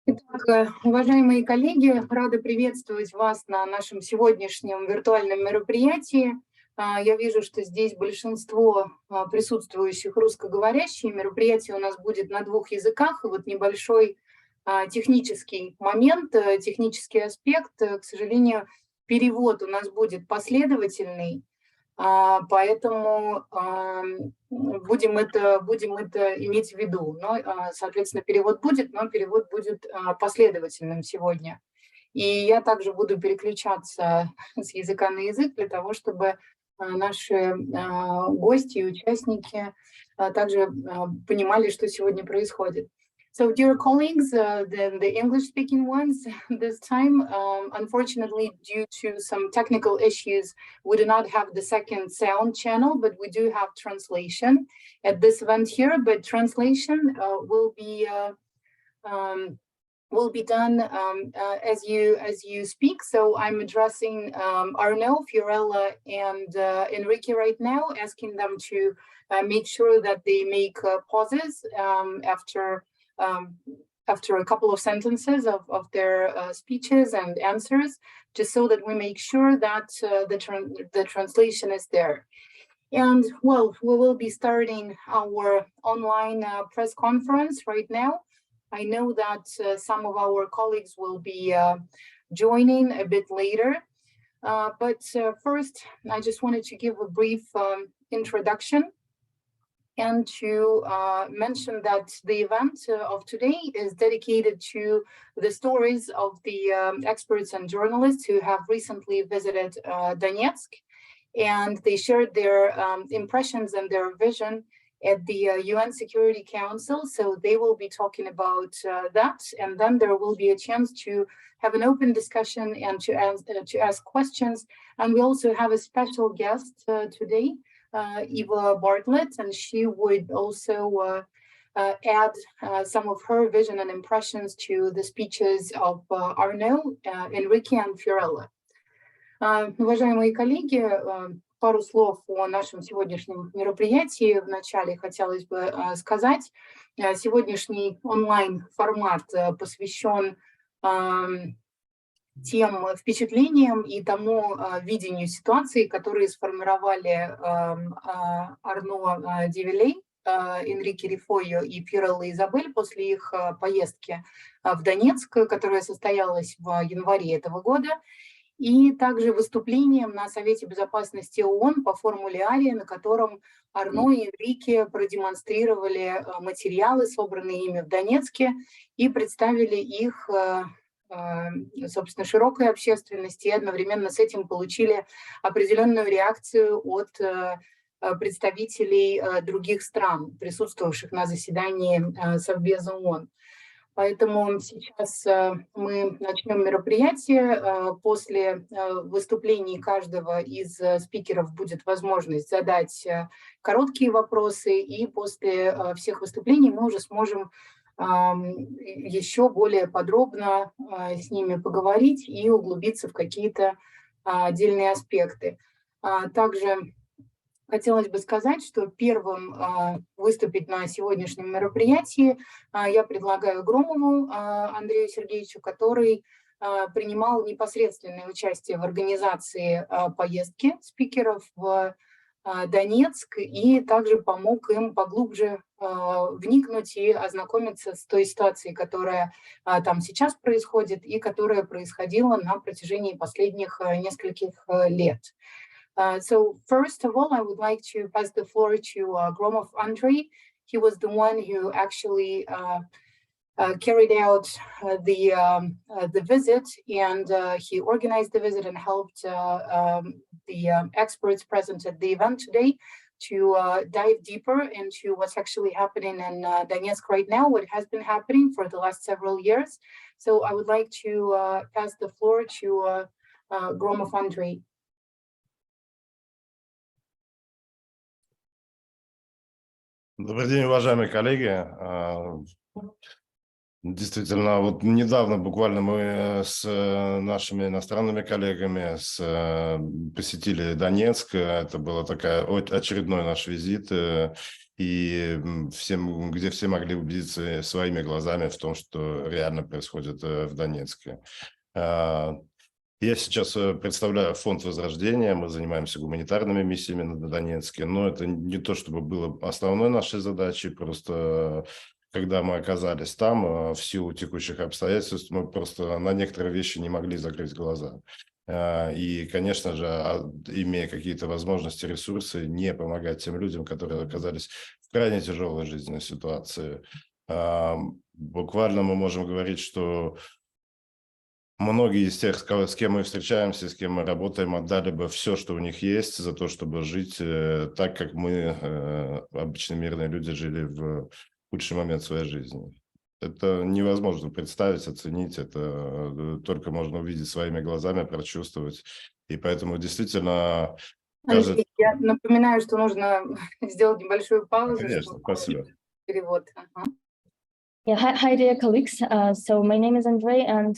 Итак, уважаемые коллеги, рада приветствовать вас на нашем сегодняшнем виртуальном мероприятии. Я вижу, что здесь большинство присутствующих русскоговорящие. Мероприятие у нас будет на 2 языках. И вот небольшой технический момент, технический аспект. К сожалению, перевод у нас будет последовательный. Поэтому будем это иметь в виду. Но, соответственно, перевод будет, но перевод будет последовательным сегодня. И я также буду переключаться с языка на язык для того, чтобы наши гости и участники также понимали, что сегодня происходит. So, dear colleagues, the English-speaking ones, this time, unfortunately, due to some technical issues, we do not have the second sound channel, but we do have translation at this event here. But translation will be done as you speak. So I'm addressing Arno, Fiorellaand Enrique right now, asking them to make sure that they make pauses after a couple of sentences of their speeches and answers, just so that we make sure that the translation is there. And well, we will be starting our online press conference right now. I know that some of our colleagues will be joining a bit later, but first, I just wanted to give a brief introduction and to mention that the event of today is dedicated to the stories of the experts and journalists who have recently visited Donetsk, and they shared their impressions and their vision at the UN Security Council. So they will be talking about that, and then there will be a chance to have an open discussion and to ask questions. And we also have a special guest today, Eva Bartlett, and she would also add some of her vision and impressions to the speeches of Arno, Enrique and Fiorella. Уважаемые коллеги, пару слов о нашем сегодняшнем мероприятии. Вначале хотелось бы сказать, сегодняшний онлайн-формат посвящен тем впечатлениям и тому видению ситуации, которые сформировали Арно Девеле, Энрике Рефойо и Фиорелла Изабель после их поездки в Донецк, которая состоялась в январе этого года, и также выступлением на Совете Безопасности ООН по Формуле Аррии, на котором Арно и Энрике продемонстрировали материалы, собранные ими в Донецке, и представили их, собственно, широкой общественности, и одновременно с этим получили определенную реакцию от представителей других стран, присутствовавших на заседании СовБеза ООН. Поэтому сейчас мы начнем мероприятие. После выступлений каждого из спикеров будет возможность задать короткие вопросы, и после всех выступлений мы уже сможем еще более подробно с ними поговорить и углубиться в какие-то отдельные аспекты. Также хотелось бы сказать, что первым выступить на сегодняшнем мероприятии я предлагаю Громову Андрею Сергеевичу, который принимал непосредственное участие в организации поездки спикеров в Донецк и также помог им поглубже вникнуть и ознакомиться с той ситуацией, которая там сейчас происходит и которая происходила на протяжении последних нескольких лет. So first of all, I would like to pass the floor to Gromov Andrei. He was the one who actually carried out the visit, and he organized the visit and helped the experts present at the event today to dive deeper into what's actually happening in Donetsk right now, what has been happening for the last several years. So I would like to pass the floor to Gromov Andrei. Добрый день, уважаемые коллеги. Действительно, вот недавно буквально мы с нашими иностранными коллегами посетили Донецк. Это был очередной наш визит. И и где все могли убедиться своими глазами в том, что реально происходит в Донецке. Я сейчас представляю Фонд Возрождения, мы занимаемся гуманитарными миссиями на Донецке, но это не то, чтобы было основной нашей задачей, просто когда мы оказались там, в силу текущих обстоятельств, мы просто на некоторые вещи не могли закрыть глаза. И, конечно же, имея какие-то возможности, ресурсы, не помогать тем людям, которые оказались в крайне тяжелой жизненной ситуации. Буквально мы можем говорить, что многие из тех, с кем мы встречаемся, с кем мы работаем, отдали бы все, что у них есть, за то, чтобы жить так, как мы, обычные мирные люди, жили в худший момент своей жизни. Это невозможно представить, оценить, это только можно увидеть своими глазами, прочувствовать. И поэтому действительно кажется... Андрей, я напоминаю, что нужно сделать небольшую паузу. Конечно, спасибо. Перевод. Yeah, hi dear colleagues. So my name is Andrei, and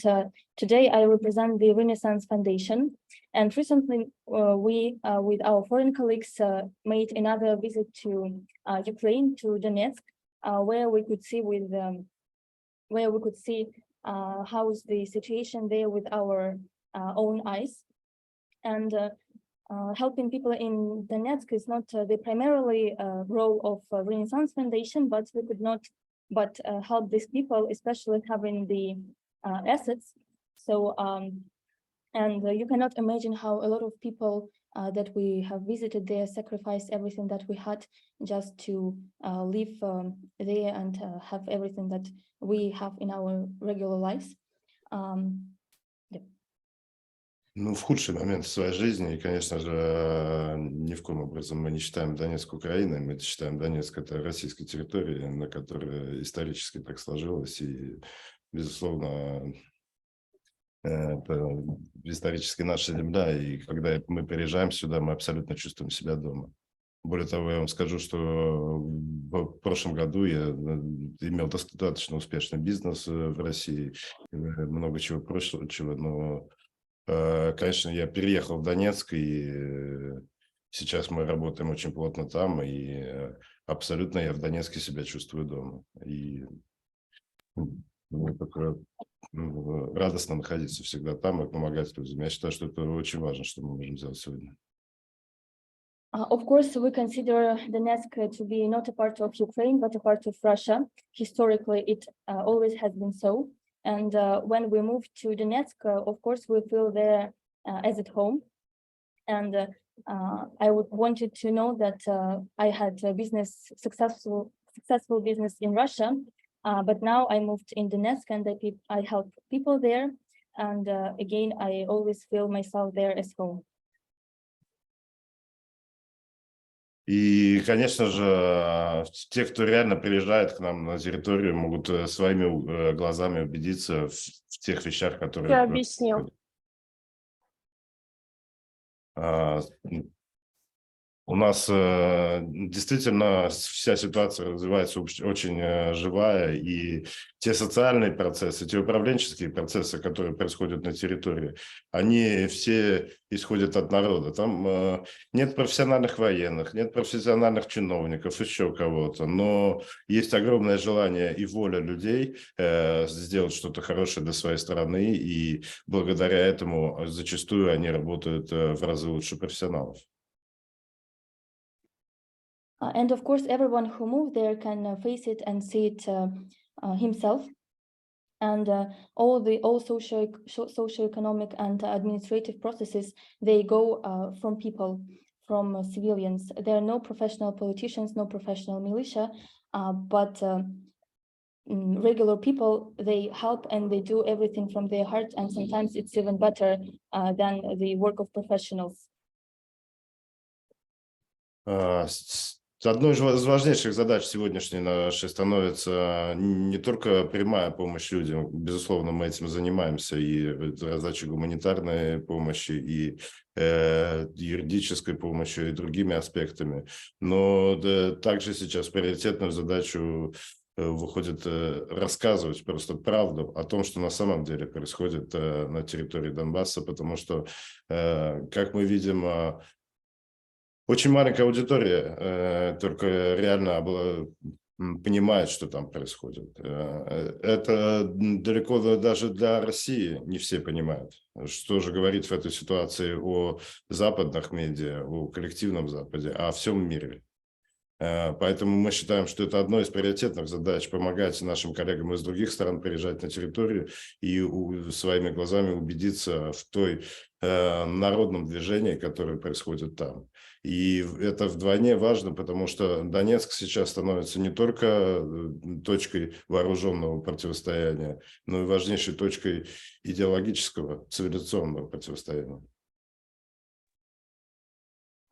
today I represent the Renaissance Foundation. And recently we, with our foreign colleagues, made another visit to Ukraine, to Donetsk, where we could see how's the situation there with our own eyes. And helping people in Donetsk is not the primarily role of Renaissance Foundation, but we could not but help these people, especially having the assets. So, and you cannot imagine how a lot of people that we have visited there sacrificed everything that we had just to live there and have everything that we have in our regular lives. Ну, в худший момент в своей жизни, и, конечно же, ни в коем образом мы не считаем Донецк Украиной, мы считаем Донецк это российской территорией, на которой исторически так сложилось, и, безусловно, это исторически наша земля, и когда мы приезжаем сюда, мы абсолютно чувствуем себя дома. Более того, я вам скажу, что в прошлом году я имел достаточно успешный бизнес в России, много чего прочего, но... Конечно, я переехал в Донецк, и сейчас мы работаем очень плотно там, и абсолютно я в Донецке себя чувствую дома. И только радостно находиться всегда там и помогать людям. Я считаю, что это очень важно, что мы можем сделать сегодня. Of course, we consider Donetsk to be not a part of Ukraine, but a part of Russia. Historically, it always has been so. And when we moved to Donetsk, of course, we feel there as at home. And I wanted to know that I had a successful business in Russia, but now I moved in Donetsk and I help people there. And again, I always feel myself there as home. И, конечно же, те, кто реально приезжает к нам на территорию, могут своими глазами убедиться в тех вещах, которые... Я объясню. У нас действительно вся ситуация развивается очень живая, и те социальные процессы, те управленческие процессы, которые происходят на территории, они все исходят от народа. Там нет профессиональных военных, нет профессиональных чиновников, еще кого-то, но есть огромное желание и воля людей сделать что-то хорошее для своей страны, и благодаря этому зачастую они работают в разы лучше профессионалов. And of course, everyone who moved there can face it and see it himself. And all socio-economic and administrative processes, they go from people, from civilians. There are no professional politicians, no professional militia, but regular people, they help and they do everything from their heart. And sometimes it's even better than the work of professionals. Одной из важнейших задач сегодняшней нашей становится не только прямая помощь людям, безусловно, мы этим занимаемся, и задача гуманитарной помощи, и юридической помощи, и другими аспектами, но также сейчас приоритетную задачу выходит рассказывать просто правду о том, что на самом деле происходит на территории Донбасса, потому что, как мы видим, Очень маленькая аудитория, только реально понимает, что там происходит. Это далеко даже для России не все понимают. Что же говорить в этой ситуации о западных медиа, о коллективном Западе, о всем мире. Поэтому мы считаем, что это одна из приоритетных задач – помогать нашим коллегам из других стран приезжать на территорию и своими глазами убедиться в той народном движении, которое происходит там. И это вдвойне важно, потому что Донецк сейчас становится не только точкой вооруженного противостояния, но и важнейшей точкой идеологического, цивилизационного противостояния.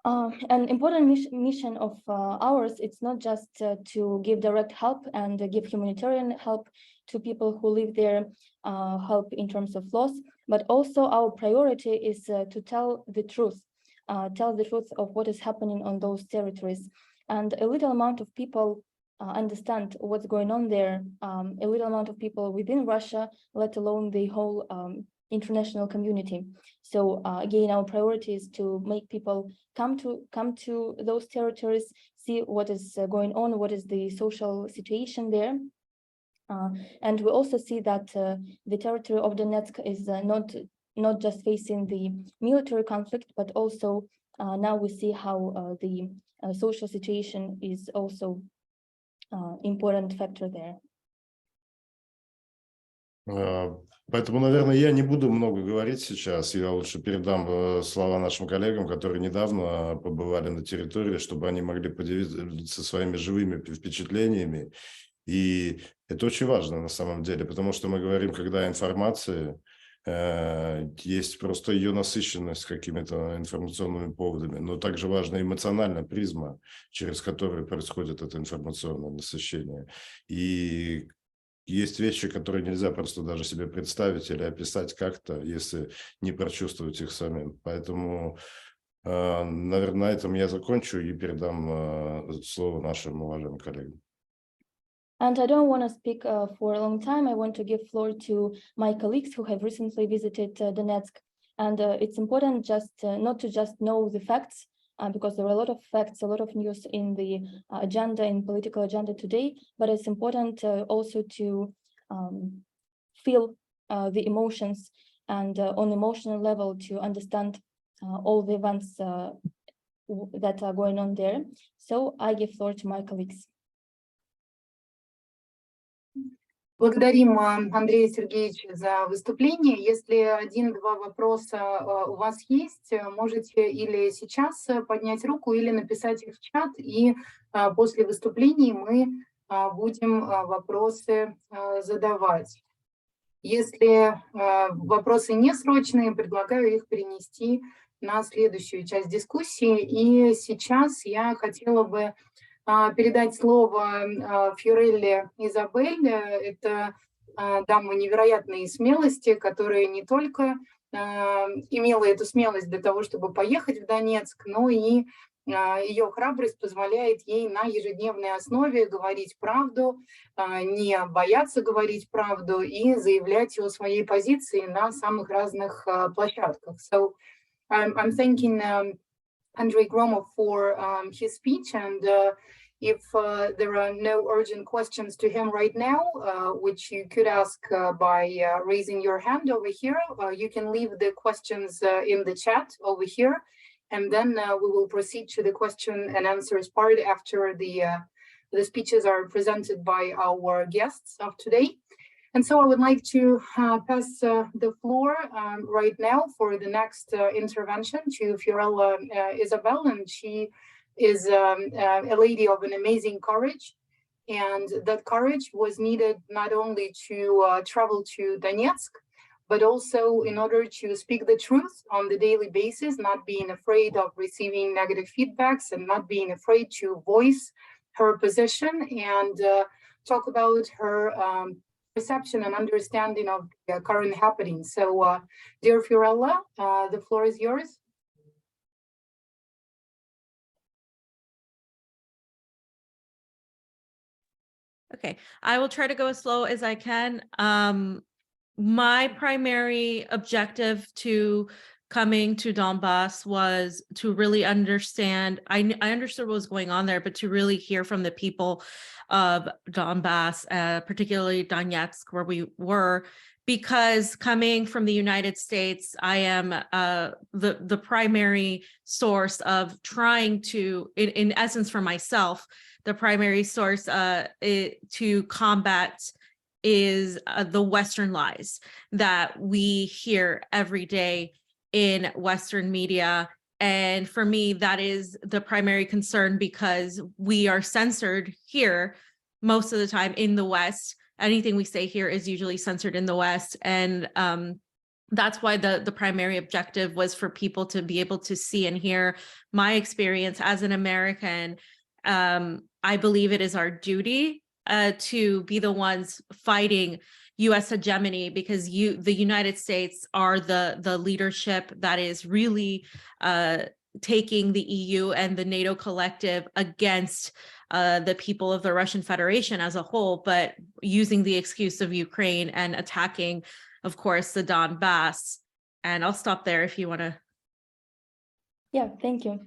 An important mission of ours, it's not just to give direct help and give humanitarian help to people who live there, help in terms of loss, but also our priority is to tell the truth of what is happening on those territories. And a little amount of people understand what's going on there, a little amount of people within Russia, let alone the whole international community. So again, our priority is to make people come to those territories, see what is going on, what is the social situation there. And we also see that the territory of Donetsk is not just facing the military conflict, but also now we see how the social situation is also important factor there. Поэтому, наверное, я не буду много говорить сейчас. Я лучше передам слова нашим коллегам, которые недавно побывали на территории, чтобы они могли поделиться своими живыми впечатлениями. И это очень важно на самом деле, потому что мы говорим, когда информация, есть просто ее насыщенность какими-то информационными поводами, но также важна эмоциональная призма, через которую происходит это информационное насыщение. И есть вещи, которые нельзя просто даже себе представить или описать как-то, если не прочувствовать их самим. Поэтому, наверное, на этом я закончу и передам слово нашим уважаемым коллегам. And I don't want to speak for a long time. I want to give floor to my colleagues who have recently visited Donetsk. And it's important just not to just know the facts, because there are a lot of facts, a lot of news in the agenda, in political agenda today, but it's important also to feel the emotions and on emotional level to understand all the events that are going on there. So I give floor to my colleagues. Благодарим Андрея Сергеевича за выступление. Если один-два вопроса у вас есть, можете или сейчас поднять руку, или написать их в чат, и после выступлений мы будем вопросы задавать. Если вопросы не срочные, предлагаю их перенести на следующую часть дискуссии. И сейчас я хотела бы передать слово Фиорелле Изабель. Это дама невероятной смелости, которая не только имела эту смелость для того, чтобы поехать в Донецк, но и ее храбрость позволяет ей на ежедневной основе говорить правду, не бояться говорить правду и заявлять о своей позиции на самых разных площадках. So I'm thanking Andrei Gromov for his speech, and if there are no urgent questions to him right now, which you could ask by raising your hand over here, you can leave the questions in the chat over here, and then we will proceed to the question and answers part after the speeches are presented by our guests of today. And so I would like to pass the floor right now for the next intervention to Fiorelла Изабель, and she is a lady of an amazing courage, and that courage was needed not only to travel to Donetsk, but also in order to speak the truth on the daily basis, not being afraid of receiving negative feedbacks and not being afraid to voice her position and talk about her perception and understanding of the current happenings. So, dear Fiorelла, the floor is yours. Okay, I will try to go as slow as I can. My primary objective to coming to Donbas was to really understand, I understood what was going on there, but to really hear from the people of Donbas, particularly Donetsk, where we were, because coming from the United States, I am the primary source of trying to, in essence for myself, the primary source to combat is the Western lies that we hear every day in Western media. And for me, that is the primary concern, because we are censored here most of the time in the West. Anything we say here is usually censored in the West. And that's why the primary objective was for people to be able to see and hear my experience as an American. I believe it is our duty to be the ones fighting U.S. hegemony, because the United States are the leadership that is really taking the EU and the NATO collective against the people of the Russian Federation as a whole, but using the excuse of Ukraine and attacking, of course, the Donbass. And I'll stop there if you want to. Yeah, thank you.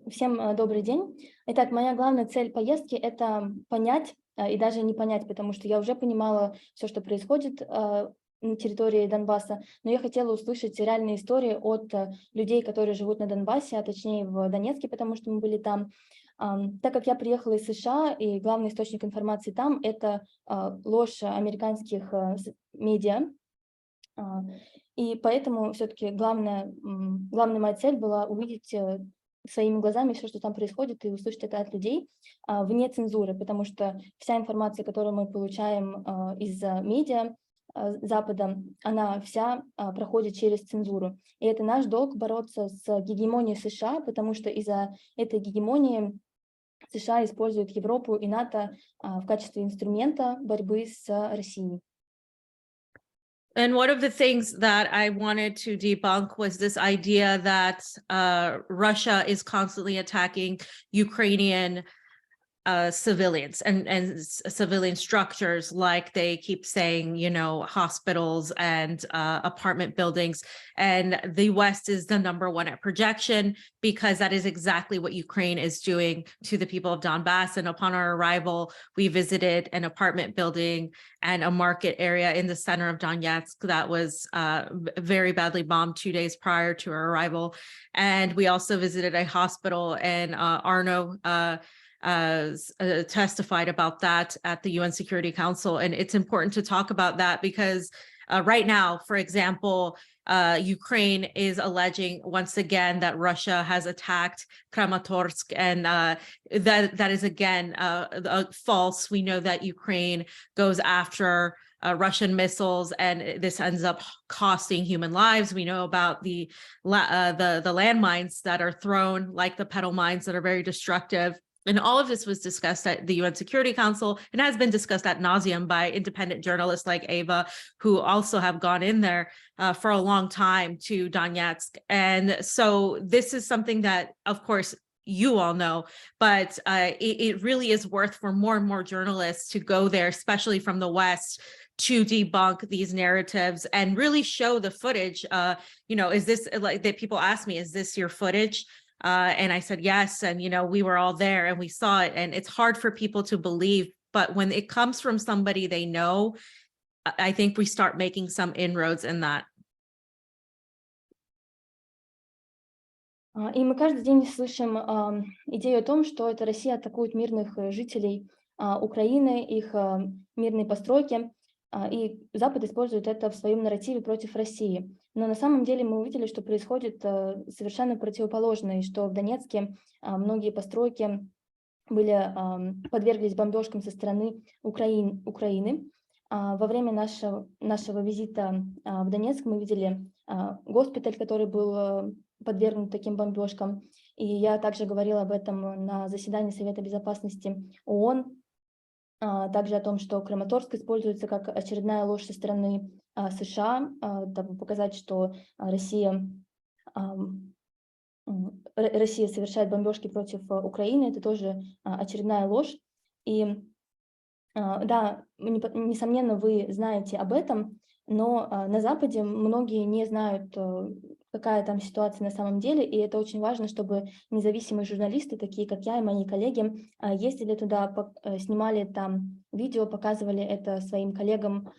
Всем добрый день. Итак, моя главная цель поездки – это понять и даже не понять, потому что я уже понимала все, что происходит на территории Донбасса, но я хотела услышать реальные истории от людей, которые живут на Донбассе, а точнее в Донецке, потому что мы были там. Так как я приехала из США, и главный источник информации там – это ложь американских медиа, и поэтому все-таки главная моя цель была увидеть своими глазами все, что там происходит, и услышать это от людей вне цензуры, потому что вся информация, которую мы получаем из медиа Запада, она вся проходит через цензуру. И это наш долг бороться с гегемонией США, потому что из-за этой гегемонии США используют Европу и НАТО в качестве инструмента борьбы с Россией. And one of the things that I wanted to debunk was this idea that Russia is constantly attacking Ukrainian civilians and civilian structures, like they keep saying, you know, hospitals and apartment buildings. And the West is the #1 at projection, because that is exactly what Ukraine is doing to the people of Donbass. And upon our arrival, we visited an apartment building and a market area in the center of Donetsk that was very badly bombed 2 days prior to our arrival. And we also visited a hospital, and Arno testified about that at the UN Security Council. And it's important to talk about that because right now, for example, Ukraine is alleging once again that Russia has attacked Kramatorsk, and that is again false. We know that Ukraine goes after Russian missiles, and this ends up costing human lives. We know about the landmines that are thrown, like the pedal mines, that are very destructive. And all of this was discussed at the UN Security Council and has been discussed ad nauseum by independent journalists like Ava, who also have gone in there for a long time to Donetsk. And so this is something that, of course, you all know, but it really is worth for more and more journalists to go there, especially from the West, to debunk these narratives and really show the footage. You know, is this, like, that people ask me, is this your footage? And I said, yes. And, you know, we were all there and we saw it, and it's hard for people to believe. But when it comes from somebody they know, I think we start making some inroads in that. И мы каждый день слышим идею о том, что это Россия атакует мирных жителей Украины, их мирные постройки, и Запад использует это в своем нарративе против России. Но на самом деле мы увидели, что происходит совершенно противоположное, и что в Донецке многие постройки подверглись бомбежкам со стороны Украины. Во время нашего визита в Донецк мы видели госпиталь, который был подвергнут таким бомбежкам. И я также говорила об этом на заседании Совета Безопасности ООН, также о том, что Краматорск используется как очередная ложь со стороны США, дабы показать, что Россия совершает бомбежки против Украины. Это тоже очередная ложь. И да, несомненно, вы знаете об этом, Но на Западе многие не знают, какая там ситуация на самом деле, и это очень важно, чтобы независимые журналисты, такие как я и мои коллеги, ездили туда, снимали там видео, показывали это своим коллегам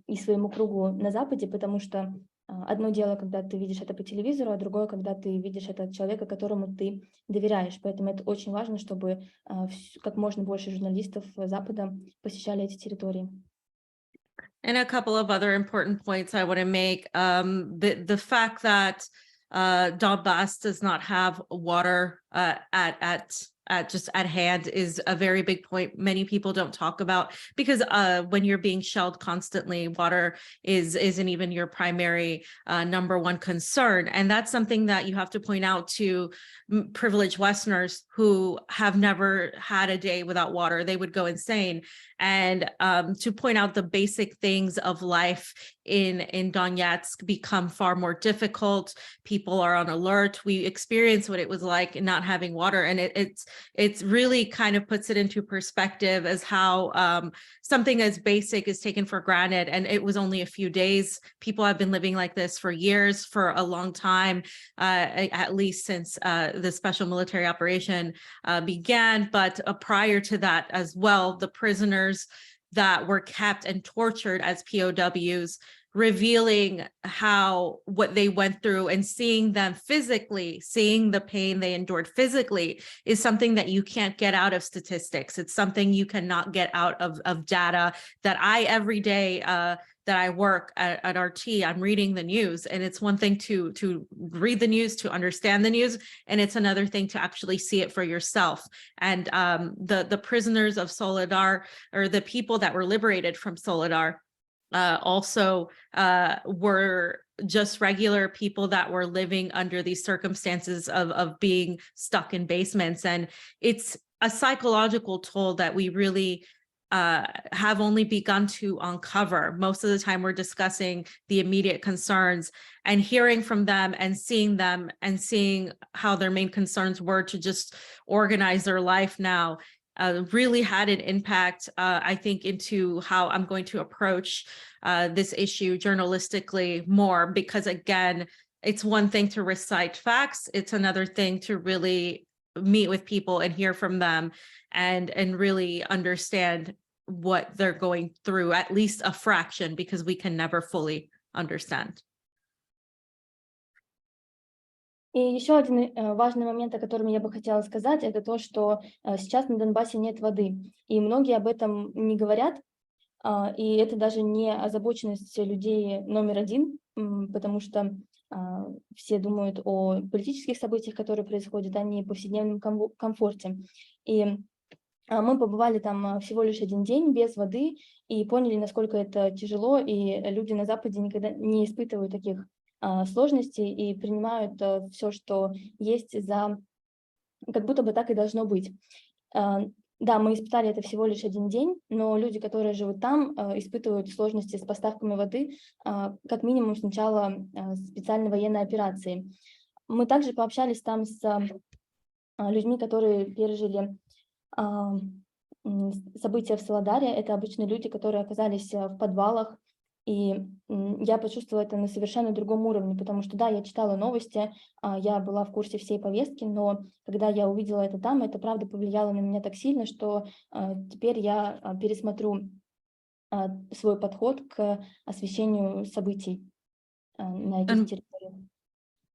и своему кругу на Западе, потому что одно дело, когда ты видишь это по телевизору, а другое, когда ты видишь это от человека, которому ты доверяешь. Поэтому это очень важно, чтобы как можно больше журналистов Запада посещали эти территории. And a couple of other important points I want to make. The fact that Donbas does not have water just at hand is a very big point. Many people don't talk about, because when you're being shelled constantly, water isn't even your primary number one concern. And that's something that you have to point out to privileged Westerners who have never had a day without water. They would go insane. And to point out the basic things of life in Donetsk become far more difficult. People are on alert. We experienced what it was like not having water, and it's really kind of puts it into perspective as how something as basic is taken for granted. And it was only a few days. People have been living like this for years, for a long time, at least since the special military operation began. But prior to that as well, the prisoners that were kept and tortured as POWs, revealing what they went through, and seeing them physically, seeing the pain they endured physically, is something that you can't get out of statistics. It's something you cannot get out of data. That every day that I work at RT, I'm reading the news, and it's one thing to read the news, to understand the news, and it's another thing to actually see it for yourself. And the prisoners of Soledar, or the people that were liberated from Soledar, also were just regular people that were living under these circumstances of being stuck in basements. And it's a psychological toll that we really have only begun to uncover. Most of the time we're discussing the immediate concerns, and hearing from them and seeing how their main concerns were to just organize their life now really had an impact, I think, into how I'm going to approach this issue journalistically more, because again, it's one thing to recite facts. It's another thing to really meet with people and hear from them and really understand what they're going through, at least a fraction, because we can never fully understand. И еще один важный момент, о котором я бы хотела сказать, это то, что сейчас на Донбассе нет воды, и многие об этом не говорят, и это даже не озабоченность людей номер один, потому что все думают о политических событиях, которые происходят, а не о повседневном комфорте. И мы побывали там всего лишь один день без воды и поняли, насколько это тяжело, и люди на Западе никогда не испытывают таких сложностей и принимают все, что есть, за как будто бы так и должно быть. Да, мы испытали это всего лишь один день, но люди, которые живут там, испытывают сложности с поставками воды как минимум с начала специальной военной операции. Мы также пообщались там с людьми, которые пережили события в Соледаре. Это обычные люди, которые оказались в подвалах, и я почувствовала это на совершенно другом уровне, потому что, да, я читала новости, я была в курсе всей повестки, но когда я увидела это там, это правда повлияло на меня так сильно, что теперь я пересмотрю свой подход к освещению событий на этих территориях.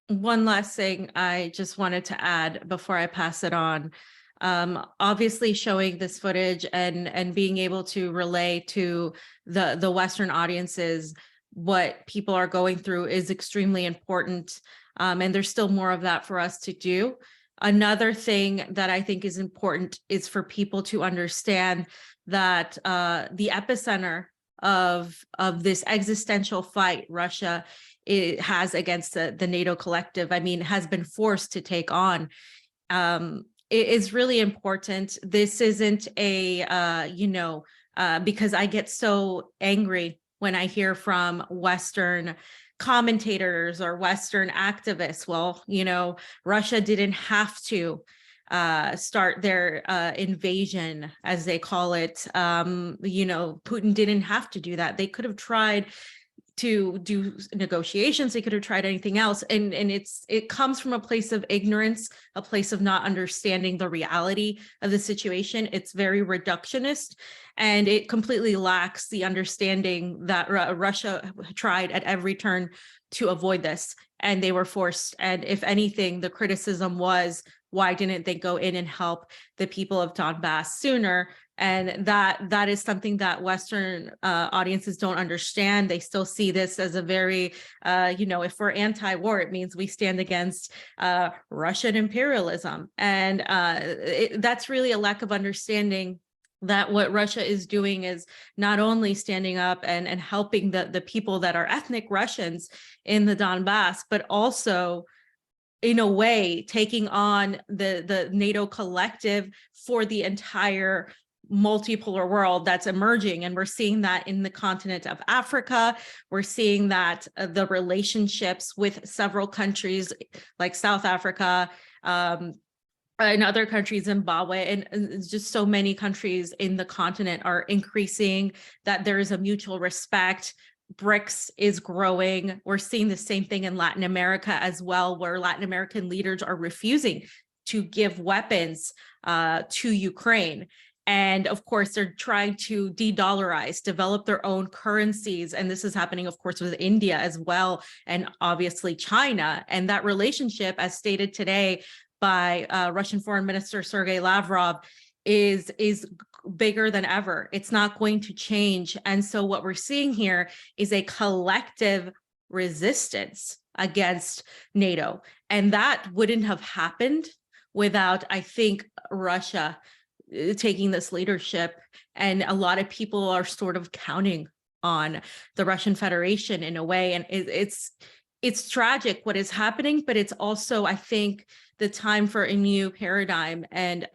One last thing I just wanted to add before I pass it on. Obviously showing this footage and being able to relay to the Western audiences what people are going through is extremely important. And there's still more of that for us to do. Another thing that I think is important is for people to understand that the epicenter of this existential fight Russia has against the NATO collective, I mean, has been forced to take on. It is really important. This isn't a, because I get so angry when I hear from Western commentators or Western activists. Well, Russia didn't have to start their invasion, as they call it. You know, Putin didn't have to do that. They could have tried to do negotiations. They could have tried anything else. And it comes from a place of ignorance, a place of not understanding the reality of the situation. It's very reductionist, and it completely lacks the understanding that Russia tried at every turn to avoid this, and they were forced. And if anything, the criticism was, why didn't they go in and help the people of Donbass sooner? And that is something that Western audiences don't understand. They still see this as a very, you know, if we're anti-war, it means we stand against Russian imperialism. And that's really a lack of understanding that what Russia is doing is not only standing up and helping the people that are ethnic Russians in the Donbass, but also in a way taking on the NATO collective for the entire multipolar world that's emerging. And we're seeing that in the continent of Africa. We're seeing that the relationships with several countries like South Africa, and other countries, Zimbabwe, and just so many countries in the continent are increasing, that there is a mutual respect. BRICS is growing. We're seeing the same thing in Latin America as well, where Latin American leaders are refusing to give weapons to Ukraine. And of course, they're trying to de-dollarize, develop their own currencies. And this is happening, of course, with India as well, and obviously China. And that relationship, as stated today by Russian Foreign Minister Sergei Lavrov, is bigger than ever. It's not going to change. And so what we're seeing here is a collective resistance against NATO. And that wouldn't have happened without, I think, Russia taking this leadership. And a lot of people are sort of counting on the Russian Federation in a way. And it's tragic what is happening, but it's also, I think, the time for a new paradigm. And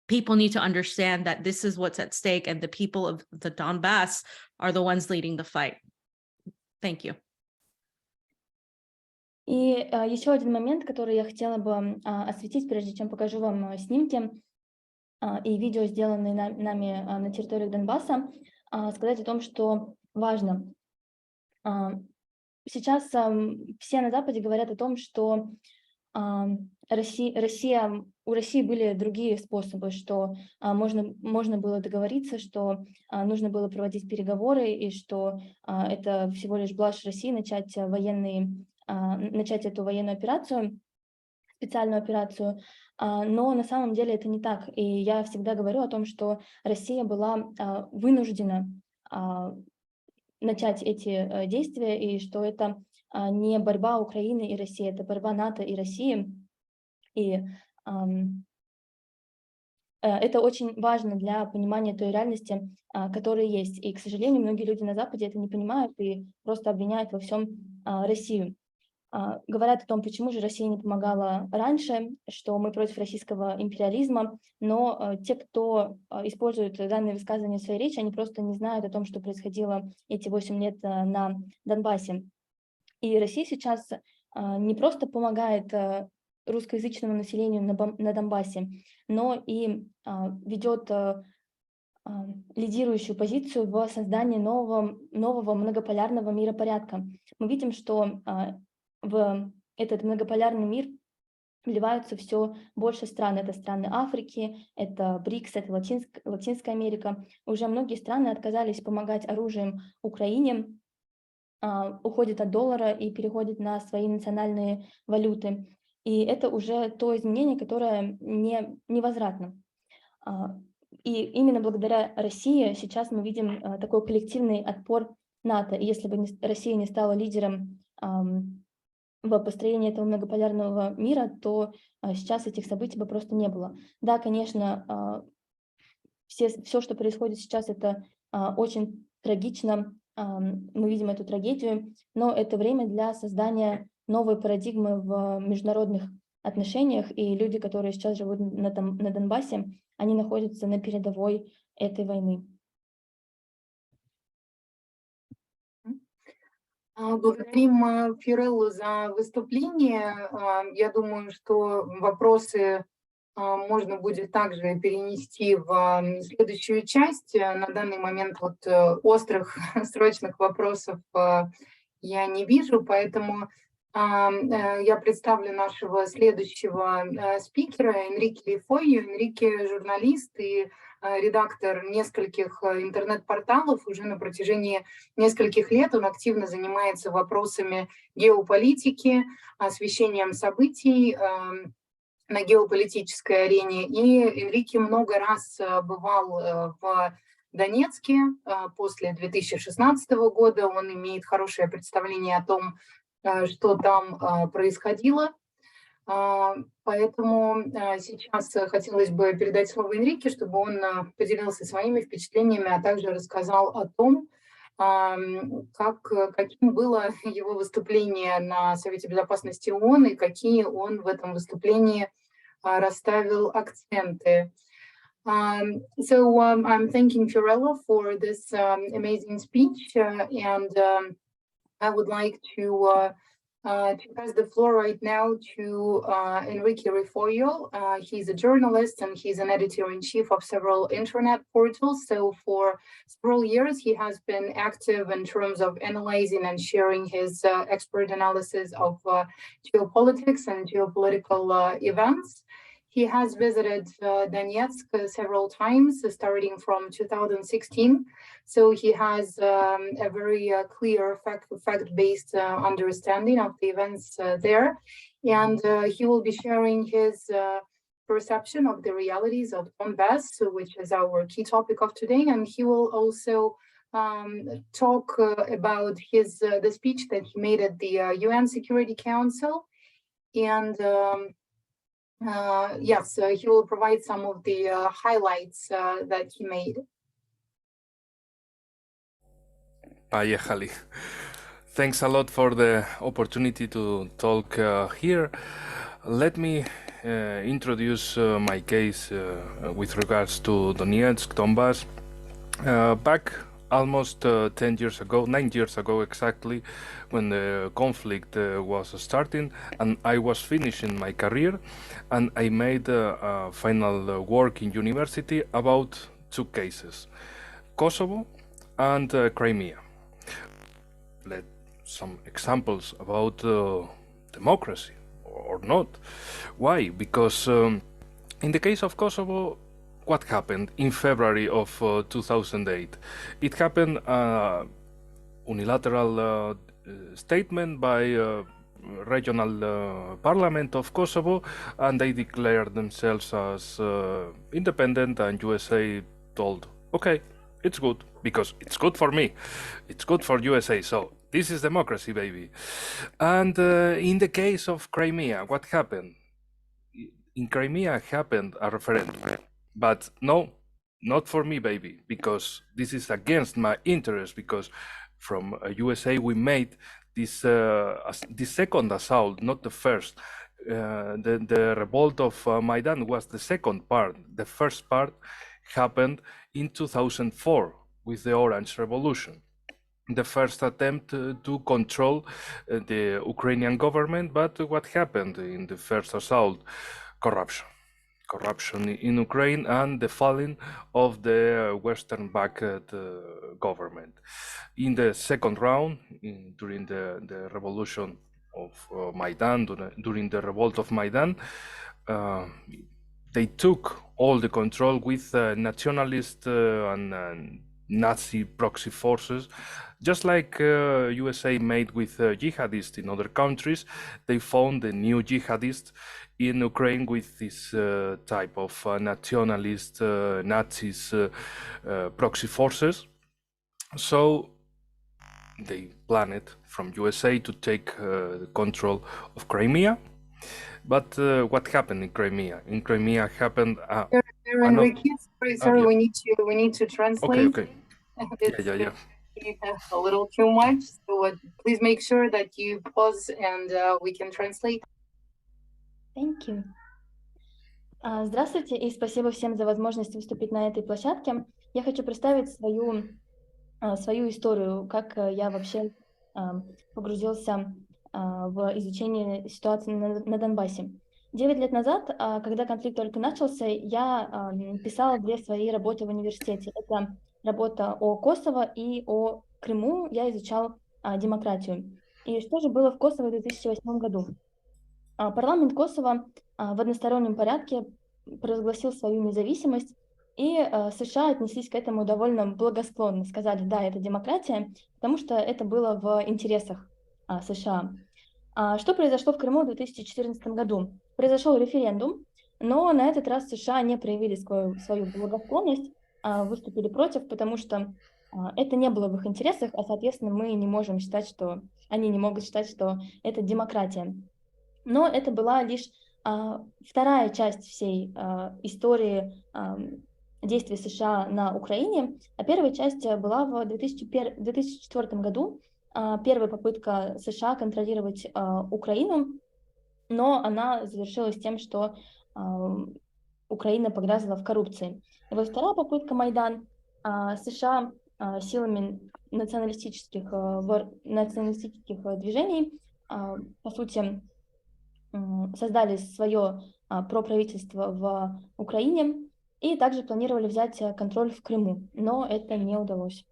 people need to understand that this is what's at stake, and the people of the Donbass are the ones leading the fight. Thank you. И еще один момент, который я хотела бы осветить, прежде чем покажу вам снимки и видео, сделанные нами на территории Донбасса, сказать о том, что важно. Сейчас все на Западе говорят о том, что у России были другие способы, что можно было договориться, что нужно было проводить переговоры, и что это всего лишь блажь России начать эту военную операцию, специальную операцию. Но на самом деле это не так. И я всегда говорю о том, что Россия была вынуждена начать эти действия, и что это не борьба Украины и России, это борьба НАТО и России. И это очень важно для понимания той реальности, которая есть. И, к сожалению, многие люди на Западе это не понимают и просто обвиняют во всем Россию. Говорят о том, почему же Россия не помогала раньше, что мы против российского империализма, но те, кто используют данные высказывания в своей речи, они просто не знают о том, что происходило эти 8 лет на Донбассе. И Россия сейчас не просто помогает русскоязычному населению на Донбассе, но и ведет лидирующую позицию в создании нового многополярного миропорядка. Мы видим, что в этот многополярный мир вливаются все больше стран. Это страны Африки, это БРИКС, это Латинская Америка. Уже многие страны отказались помогать оружием Украине, уходят от доллара и переходят на свои национальные валюты. И это уже то изменение, которое невозвратно. И именно благодаря России сейчас мы видим такой коллективный отпор НАТО. И если бы Россия не стала лидером в построении этого многополярного мира, то сейчас этих событий бы просто не было. Да, конечно, все, что происходит сейчас, это очень трагично. Мы видим эту трагедию, но это время для создания новой парадигмы в международных отношениях, и люди, которые сейчас живут на Донбассе, они находятся на передовой этой войны. Благодарим Фиореллу за выступление. Я думаю, что вопросы можно будет также перенести в следующую часть. На данный момент вот острых, срочных вопросов я не вижу, поэтому я представлю нашего следующего спикера, Энрике Рефойо. Энрике – журналист и редактор нескольких интернет-порталов. Уже на протяжении нескольких лет он активно занимается вопросами геополитики, освещением событий на геополитической арене. И Энрике много раз бывал в Донецке после 2016 года. Он имеет хорошее представление о том, что там происходило. Поэтому сейчас хотелось бы передать слово Энрике, чтобы он поделился своими впечатлениями, а также рассказал о том, каким было его выступление на Совете Безопасности ООН и какие он в этом выступлении расставил акценты. So I'm thanking Fiorella for this amazing speech, and I would like to pass the floor right now to Enrique Refойо. He's a journalist and he's an editor-in-chief of several internet portals. So for several years, he has been active in terms of analyzing and sharing his expert analysis of geopolitics and geopolitical events. He has visited Donetsk several times, starting from 2016. So he has a very clear fact-based understanding of the events there. And he will be sharing his perception of the realities of Donbass, which is our key topic of today. And he will also talk about the speech that he made at the UN Security Council. And yes, he will provide some of the highlights that he made. Поехали. Thanks a lot for the opportunity to talk here. Let me introduce my case with regards to Donetsk, Donbass. Back almost 10 years ago, 9 years ago exactly, when the conflict was starting and I was finishing my career, and I made final work in university about two cases, Kosovo and Crimea. Some examples about democracy or not. Why? Because in the case of Kosovo, what happened in February of 2008? It happened unilateral statement by regional parliament of Kosovo, and they declared themselves as independent, and USA told, okay, it's good, because it's good for me, it's good for USA, so this is democracy, baby. And in the case of Crimea, what happened? In Crimea happened a referendum, but no, not for me, baby, because this is against my interest, because from USA we made this second assault, not the first. The revolt of Maidan was the second part. The first part happened in 2004 with the Orange Revolution. The first attempt to control the Ukrainian government, but what happened in the first assault? Corruption in Ukraine and the falling of the Western-backed government. In the second round, during the revolution of Maidan, during the revolt of Maidan, they took all the control with nationalist and Nazi proxy forces, just like USA made with jihadists in other countries. They found the new jihadists in Ukraine with this type of nationalist Nazis proxy forces. So they planned from USA to take control of Crimea. But what happened in Crimea? In Crimea happened. Sorry, yeah. we need to translate. Okay. Yeah. A little too much. So please make sure that you pause and we can translate. Thank you. Здравствуйте и спасибо всем за возможность выступить на этой площадке. Я хочу представить свою историю, как я вообще погрузился в изучение ситуации на Донбассе. 9 лет назад, когда конфликт только начался, я писала 2 свои работы в университете. Это работа о Косово и о Крыму. Я изучал демократию. И что же было в Косово в 2008 году? Парламент Косово в одностороннем порядке провозгласил свою независимость, и США отнеслись к этому довольно благосклонно. Сказали, да, это демократия, потому что это было в интересах США. Что произошло в Крыму в 2014 году? Произошел референдум, но на этот раз США не проявили свою благосклонность, выступили против, потому что это не было в их интересах, а, соответственно, мы не можем считать, что они не могут считать, что это демократия. Но это была лишь вторая часть всей истории действий США на Украине, а первая часть была в 2004 году. Первая попытка США контролировать Украину, но она завершилась тем, что Украина погрязла в коррупции. И вот вторая попытка Майдан, США силами националистических движений, по сути, создали свое проправительство в Украине и также планировали взять контроль в Крыму, но это не удалось.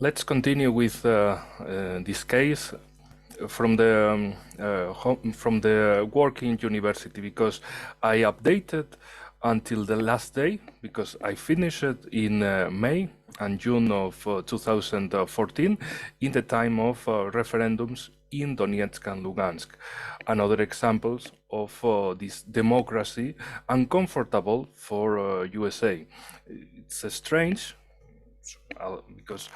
Let's continue with this case from the working university, because I updated until the last day, because I finished it in May and June of 2014 in the time of referendums in Donetsk and Lugansk. Another examples of this democracy uncomfortable for USA. It's strange because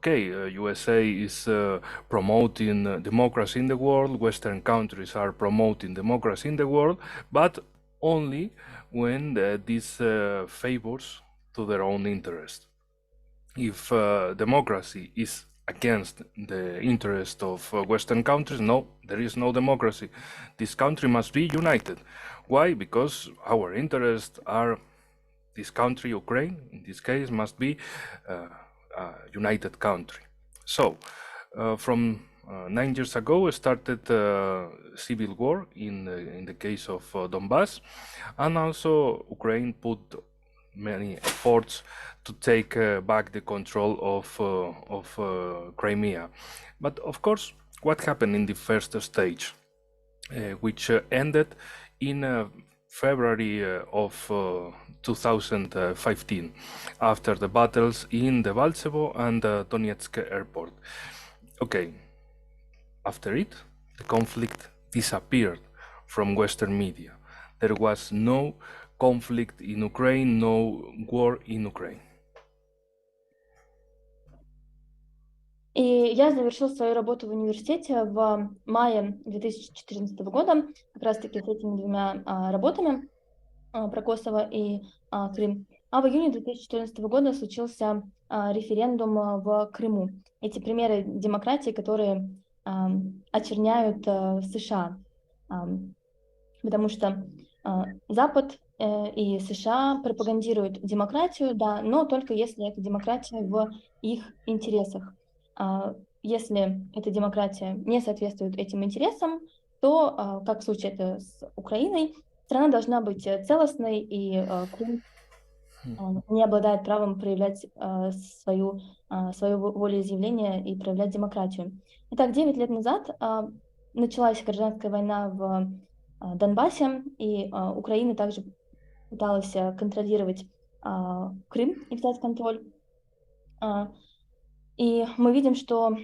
USA is promoting democracy in the world, Western countries are promoting democracy in the world, but only when this favors to their own interest. If democracy is against the interest of Western countries, no, there is no democracy. This country must be united. Why? Because our interests are, this country, Ukraine, in this case, must be a united country. So, from 9 years ago, started civil war in the case of Donbas, and also Ukraine put many efforts to take back the control of Crimea. But of course, what happened in the first stage, which ended in February of 2015, after the battles in Debaltsevo and Donetsk airport. Okay, after it, the conflict disappeared from Western media. There was no conflict in Ukraine, no war in Ukraine. И я завершил свою работу в университете в мае 2014 года, как раз-таки с этими 2 работами про Косово и Крым. А в июне 2014 года случился референдум в Крыму. Эти примеры демократии, которые очерняют США, потому что Запад и США пропагандируют демократию, да, но только если эта демократия в их интересах. Если эта демократия не соответствует этим интересам, то, как в случае это с Украиной, страна должна быть целостной, и Крым не обладает правом проявлять свое волеизъявление и проявлять демократию. Итак, 9 лет назад началась гражданская война в Донбассе, и Украина также пыталась контролировать Крым и взять контроль. И мы видим, что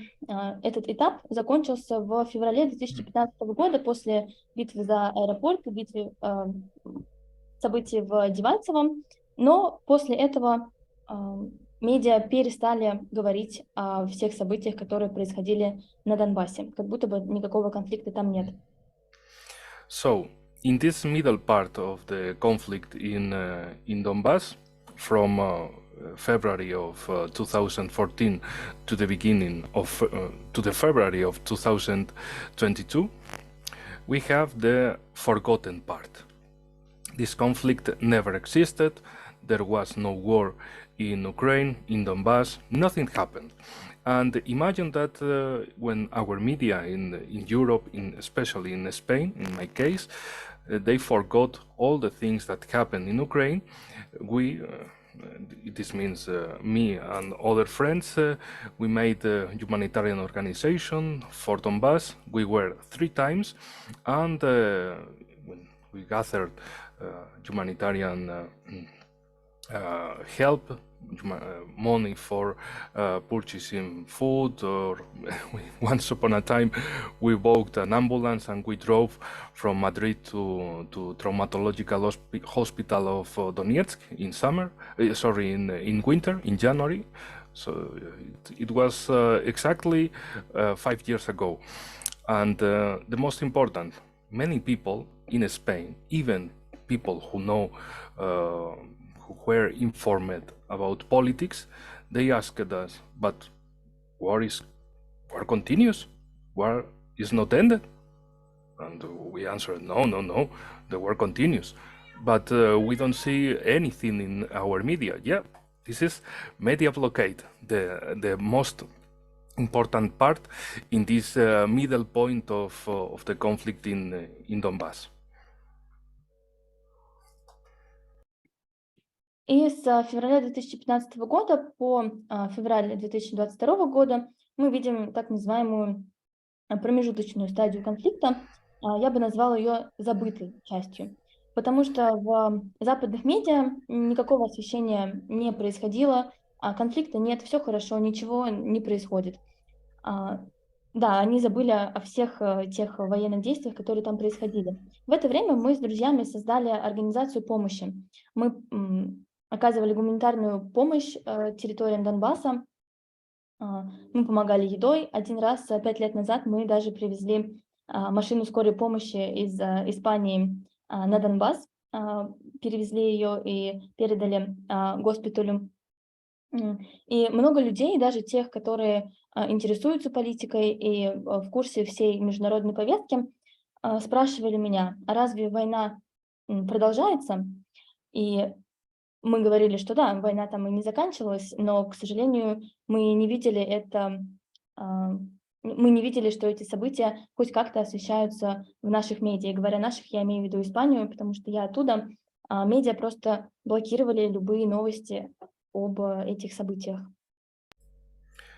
этот этап закончился в феврале 2015 года после битвы за аэропорт, событий в Дебальцево. Но после этого медиа перестали говорить о всех событиях, которые происходили на Донбассе, как будто бы никакого конфликта там нет. So, in this middle part of the conflict in Donbass, from February of 2014 to the beginning of to the February of 2022, we have the forgotten part. This conflict never existed. there was no war in Ukraine, in Donbas, nothing happened. And imagine that when our media in Europe, especially in Spain, in my case, they forgot all the things that happened in Ukraine. We, this means me and other friends, we made a humanitarian organization for Donbass. We were 3 times, and when we gathered humanitarian help, money for purchasing food, or once upon a time we bought an ambulance and we drove from Madrid to traumatological hospital of Donetsk in summer, in winter, in January. So it was exactly 5 years ago. And the most important, many people in Spain, even people who know, who were informed about politics, they asked us, but war continues? War is not ended? And we answered, no, the war continues. But we don't see anything in our media. Yeah, this is media blockade, the most important part in this middle point of the conflict in Donbass. И с февраля 2015 года по февраль 2022 года мы видим так называемую промежуточную стадию конфликта. Я бы назвала ее забытой частью, потому что в западных медиа никакого освещения не происходило, конфликта нет, все хорошо, ничего не происходит. Да, они забыли о всех тех военных действиях, которые там происходили. В это время мы с друзьями создали организацию помощи. Мы оказывали гуманитарную помощь территориям Донбасса. Мы помогали едой. Один раз 5 лет назад мы даже привезли машину скорой помощи из Испании на Донбасс, перевезли ее и передали госпиталю. И много людей, даже тех, которые интересуются политикой и в курсе всей международной повестки, спрашивали меня, а разве война продолжается? И мы говорили, что да, война там и не заканчивалась, но, к сожалению, мы не видели что эти события хоть как-то освещаются в наших медиа. И говоря наших, я имею в виду Испанию, потому что я оттуда. Медиа просто блокировали любые новости об этих событиях.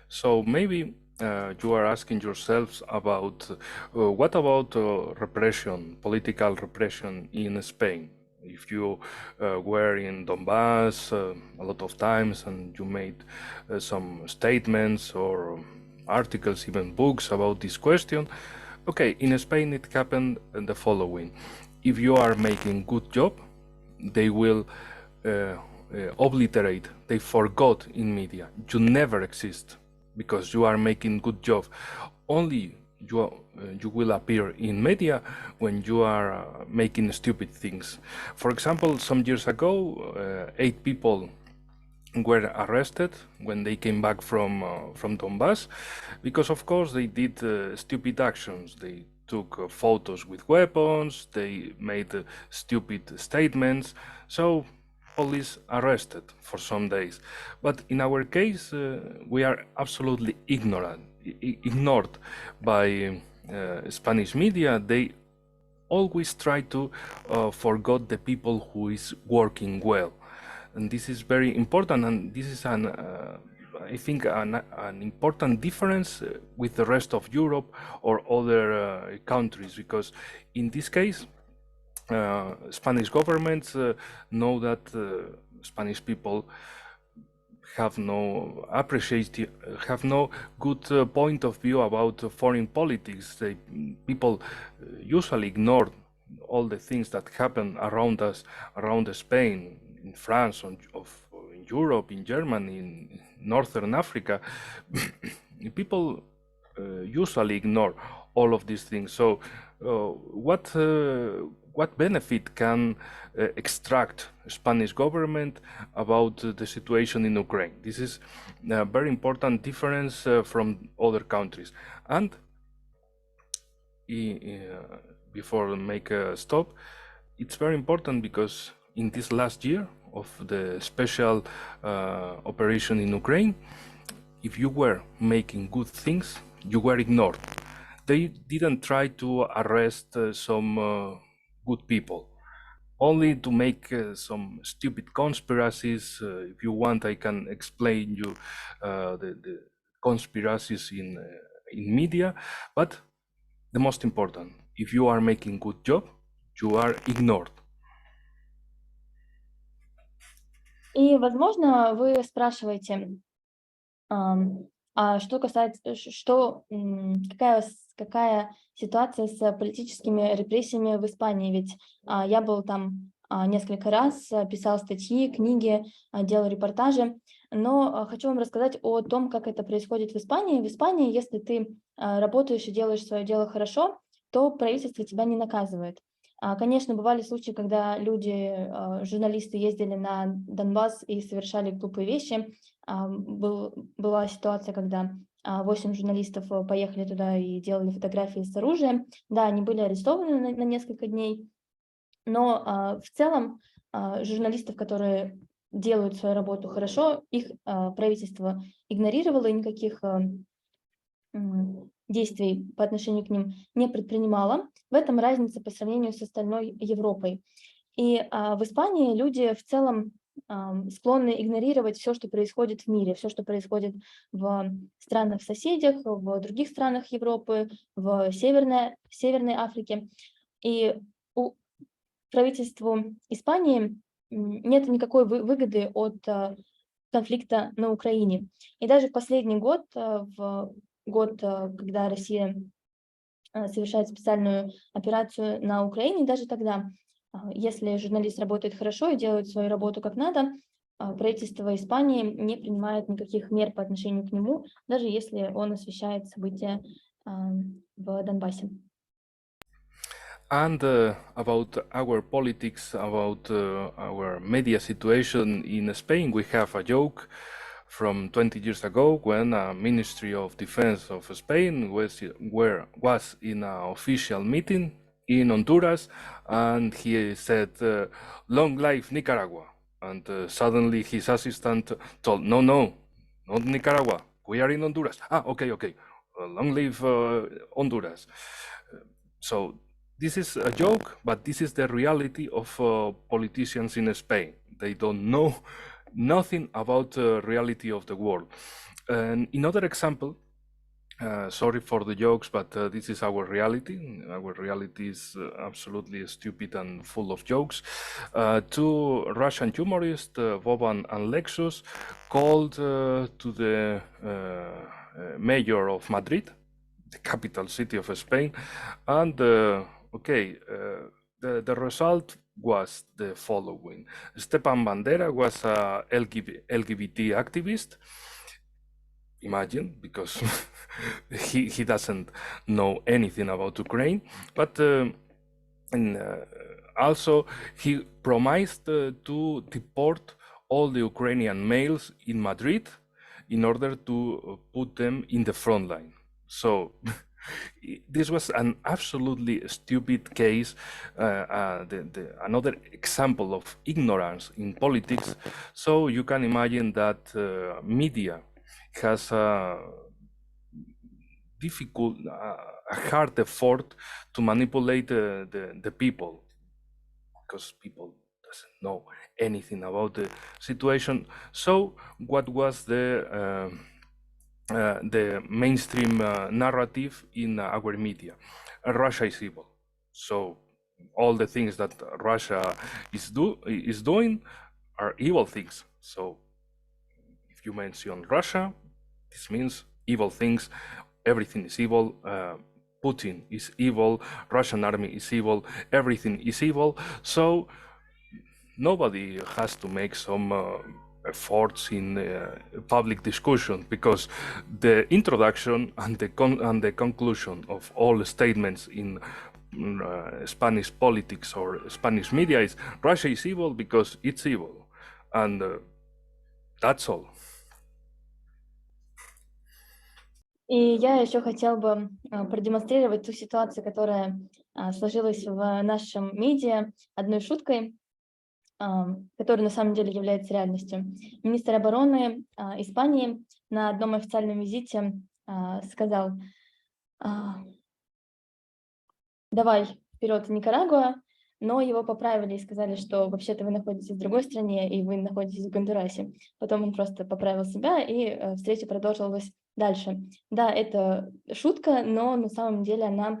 So maybe you are asking yourselves about what about repression, political repression in Spain? If you were in Donbass a lot of times and you made some statements or articles, even books about this question, okay, in Spain it happened the following. If you are making good job, they will obliterate, they forgot in media. You never exist because you are making good job. Only you will appear in media when you are making stupid things. For example, some years ago, 8 people were arrested when they came back from Donbass because, of course, they did stupid actions. They took photos with weapons, they made stupid statements. So police arrested for some days. But in our case, we are absolutely ignored by Spanish media. They always try to forget the people who is working well. And this is very important, and this is I think an important difference with the rest of Europe or other countries, because in this case, Spanish governments know that Spanish people have no good point of view about foreign politics. People usually ignore all the things that happen around us, around Spain, in France, in Europe, in Germany, in Northern Africa. People usually ignore all of these things. So what benefit can extract Spanish government about the situation in Ukraine? This is a very important difference from other countries. And before I make a stop, it's very important because in this last year of the special operation in Ukraine, if you were making good things, you were ignored. They didn't try to arrest some good people, only to make some stupid conspiracies. If you want, I can explain you the conspiracies in media, but the most important, if you are making good job, you are ignored. И, возможно, вы спрашиваете, а что касается, какая ситуация с политическими репрессиями в Испании? Ведь я был там несколько раз, писал статьи, книги, делал репортажи, но хочу вам рассказать о том, как это происходит в Испании. В Испании, если ты работаешь и делаешь свое дело хорошо, то правительство тебя не наказывает. Конечно, бывали случаи, когда люди, журналисты ездили на Донбасс и совершали глупые вещи. Была ситуация, когда 8 журналистов поехали туда и делали фотографии с оружием. Да, они были арестованы на несколько дней, но в целом журналистов, которые делают свою работу хорошо, их правительство игнорировало и никаких действий по отношению к ним не предпринимала. В этом разница по сравнению с остальной Европой. И в Испании люди в целом склонны игнорировать все, что происходит в мире, все, что происходит в странах-соседях, в других странах Европы, в Северной Африке. И у правительства Испании нет никакой выгоды от конфликта на Украине. И даже в последний год, когда Россия совершает специальную операцию на Украине, даже тогда, если журналист работает хорошо и делает свою работу как надо, правительство Испании не принимает никаких мер по отношению к нему, даже если он освещает события в Донбассе. And about our politics, about our media situation in Spain, we have a joke from 20 years ago when a Ministry of Defense of Spain was in an official meeting in Honduras, and he said, "Long life Nicaragua." And suddenly his assistant told, no, not Nicaragua. We are in Honduras. Okay. Long live Honduras. So this is a joke, but this is the reality of politicians in Spain. They don't know nothing about the reality of the world. And another example, sorry for the jokes, but this is our reality. Our reality is absolutely stupid and full of jokes. Two Russian humorists, Voban and Lexus, called to the mayor of Madrid, the capital city of Spain, and the result was the following. Stepan Bandera was a LGBT activist. Imagine, because he doesn't know anything about Ukraine, but also he promised to deport all the Ukrainian males in Madrid in order to put them in the front line. So this was an absolutely stupid case, another example of ignorance in politics. So you can imagine that media has a hard effort to manipulate the people, because people doesn't know anything about the situation. So what was the mainstream narrative in our media? Russia is evil. So all the things that Russia is doing are evil things. So if you mention Russia, this means evil things. Everything is evil. Putin is evil. Russian army is evil. Everything is evil. So nobody has to make some efforts in public discussion, because the introduction and the conclusion of all statements in Spanish politics or Spanish media is Russia is evil because it's evil, and that's all. И я еще хотела бы продемонстрировать ту ситуацию, которая сложилась в нашем медиа одной шуткой. который на самом деле является реальностью. Министр обороны Испании на одном официальном визите сказал: давай вперед в Никарагуа, но его поправили и сказали, что вообще-то вы находитесь в другой стране и вы находитесь в Гондурасе. Потом он просто поправил себя, и встреча продолжилась дальше. Да, это шутка, но на самом деле она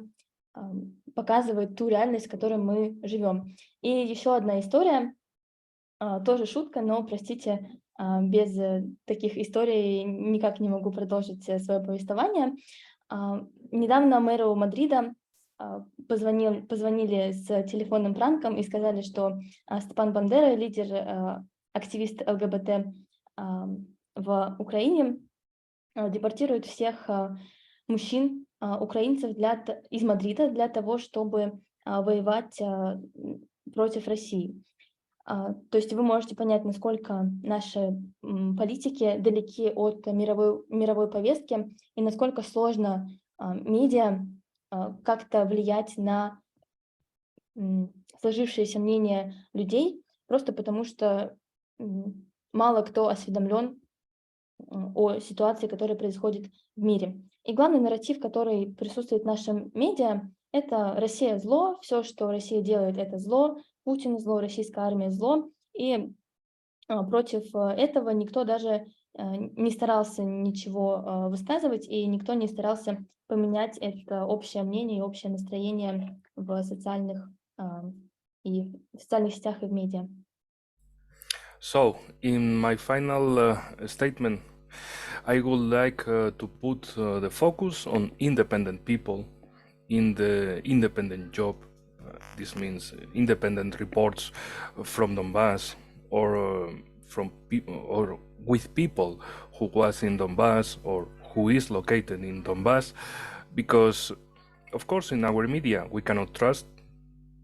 показывает ту реальность, в которой мы живем. И еще одна история, тоже шутка, но, простите, без таких историй никак не могу продолжить свое повествование. Недавно мэру Мадрида позвонили с телефонным пранком и сказали, что Степан Бандера, лидер, активист ЛГБТ в Украине, депортирует всех мужчин, украинцев из Мадрида для того, чтобы воевать против России. То есть вы можете понять, насколько наши политики далеки от мировой повестки и насколько сложно медиа как-то влиять на сложившееся мнение людей, просто потому что мало кто осведомлен о ситуации, которая происходит в мире. И главный нарратив, который присутствует в нашем медиа, это Россия зло, все, что Россия делает, это зло, Путин зло, российская армия зло. И против этого никто даже не старался ничего высказывать, и никто не старался поменять это общее мнение и общее настроение в социальных сетях и в медиа. So, in my final statement, I would like to put the focus on independent people in the independent job. This means independent reports from Donbas or from people or with people who was in Donbas or who is located in Donbas, because of course in our media we cannot trust.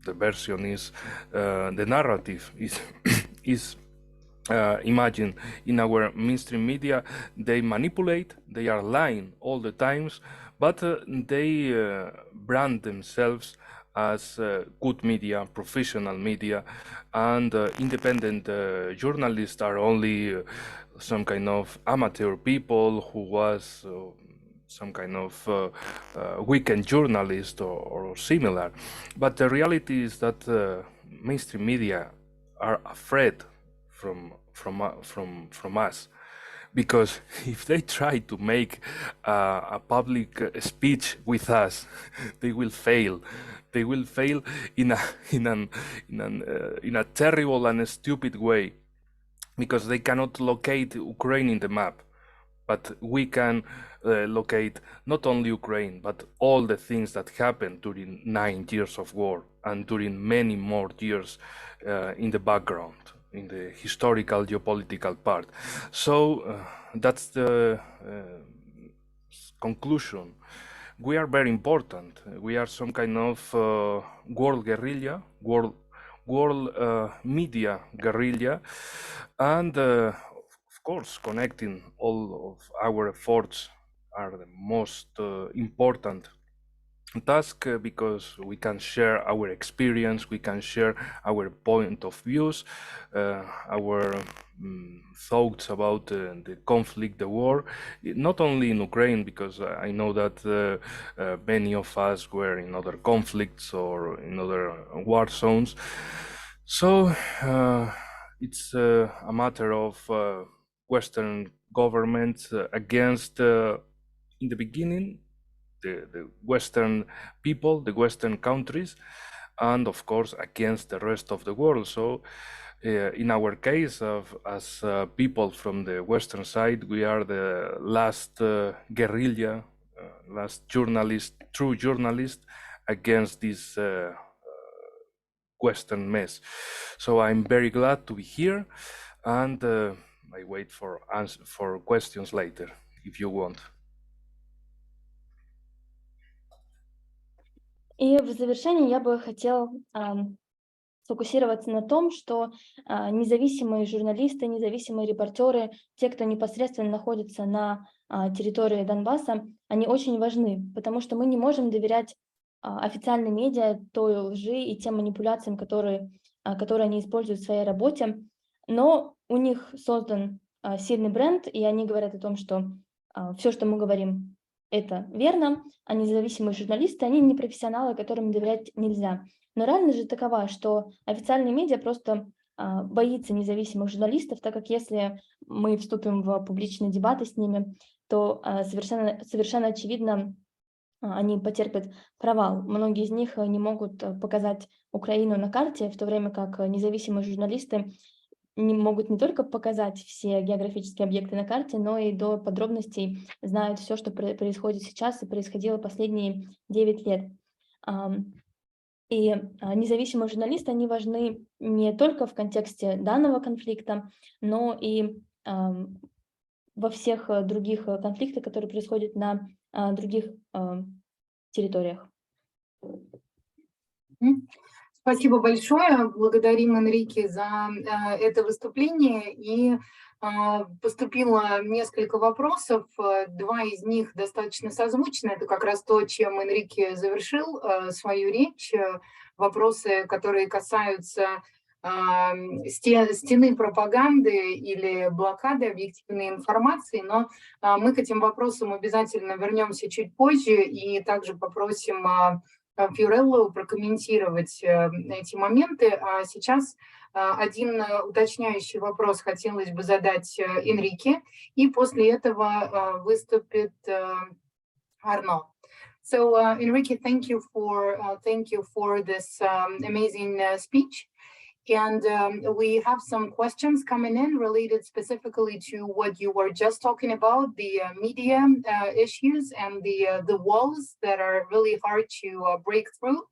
The version is the narrative is imagine in our mainstream media, they manipulate, they are lying all the times, but they brand themselves as good media, professional media, and independent journalists are only some kind of amateur people who was some kind of weekend journalist or similar. But the reality is that mainstream media are afraid from us, because if they try to make a public speech with us, they will fail. They will fail in a terrible and a stupid way, because they cannot locate Ukraine in the map. But we can locate not only Ukraine, but all the things that happened during 9 years of war and during many more years in the background, in the historical geopolitical part. So that's the conclusion. We are very important. We are some kind of world guerrilla, world media guerrilla, and of course connecting all of our efforts are the most important task, because we can share our experience, we can share our point of views, our thoughts about the conflict, the war, not only in Ukraine, because I know that many of us were in other conflicts or in other war zones. So it's a matter of Western governments against, in the beginning, the Western people, the Western countries, and of course against the rest of the world. So in our case, as people from the Western side, we are the last guerrilla, last true journalist against this Western mess. So I'm very glad to be here, and I wait for questions later, if you want. И в завершении я бы хотел сфокусироваться на том, что независимые журналисты, независимые репортеры, те, кто непосредственно находится на территории Донбасса, они очень важны, потому что мы не можем доверять официальной медиа той лжи и тем манипуляциям, которые которые они используют в своей работе, но у них создан сильный бренд, и они говорят о том, что все, что мы говорим, это верно, а независимые журналисты, они не профессионалы, которым доверять нельзя. Но реальность же такова, что официальные медиа просто боится независимых журналистов, так как если мы вступим в публичные дебаты с ними, то совершенно очевидно, они потерпят провал. Многие из них не могут показать Украину на карте, в то время как независимые журналисты не могут не только показать все географические объекты на карте, но и до подробностей знают все, что происходит сейчас и происходило последние 9 лет. И независимые журналисты, они важны не только в контексте данного конфликта, но и во всех других конфликтах, которые происходят на других территориях. Спасибо большое. Благодарим Энрике за это выступление. И поступило несколько вопросов. Два из них достаточно созвучны. Это как раз то, чем Энрике завершил свою речь. Вопросы, которые касаются стены пропаганды или блокады объективной информации. Но мы к этим вопросам обязательно вернемся чуть позже и также попросим Фиореллу прокомментировать эти моменты. А сейчас один уточняющий вопрос хотелось бы задать Энрике, и после этого выступит Арно. So, Enrique, thank you for this amazing speech. And we have some questions coming in related specifically to what you were just talking about, the media issues and the walls that are really hard to break through.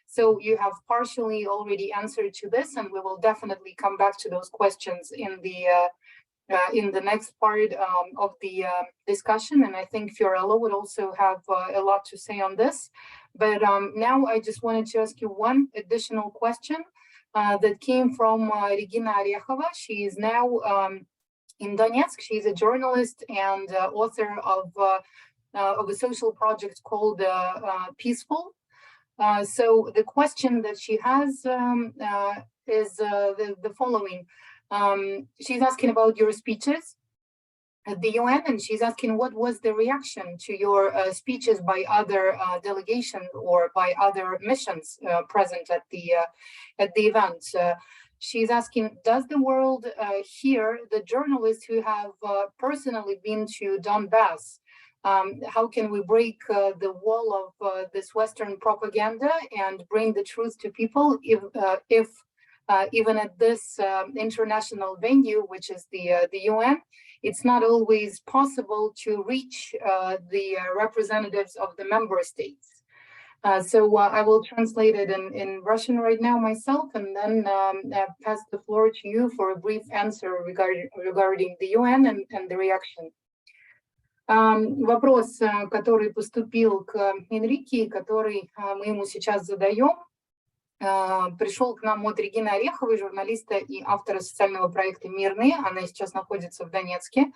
So you have partially already answered to this, and we will definitely come back to those questions in the next part of the discussion. And I think Fiorello would also have a lot to say on this. But now I just wanted to ask you one additional question. That came from Regina Orechova. She is now in Donetsk. She's a journalist and author of a social project called Peaceful. So the question that she has is the following. She's asking about your speeches at the UN, and she's asking what was the reaction to your speeches by other delegations or by other missions present at the event. She's asking, does the world hear the journalists who have personally been to Donbas? How can we break the wall of this Western propaganda and bring the truth to people if even at this international venue, which is the UN, it's not always possible to reach the representatives of the member states. So I will translate it in Russian right now myself, and then pass the floor to you for a brief answer regarding the UN and the reaction. Вопрос, который поступил к Энрике, который мы ему сейчас задаем, пришел к нам от Регины Ореховой, журналиста и автора социального проекта «Мирные». Она сейчас находится в Донецке.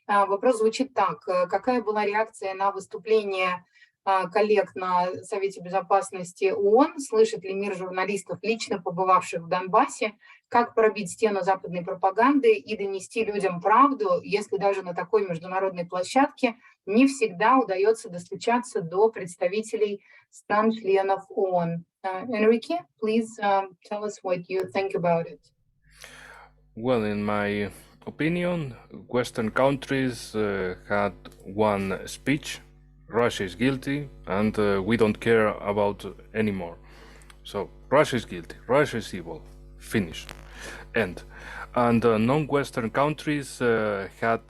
Вопрос звучит так. Какая была реакция на выступление коллег на Совете Безопасности ООН? Слышит ли мир журналистов, лично побывавших в Донбассе? Как пробить стену западной пропаганды и донести людям правду, если даже на такой международной площадке не всегда удается достучаться до представителей стран-членов ООН? Enrique, please tell us what you think about it. Well, in my opinion, Western countries had one speech. Russia is guilty, and we don't care about anymore. So Russia is guilty, Russia is evil, finish, end. And non-Western countries had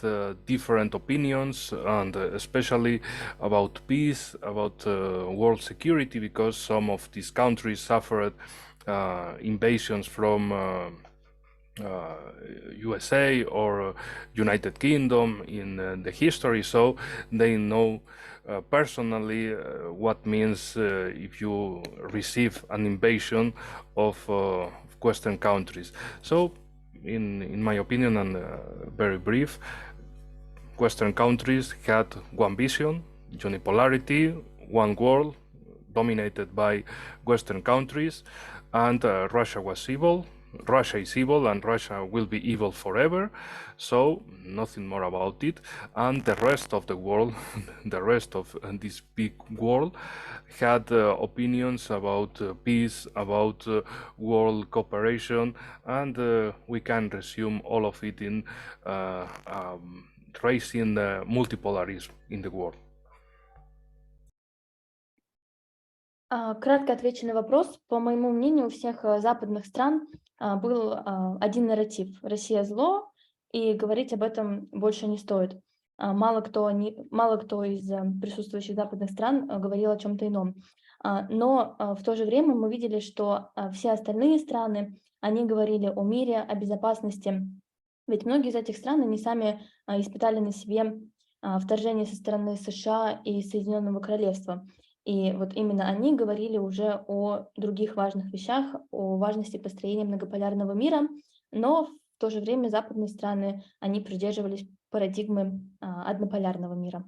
different opinions, and especially about peace, about world security, because some of these countries suffered invasions from USA or United Kingdom in the history, so they know personally what means if you receive an invasion of Western countries. So in my opinion, and very brief, Western countries had one vision, unipolarity, one world dominated by Western countries, and Russia was evil, Russia is evil and Russia will be evil forever, so nothing more about it. And the rest of the world, the rest of this big world, had opinions about peace, about world cooperation, and we can resume all of it in raising multipolarism in the world. Кратко отвечу на вопрос. По моему мнению, у всех западных стран был один нарратив. Россия зло, и говорить об этом больше не стоит. Мало кто из присутствующих западных стран говорил о чем-то ином. Но в то же время мы видели, что все остальные страны, они говорили о мире, о безопасности. Ведь многие из этих стран, они сами испытали на себе вторжение со стороны США и Соединенного Королевства. И вот именно они говорили уже о других важных вещах, о важности построения многополярного мира, но в то же время западные страны, они придерживались парадигмы однополярного мира.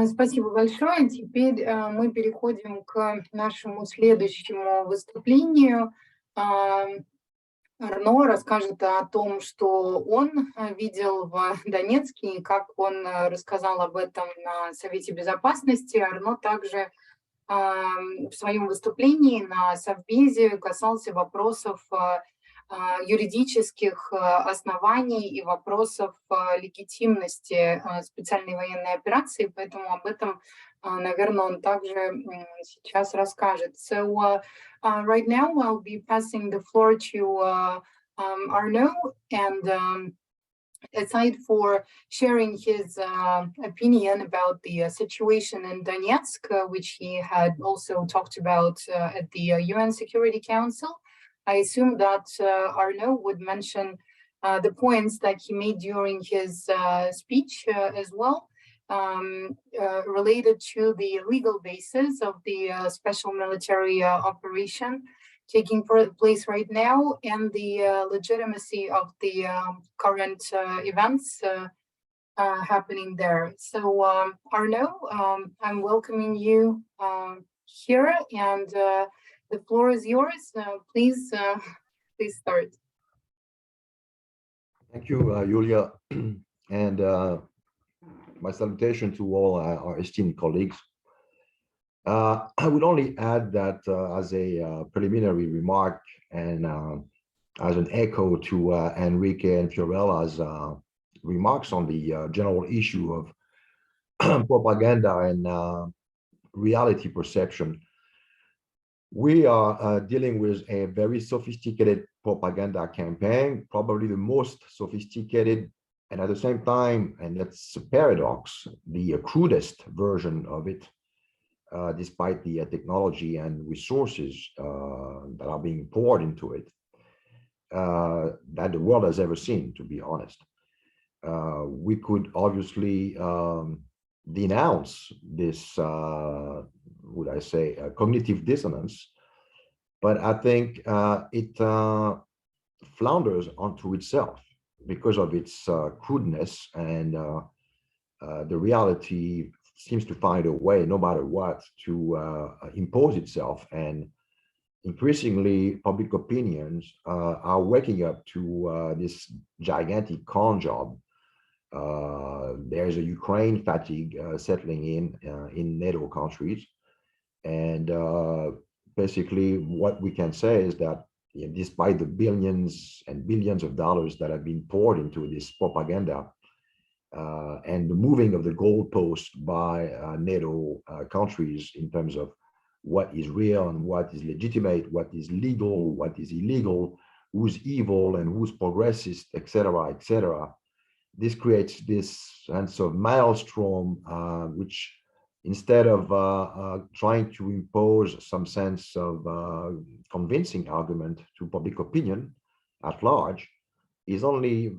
Спасибо большое. Теперь мы переходим к нашему следующему выступлению. Арно расскажет о том, что он видел в Донецке и как он рассказал об этом на Совете Безопасности. Арно также в своем выступлении на Совбезе касался вопросов юридических оснований и вопросов легитимности специальной военной операции, поэтому об этом, наверное, он также сейчас расскажет. So right now I'll be passing the floor to Arno, and aside for sharing his opinion about the situation in Donetsk, which he had also talked about at the UN Security Council, I assume that Arno would mention the points that he made during his speech as well, related to the legal basis of the special military operation taking place right now and the legitimacy of the current events happening there. So Arno, I'm welcoming you here, and the floor is yours. Please start. Thank you, Julia, and my salutation to all our esteemed colleagues. I would only add that as a preliminary remark and as an echo to Enrique and Fiorella's remarks on the general issue of propaganda and reality perception. We are dealing with a very sophisticated propaganda campaign, probably the most sophisticated, and at the same time, and that's a paradox, the crudest version of it, despite the technology and resources that are being poured into it, that the world has ever seen, to be honest. We could obviously denounce this, would I say, cognitive dissonance, but I think it flounders onto itself because of its crudeness, and the reality seems to find a way, no matter what, to impose itself. And increasingly, public opinions are waking up to this gigantic con job. There's a Ukraine fatigue settling in NATO countries. And basically, what we can say is that despite the billions and billions of dollars that have been poured into this propaganda, and the moving of the goalposts by NATO countries in terms of what is real and what is legitimate, what is legal, what is illegal, who's evil and who's progressist, etc., etc. This creates this sense of maelstrom, which instead of trying to impose some sense of convincing argument to public opinion at large, is only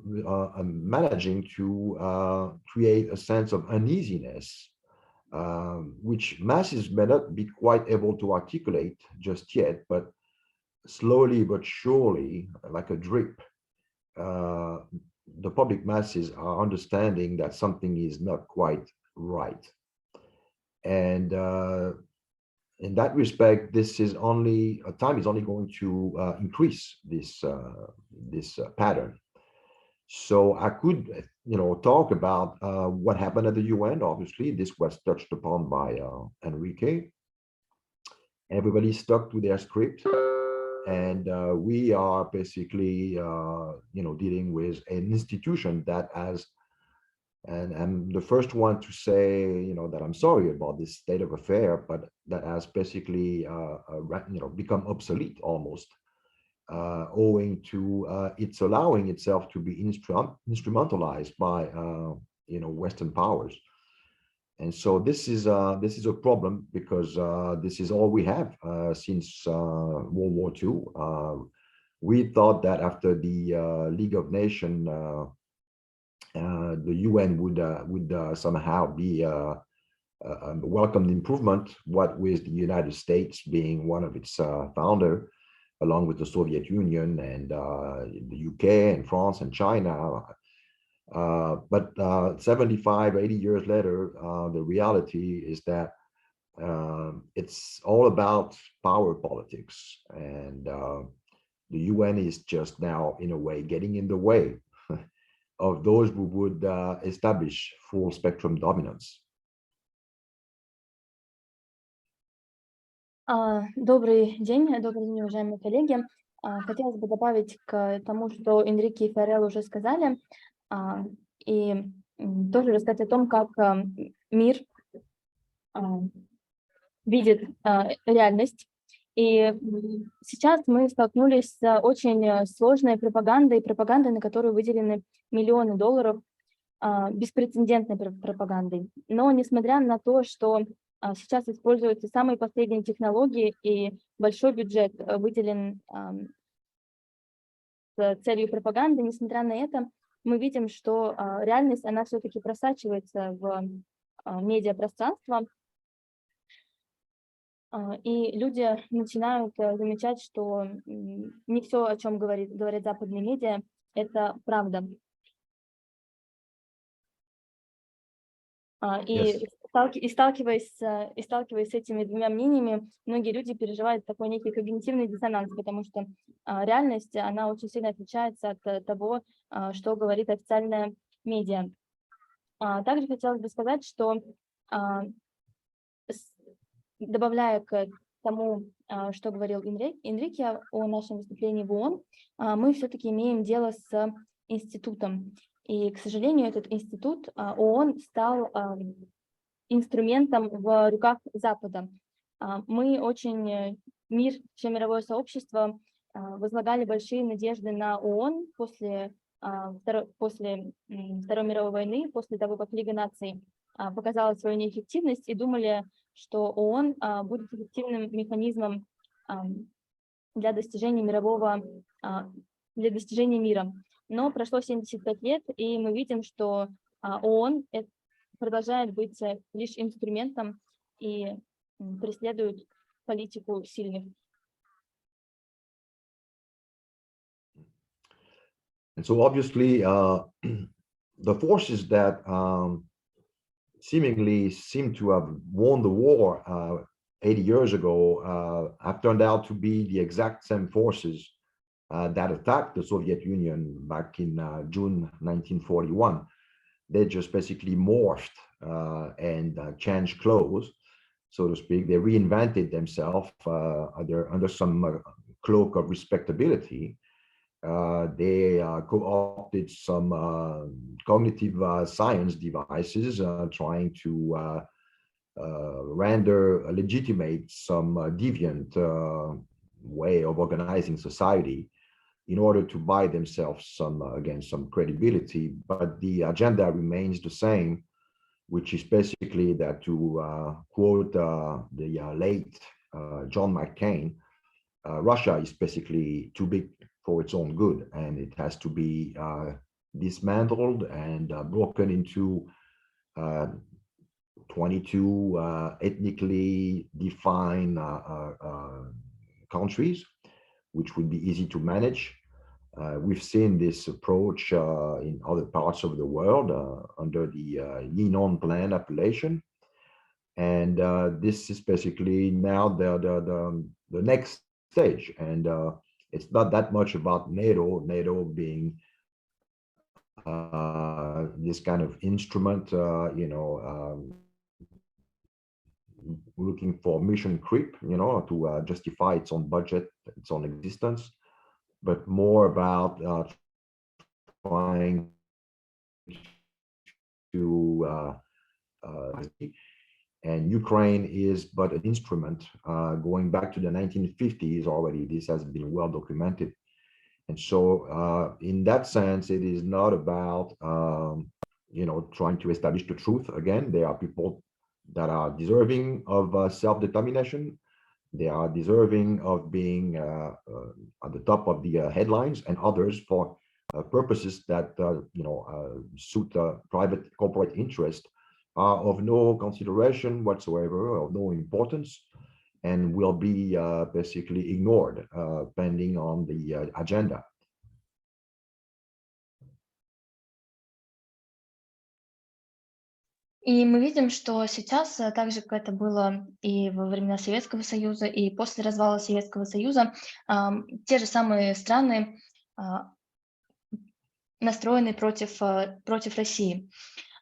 managing to create a sense of uneasiness which masses may not be quite able to articulate just yet, but slowly but surely, like a drip, the public masses are understanding that something is not quite right. And in that respect, this is only time is only going to increase this pattern. So I could, talk about what happened at the UN. Obviously, this was touched upon by Enrique. Everybody stuck to their script, and we are basically, dealing with an institution that has. And I'm the first one to say, that I'm sorry about this state of affair, but that has basically, become obsolete almost, owing to its allowing itself to be instrumentalized by, Western powers. And so this is a problem, because this is all we have since World War II. We thought that after the League of Nations, the UN would somehow be a welcomed improvement, what with the United States being one of its founder, along with the Soviet Union and the UK and France and China. But 75, 80 years later, the reality is that it's all about power politics, and the UN is just now, in a way, getting in the way of those who would establish full spectrum dominance. Добрый день, уважаемые коллеги. Хотелось бы добавить к тому, что Энрике и Фиорелла уже сказали, и тоже рассказать о том, как мир видит реальность. И сейчас мы столкнулись с очень сложной пропагандой, на которую выделены миллионы долларов, беспрецедентной пропагандой. Но несмотря на то, что сейчас используются самые последние технологии и большой бюджет выделен с целью пропаганды, несмотря на это, мы видим, что реальность, она все-таки просачивается в медиапространство, и люди начинают замечать, что не все, о чем говорят западные медиа, это правда. И сталкиваясь с этими двумя мнениями, многие люди переживают такой некий когнитивный диссонанс, потому что реальность, она очень сильно отличается от того, что говорит официальная медиа. Также хотелось бы сказать, что, добавляя к тому, что говорил Энрике о нашем выступлении в ООН, мы все-таки имеем дело с институтом. И, к сожалению, этот институт ООН стал инструментом в руках Запада. Мы мир, все мировое сообщество возлагали большие надежды на ООН после Второй мировой войны, после того, как Лига наций показала свою неэффективность, и думали, что ООН будет эффективным механизмом для достижения мира. Но прошло 75 лет, и мы видим, что ООН продолжает быть лишь инструментом и преследует политику сильных. And so obviously, the forces that seemingly seem to have won the war 80 years ago have turned out to be the exact same forces that attacked the Soviet Union back in June 1941. They just basically morphed and changed clothes, so to speak. They reinvented themselves under some cloak of respectability. They co-opted some cognitive science devices, trying to render legitimate some deviant way of organizing society in order to buy themselves some credibility. But the agenda remains the same, which is basically that, to quote the late John McCain, Russia is basically too big for its own good, and it has to be dismantled and broken into 22 ethnically defined countries, which would be easy to manage. We've seen this approach in other parts of the world under the Yinon plan appellation. And this is basically now the next stage. And it's not that much about NATO being this kind of instrument, looking for mission creep, to justify its own budget, its own existence, but more about trying to and Ukraine is but an instrument. Going back to the 1950s already, this has been well documented. And so in that sense, it is not about, trying to establish the truth. Again, there are people that are deserving of self-determination. They are deserving of being at the top of the headlines, and others for purposes that, suit private corporate interest are of no consideration whatsoever, of no importance, and will be basically ignored depending on the agenda. И мы видим, что сейчас, так же, как это было и во времена Советского Союза, и после развала Советского Союза, те же самые страны настроены против России.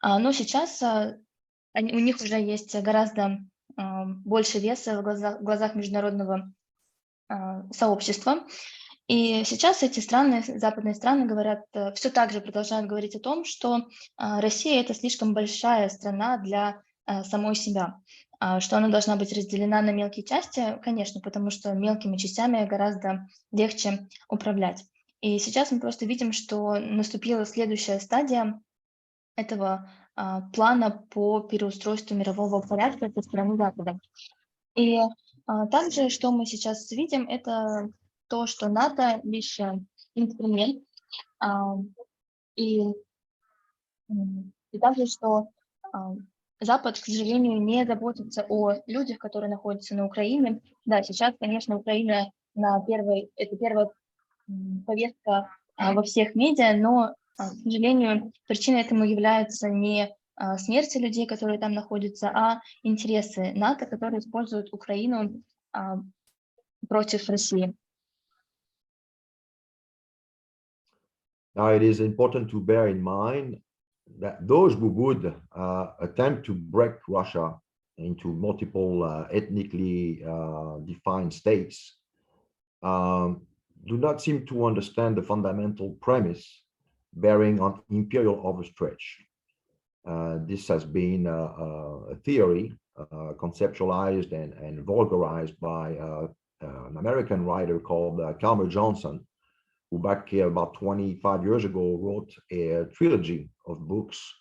Но сейчас у них уже есть гораздо больше веса в глазах международного сообщества. И сейчас эти страны, западные страны, говорят, все так же продолжают говорить о том, что Россия – это слишком большая страна для самой себя, что она должна быть разделена на мелкие части, конечно, потому что мелкими частями гораздо легче управлять. И сейчас мы просто видим, что наступила следующая стадия этого плана по переустройству мирового порядка со стороны Запада. И также, что мы сейчас видим, это то, что НАТО лишь инструмент, и также, что Запад, к сожалению, не заботится о людях, которые находятся на Украине. Да, сейчас, конечно, Украина это первая повестка во всех медиа, но, к сожалению, причиной этому являются не смерти людей, которые там находятся, а интересы НАТО, которые используют Украину против России. Now, it is important to bear in mind that those who would attempt to break Russia into multiple ethnically defined states do not seem to understand the fundamental premise bearing on imperial overstretch. This has been a theory conceptualized and vulgarized by an American writer called Calmer Johnson, who back about 25 years ago wrote a trilogy of books,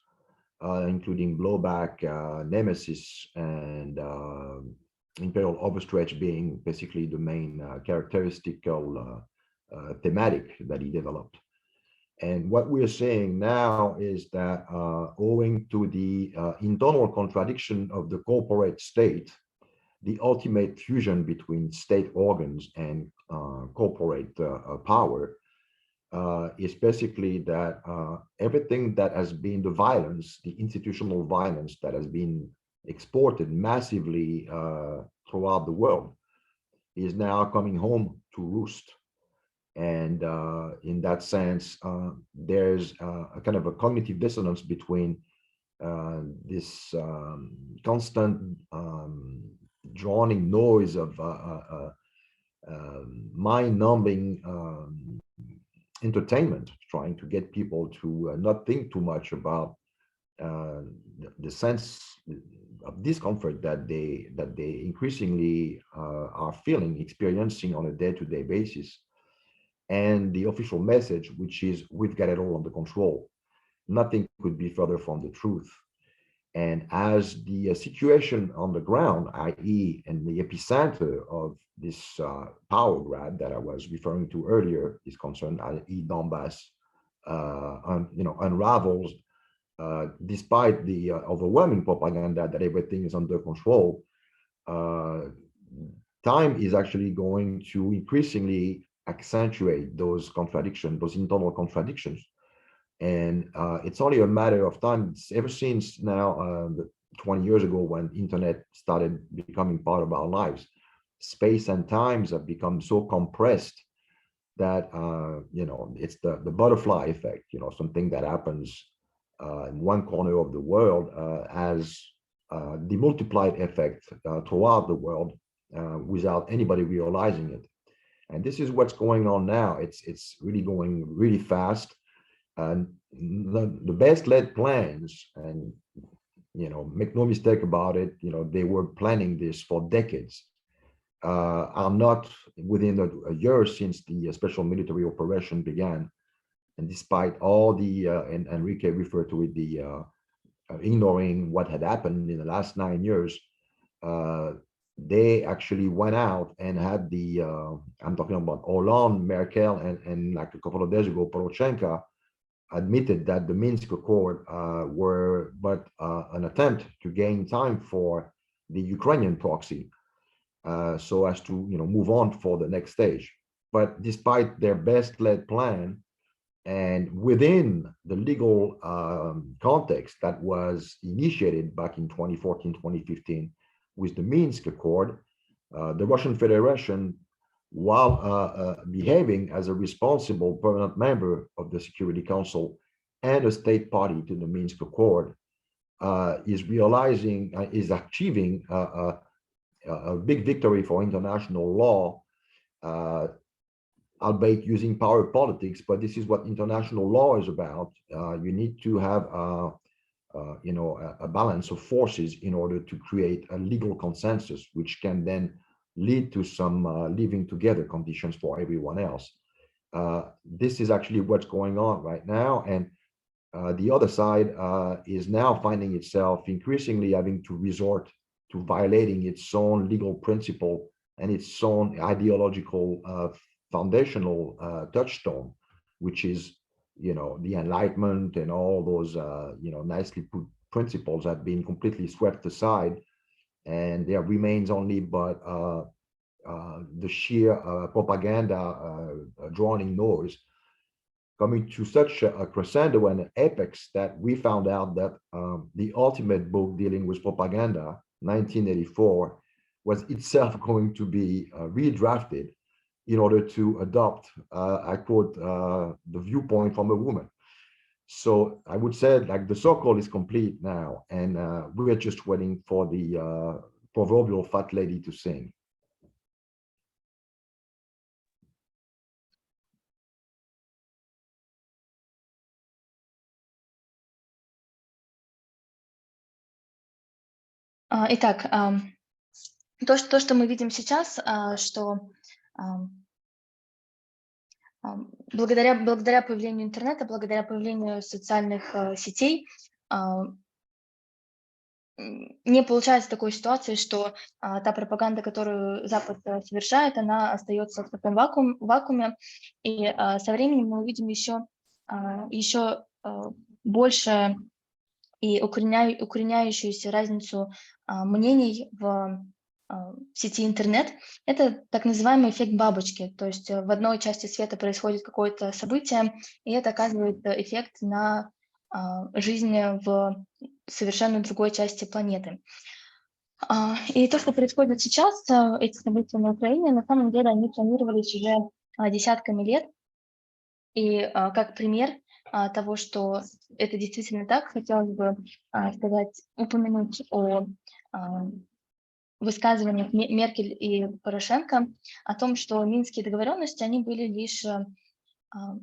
including Blowback, Nemesis, and Imperial Overstretch being basically the main characteristical thematic that he developed. And what we're seeing now is that owing to the internal contradiction of the corporate state, the ultimate fusion between state organs and corporate power is basically that everything that has been the violence, the institutional violence that has been exported massively throughout the world is now coming home to roost. And in that sense, there's a kind of a cognitive dissonance between this constant drowning noise of mind-numbing entertainment, trying to get people to not think too much about the sense of discomfort that they increasingly are experiencing on a day-to-day basis, and the official message, which is we've got it all under control. Nothing could be further from the truth. And as the situation on the ground, i.e. in the epicenter of this power grab that I was referring to earlier is concerned, i.e. Donbas, unravels, despite the overwhelming propaganda that everything is under control, time is actually going to increasingly accentuate those contradictions, those internal contradictions. And it's only a matter of time. Ever since now, 20 years ago, when internet started becoming part of our lives, space and times have become so compressed that, it's the butterfly effect, something that happens in one corner of the world has the multiplied effect throughout the world without anybody realizing it. And this is what's going on now. It's really going really fast. And the best laid plans, and make no mistake about it, they were planning this for decades, are not within a year since the special military operation began. And despite all the, and Enrique referred to it, the ignoring what had happened in the last 9 years, they actually went out and had the, I'm talking about Hollande, Merkel, and like a couple of days ago, Poroshenko admitted that the Minsk Accord were but an attempt to gain time for the Ukrainian proxy, so as to move on for the next stage. But despite their best laid plan, and within the legal context that was initiated back in 2014, 2015 with the Minsk Accord, the Russian Federation, while behaving as a responsible permanent member of the Security Council and a state party to the Minsk Accord, is achieving a big victory for international law, albeit using power politics. But this is what international law is about. You need to have a balance of forces in order to create a legal consensus, which can then lead to some living together conditions for everyone else. This is actually what's going on right now. And the other side is now finding itself increasingly having to resort to violating its own legal principle and its own ideological foundational touchstone, which is, the Enlightenment and all those, nicely put principles have been completely swept aside. And there remains only but the sheer propaganda droning noise, coming to such a crescendo and an apex that we found out that the ultimate book dealing with propaganda, 1984, was itself going to be redrafted in order to adopt, I quote, the viewpoint from a woman. So I would say, like, the circle is complete now, and we're just waiting for the proverbial fat lady to sing. Итак, то, что мы видим сейчас, что благодаря появлению интернета, благодаря появлению социальных сетей, не получается такой ситуации, что та пропаганда, которую Запад совершает, она остается в таком вакууме, и со временем мы увидим еще больше и укореняющуюся разницу мнений в сети интернет. Это так называемый эффект бабочки, то есть в одной части света происходит какое-то событие, и это оказывает эффект на жизнь в совершенно другой части планеты. И то, что происходит сейчас, эти события на Украине, на самом деле они планировались уже десятками лет. И как пример того, что это действительно так, хотелось бы упомянуть о высказываниях Меркель и Порошенко о том, что минские договоренности, они были лишь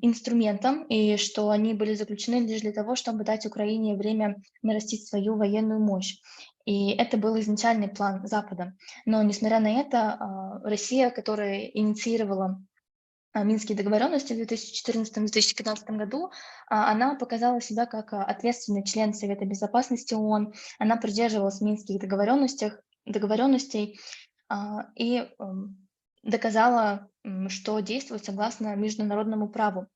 инструментом, и что они были заключены лишь для того, чтобы дать Украине время нарастить свою военную мощь. И это был изначальный план Запада. Но несмотря на это, Россия, которая инициировала Минские договоренности в 2014-2015 году, она показала себя как ответственный член Совета Безопасности ООН, она придерживалась Минских договоренностей и доказала, что действует согласно международному праву.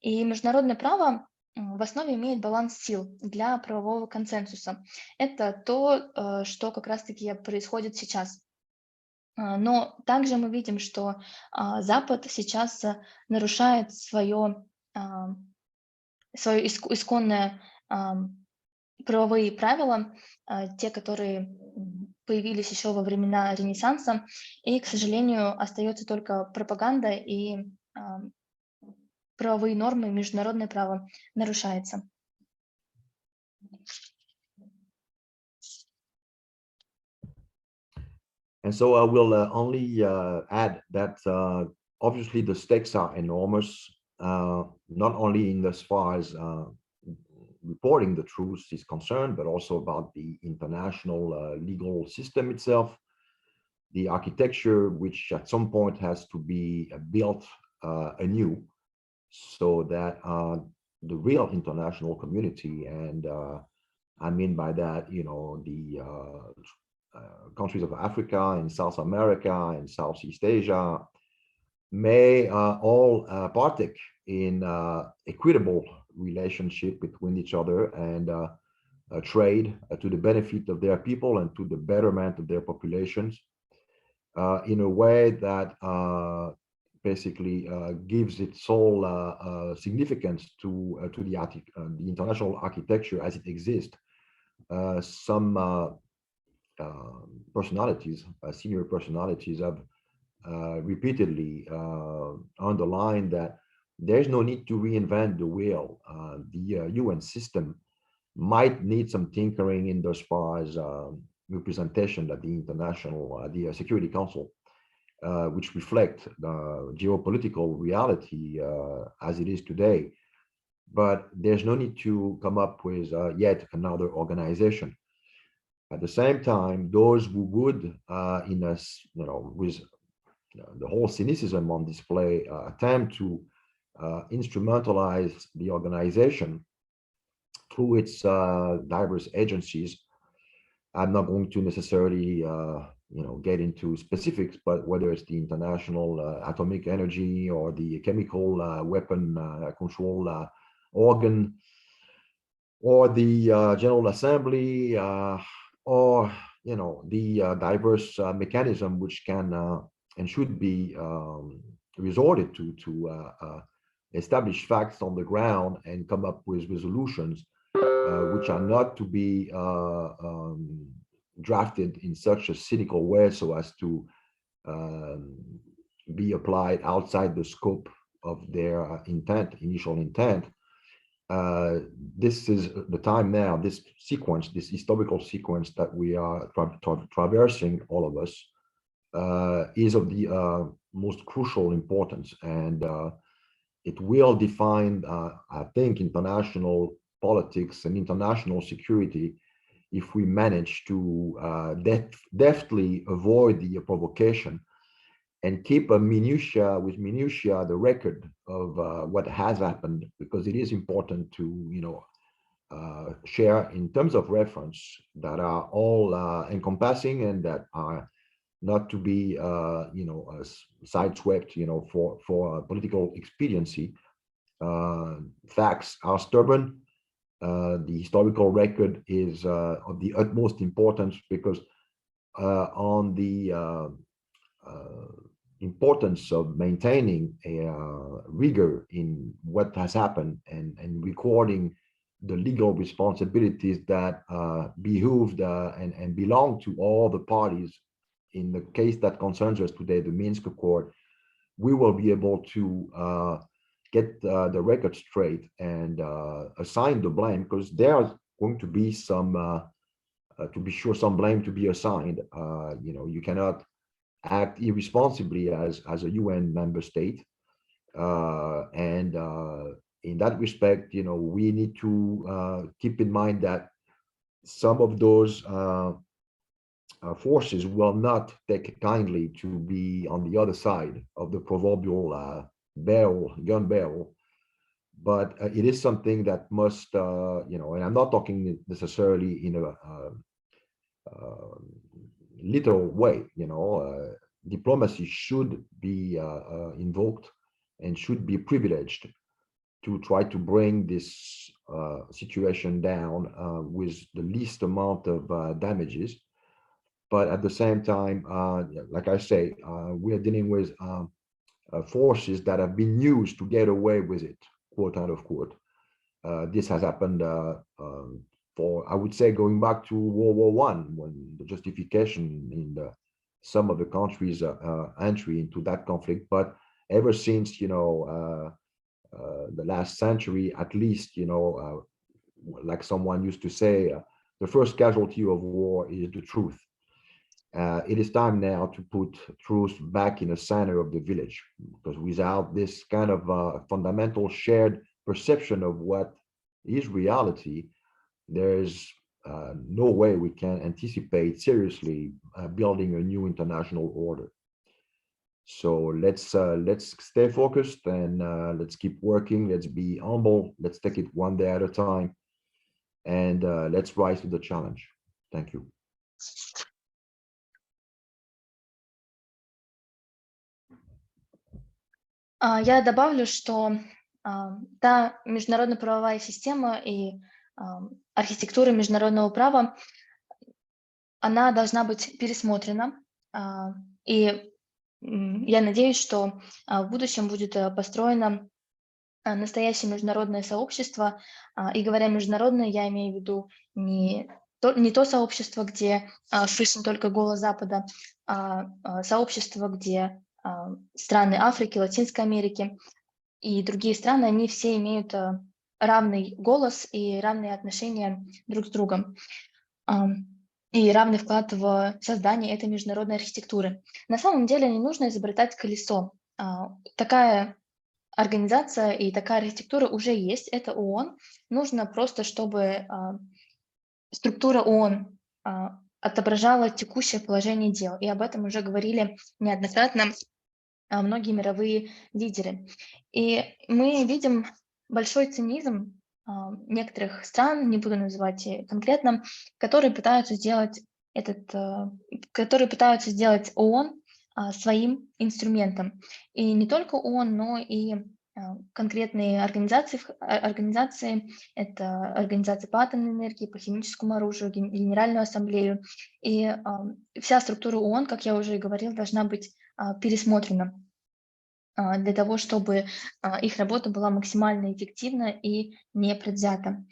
И международное право в основе имеет баланс сил для правового консенсуса. Это то, что как раз-таки происходит сейчас. Но также мы видим, что Запад сейчас нарушает свое исконное правовые правила, те, которые появились еще во времена Ренессанса, и, к сожалению, остается только пропаганда, и правовые нормы, международное право нарушается. And so I will only add that obviously the stakes are enormous, not only in as far as reporting the truth is concerned, but also about the international legal system itself, the architecture, which at some point has to be built anew, so that the real international community, and I mean by that, you know, the countries of Africa and South America and Southeast Asia may all partake in equitable relationship between each other and trade to the benefit of their people and to the betterment of their populations in a way that basically gives its sole significance to the international architecture as it exists. Some personalities, senior personalities, have repeatedly underlined that there's no need to reinvent the wheel. The UN system might need some tinkering in as far as representation at the international, the Security Council, which reflect the geopolitical reality as it is today. But there's no need to come up with yet another organization. At the same time, those who would, in a, you know, with the whole cynicism on display, attempt to instrumentalize the organization through its diverse agencies. I'm not going to necessarily, you know, get into specifics, but whether it's the International Atomic Energy or the Chemical Weapon Control Organ, or the General Assembly, or, you know, the diverse mechanism which can and should be resorted to establish facts on the ground and come up with resolutions which are not to be drafted in such a cynical way so as to be applied outside the scope of their initial intent. This is the time now, this sequence, this historical sequence that we are traversing, all of us, is of the most crucial importance, and it will define, I think, international politics and international security if we manage to deftly avoid the provocation and keep with minutiae the record of what has happened, because it is important to, you know, share in terms of reference that are all encompassing and that are not to be, you know, sideswept, you know, for political expediency. Facts are stubborn. The historical record is of the utmost importance, because on the importance of maintaining a rigor in what has happened and recording the legal responsibilities that behooved and belong to all the parties. In the case that concerns us today, the Minsk Accord, we will be able to get the record straight and assign the blame, because there's going to be some, to be sure, some blame to be assigned. You know, you cannot act irresponsibly as a UN member state. And in that respect, you know, we need to keep in mind that some of those forces will not take kindly to be on the other side of the proverbial gun barrel. But it is something that must, you know, and I'm not talking necessarily in a literal way, you know, diplomacy should be invoked and should be privileged to try to bring this situation down with the least amount of damages. But at the same time, like I say, we are dealing with forces that have been used to get away with it, quote unquote. This has happened for, I would say, going back to World War I, when the justification in some of the countries' entry into that conflict. But ever since, you know, the last century, at least, you know, like someone used to say, the first casualty of war is the truth. It is time now to put truth back in the center of the village, because without this kind of fundamental shared perception of what is reality, there is no way we can anticipate seriously building a new international order. So let's stay focused and let's keep working. Let's be humble. Let's take it one day at a time, and let's rise to the challenge. Thank you. Я добавлю, что та международно-правовая система и архитектура международного права, она должна быть пересмотрена. И я надеюсь, что в будущем будет построено настоящее международное сообщество. И говоря международное, я имею в виду не то сообщество, где слышен только голос Запада, а сообщество, где страны Африки, Латинской Америки и другие страны, они все имеют равный голос и равные отношения друг с другом, и равный вклад в создание этой международной архитектуры. На самом деле не нужно изобретать колесо. Такая организация и такая архитектура уже есть, это ООН. Нужно просто, чтобы структура ООН отображала текущее положение дел. И об этом уже говорили неоднократно многие мировые лидеры. И мы видим большой цинизм некоторых стран, не буду называть конкретно, которые пытаются сделать ООН своим инструментом. И не только ООН, но и конкретные организации, это Организация по атомной энергии, по химическому оружию, Генеральную ассамблею. И вся структура ООН, как я уже и говорил, должна быть пересмотрена для того, чтобы их работа была максимально эффективна и непредвзята.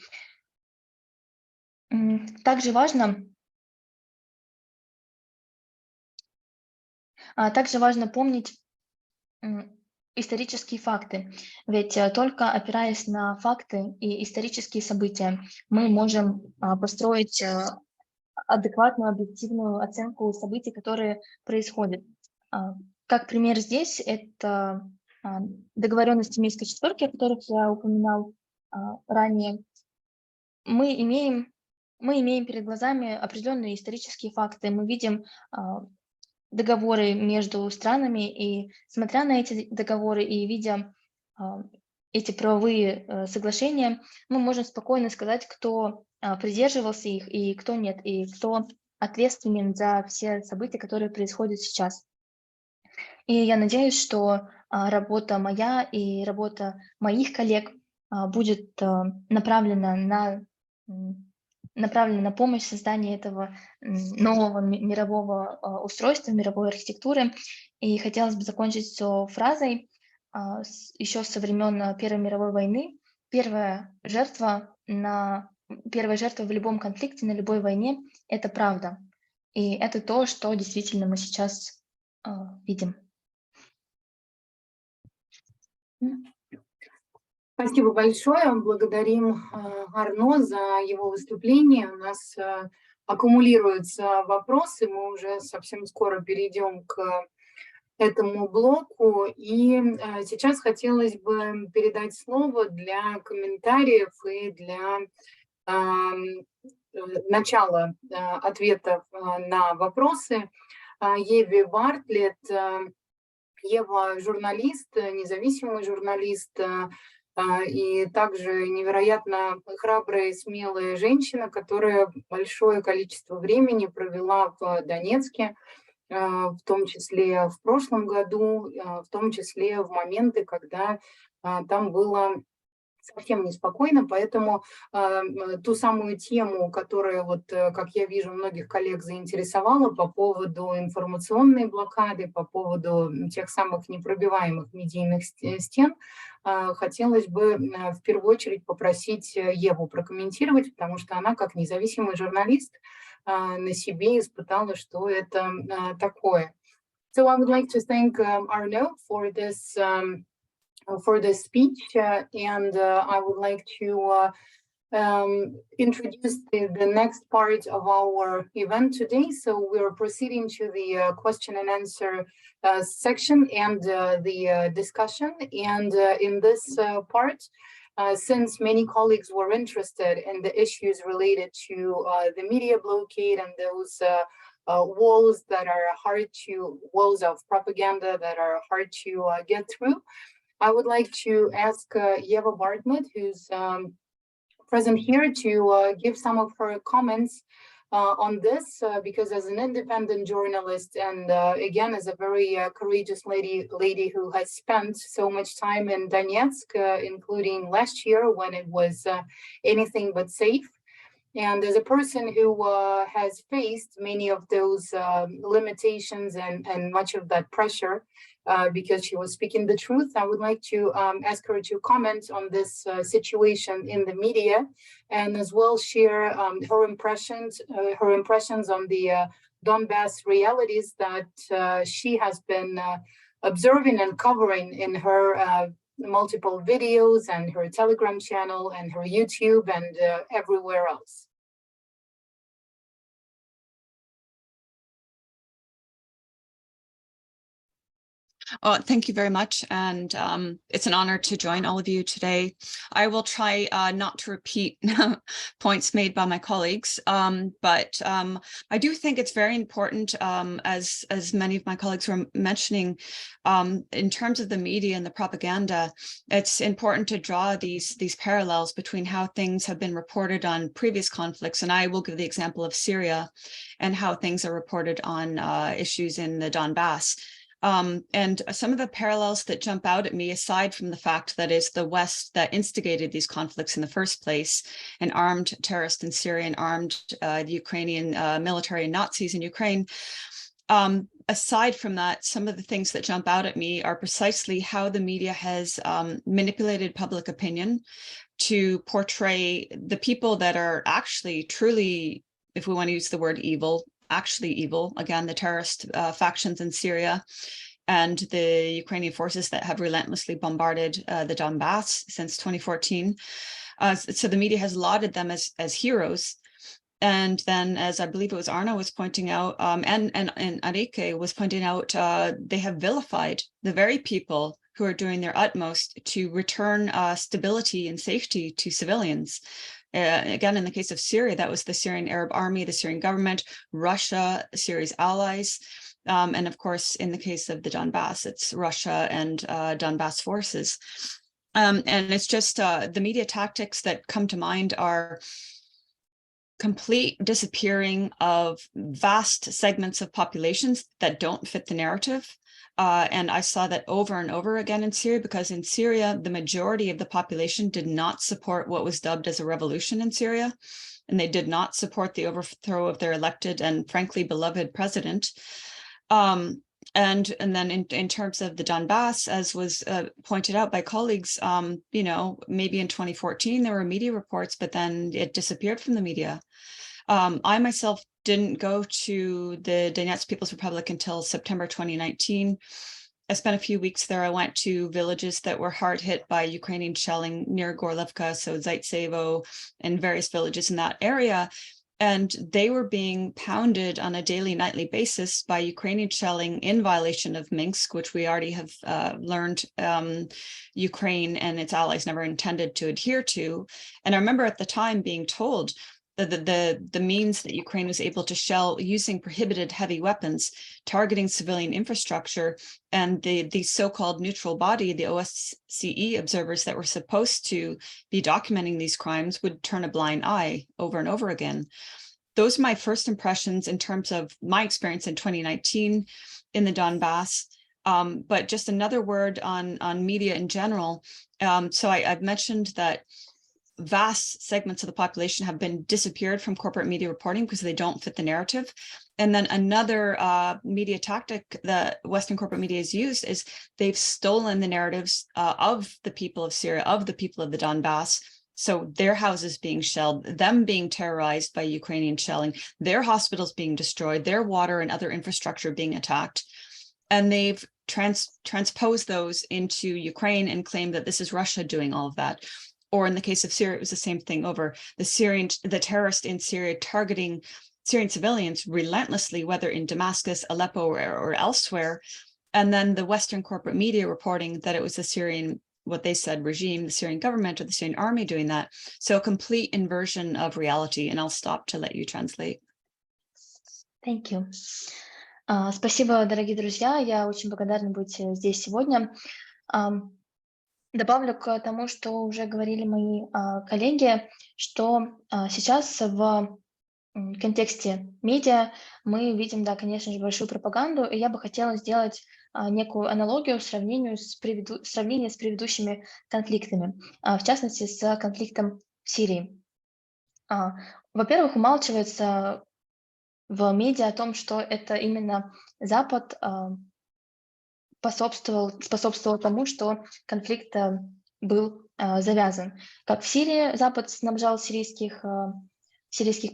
Также важно помнить исторические факты, ведь только опираясь на факты и исторические события, мы можем построить адекватную, объективную оценку событий, которые происходят. Как пример здесь, это договоренности Минской четверки, о которых я упоминал ранее. Мы имеем перед глазами определенные исторические факты, мы видим договоры между странами, и смотря на эти договоры и видя эти правовые соглашения, мы можем спокойно сказать, кто придерживался их и кто нет, и кто ответственен за все события, которые происходят сейчас. И я надеюсь, что работа моя и работа моих коллег будет направлена на помощь в создании этого нового мирового устройства, мировой архитектуры. И хотелось бы закончить все фразой еще со времен Первой мировой войны. Первая жертва в любом конфликте, на любой войне – это правда. И это то, что действительно мы сейчас видим. Спасибо большое. Благодарим Арно за его выступление. У нас аккумулируются вопросы. Мы уже совсем скоро перейдем к этому блоку. И сейчас хотелось бы передать слово для комментариев и для начала ответов на вопросы Еве Бартлетт. Ева – журналист, независимый журналист, и также невероятно храбрая и смелая женщина, которая большое количество времени провела в Донецке, в том числе в прошлом году, в том числе в моменты, когда там было совсем неспокойно, поэтому ту самую тему, которая, вот, как я вижу, многих коллег заинтересовала по поводу информационной блокады, по поводу тех самых непробиваемых медийных стен, хотелось бы в первую очередь попросить Еву прокомментировать, потому что она, как независимый журналист, на себе испытала, что это такое. So I would like to thank Arno for this speech, and I would like to introduce the next part of our event today. So we're proceeding to the question and answer section and the discussion. And in this part, since many colleagues were interested in the issues related to the media blockade and those walls that are walls of propaganda that are hard to get through, I would like to ask Eva Bartlett, who's present here, to give some of her comments on this, because as an independent journalist and again, as a very courageous lady who has spent so much time in Donetsk, including last year when it was anything but safe. And as a person who has faced many of those limitations and much of that pressure, because she was speaking the truth, I would like to ask her to comment on this situation in the media, and as well share her impressions on the Donbass realities that she has been observing and covering in her multiple videos and her Telegram channel and her YouTube and everywhere else. Thank you very much, and it's an honor to join all of you today. I will try not to repeat points made by my colleagues, but I do think it's very important, as many of my colleagues were mentioning, in terms of the media and the propaganda, it's important to draw these parallels between how things have been reported on previous conflicts, and I will give the example of Syria, and how things are reported on issues in the Donbass. And some of the parallels that jump out at me, aside from the fact that it's the West that instigated these conflicts in the first place and armed terrorists in Syria and armed the Ukrainian military and Nazis in Ukraine, aside from that, some of the things that jump out at me are precisely how the media has manipulated public opinion to portray the people that are actually truly, if we want to use the word evil, actually evil, again, the terrorist factions in Syria and the Ukrainian forces that have relentlessly bombarded the Donbass since 2014. So the media has lauded them as heroes. And then, as I believe it was Arno was pointing out, and Enrique was pointing out, they have vilified the very people who are doing their utmost to return stability and safety to civilians. Again, in the case of Syria, that was the Syrian Arab Army, the Syrian government, Russia, Syria's allies. And of course, in the case of the Donbass, it's Russia and Donbass forces. And it's just the media tactics that come to mind are complete disappearing of vast segments of populations that don't fit the narrative. And I saw that over and over again in Syria, because in Syria, the majority of the population did not support what was dubbed as a revolution in Syria, and they did not support the overthrow of their elected and frankly beloved president. And then in terms of the Donbass, as was pointed out by colleagues, you know, maybe in 2014 there were media reports, but then it disappeared from the media. I myself didn't go to the Donetsk People's Republic until September 2019. I spent a few weeks there. I went to villages that were hard hit by Ukrainian shelling near Gorlivka, so Zaitsevo and various villages in that area. And they were being pounded on a daily, nightly basis by Ukrainian shelling in violation of Minsk, which we already have learned Ukraine and its allies never intended to adhere to. And I remember at the time being told the means that Ukraine was able to shell using prohibited heavy weapons, targeting civilian infrastructure, and the so-called neutral body, the OSCE observers that were supposed to be documenting these crimes, would turn a blind eye over and over again. Those are my first impressions in terms of my experience in 2019 in the Donbass. But just another word on media in general. So I've mentioned that vast segments of the population have been disappeared from corporate media reporting because they don't fit the narrative. And then another media tactic that Western corporate media has used is they've stolen the narratives of the people of Syria, of the people of the Donbass. So their houses being shelled, them being terrorized by Ukrainian shelling, their hospitals being destroyed, their water and other infrastructure being attacked. And they've transposed those into Ukraine and claimed that this is Russia doing all of that. Or in the case of Syria, it was the same thing over the terrorist in Syria targeting Syrian civilians relentlessly, whether in Damascus, Aleppo, or elsewhere. And then the Western corporate media reporting that it was the Syrian, what they said, regime, the Syrian government or the Syrian army doing that. So a complete inversion of reality. And I'll stop to let you translate. Thank you. Спасибо, дорогие друзья. Я очень благодарна быть здесь сегодня. Добавлю к тому, что уже говорили мои коллеги, что сейчас в контексте медиа мы видим, да, конечно же, большую пропаганду, и я бы хотела сделать некую аналогию, сравнение с предыдущими конфликтами, в частности, с конфликтом в Сирии. Во-первых, умалчивается в медиа о том, что это именно Запад способствовал тому, что конфликт был завязан. Как в Сирии Запад снабжал сирийских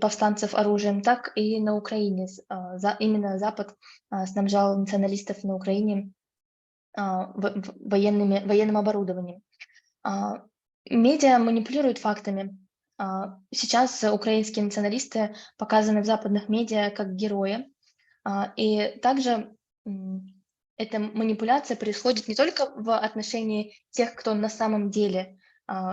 повстанцев оружием, так и на Украине. Именно Запад снабжал националистов на Украине военным оборудованием. Медиа манипулируют фактами. Сейчас украинские националисты показаны в западных медиа как герои. И также эта манипуляция происходит не только в отношении тех, кто на самом деле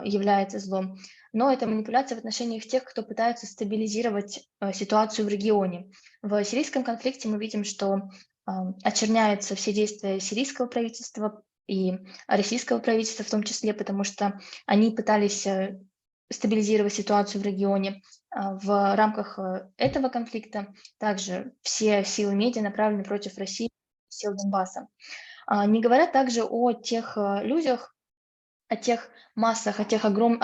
является злом, но это манипуляция в отношении тех, кто пытается стабилизировать ситуацию в регионе. В сирийском конфликте мы видим, что очерняются все действия сирийского правительства и российского правительства в том числе, потому что они пытались стабилизировать ситуацию в регионе. В рамках этого конфликта также все силы медиа направлены против России, сил Донбасса. Не говоря также о тех людях, о тех массах, о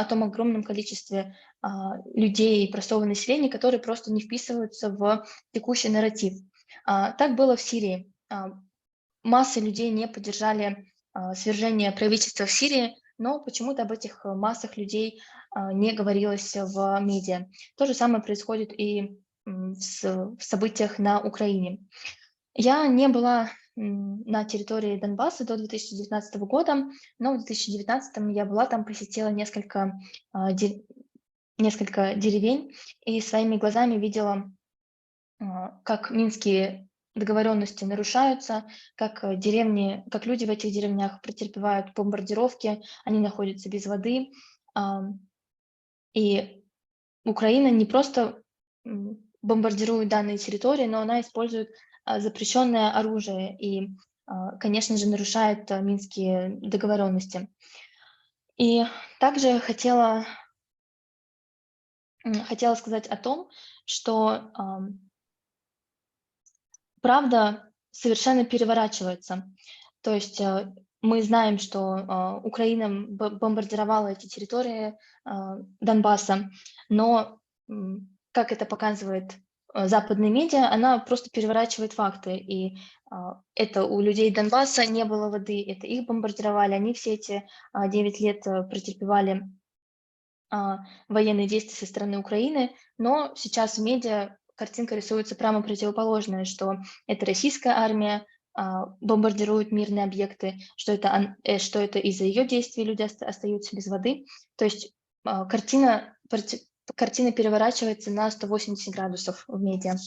том огромном количестве людей и простого населения, которые просто не вписываются в текущий нарратив. Так было в Сирии. Массы людей не поддержали свержение правительства в Сирии, но почему-то об этих массах людей не говорилось в медиа. То же самое происходит и в событиях на Украине. Я не была на территории Донбасса до 2019 года, но в 2019 я была там, посетила несколько деревень и своими глазами видела, как минские договоренности нарушаются, как люди в этих деревнях претерпевают бомбардировки, они находятся без воды. И Украина не просто бомбардирует данные территории, но она использует запрещенное оружие и, конечно же, нарушает минские договоренности. И также хотела сказать о том, что правда совершенно переворачивается. То есть мы знаем, что Украина бомбардировала эти территории Донбасса, но, как это показывает западные медиа, она просто переворачивает факты. И это у людей Донбасса не было воды, это их бомбардировали, они все эти 9 лет претерпевали военные действия со стороны Украины, но сейчас в медиа картинка рисуется прямо противоположная, что это российская армия бомбардирует мирные объекты, что это из-за ее действий люди остаются без воды. То есть картина переворачивается на 180 градусов в медиа.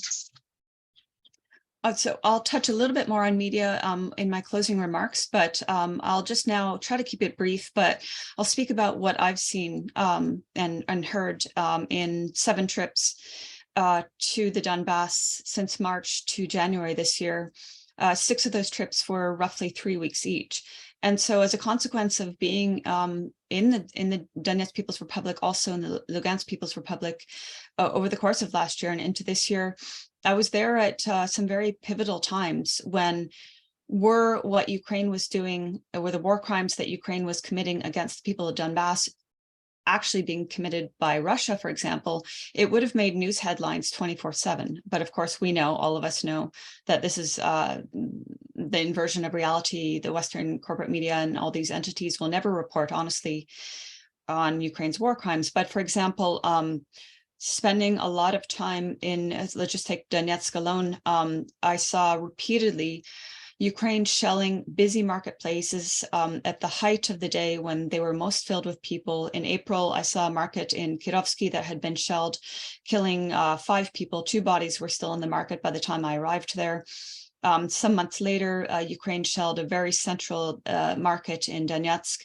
So I'll touch a little bit more on media in my closing remarks, but I'll just now try to keep it brief, but I'll speak about what I've seen and heard in 7 trips to the Donbass since March to January this year. 6 of those trips were roughly 3 weeks each. And so as a consequence of being in the Donetsk People's Republic, also in the Lugansk People's Republic over the course of last year and into this year, I was there at some very pivotal times when were what Ukraine was doing, were the war crimes that Ukraine was committing against the people of Donbass actually being committed by Russia, for example, it would have made news headlines 24/7. But of course, we know, all of us know, that this is the inversion of reality. The Western corporate media and all these entities will never report honestly on Ukraine's war crimes. But for example, spending a lot of time in, let's just take Donetsk alone, I saw repeatedly Ukraine shelling busy marketplaces at the height of the day when they were most filled with people. In April, I saw a market in Kirovsky that had been shelled, killing 5 people. 2 bodies were still in the market by the time I arrived there. Some months later, Ukraine shelled a very central market in Donetsk,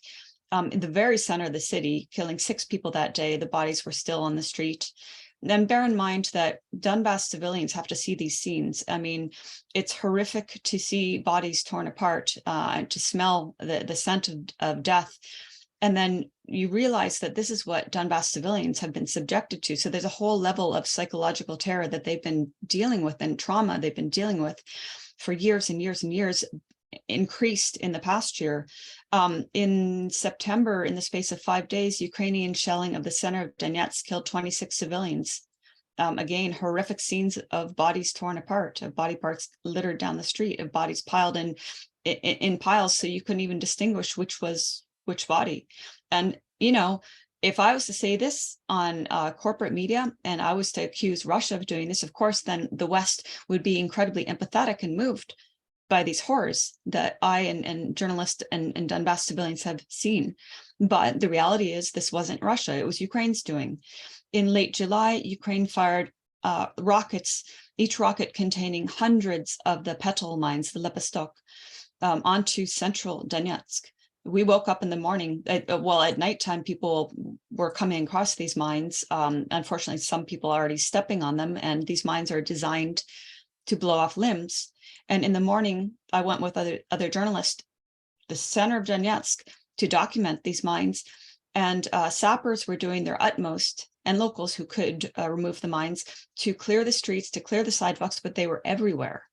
in the very center of the city, killing 6 people that day. The bodies were still on the street. Then bear in mind that Donbass civilians have to see these scenes. I mean, it's horrific to see bodies torn apart, and to smell the scent of death. And then you realize that this is what Donbass civilians have been subjected to. So there's a whole level of psychological terror that they've been dealing with, and trauma they've been dealing with for years and years and years, increased in the past year. In September, in the space of 5 days, Ukrainian shelling of the center of Donetsk killed 26 civilians. Again, horrific scenes of bodies torn apart, of body parts littered down the street, of bodies piled in piles, so you couldn't even distinguish which was which body. And, you know, if I was to say this on corporate media and I was to accuse Russia of doing this, of course, then the West would be incredibly empathetic and moved by these horrors that I and journalists and Donbass civilians have seen. But the reality is this wasn't Russia, it was Ukraine's doing. In late July, Ukraine fired rockets, each rocket containing hundreds of the petal mines, the lepestok, onto central Donetsk. We woke up in the morning, at nighttime, people were coming across these mines. Unfortunately, some people are already stepping on them, and these mines are designed to blow off limbs. And in the morning, I went with other journalists, the center of Donetsk, to document these mines. And sappers were doing their utmost, and locals who could remove the mines, to clear the streets, to clear the sidewalks, but they were everywhere.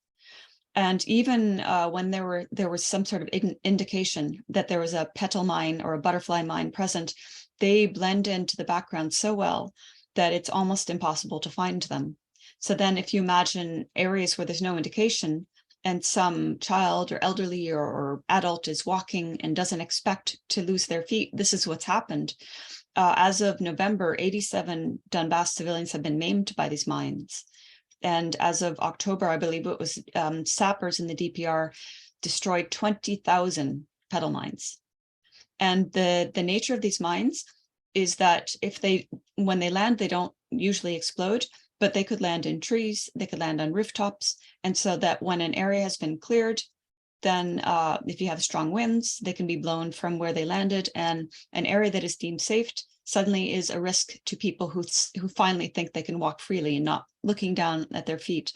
And even when there was some sort of indication that there was a petal mine or a butterfly mine present, they blend into the background so well that it's almost impossible to find them. So then if you imagine areas where there's no indication, and some child or elderly or adult is walking and doesn't expect to lose their feet, this is what's happened. As of November, 87 Donbass civilians have been maimed by these mines. And as of October, I believe it was, sappers in the DPR destroyed 20,000 petal mines. And the nature of these mines is that when they land, they don't usually explode, but they could land in trees, they could land on rooftops. And so that when an area has been cleared, then if you have strong winds, they can be blown from where they landed, and an area that is deemed safe suddenly is a risk to people who finally think they can walk freely and not looking down at their feet.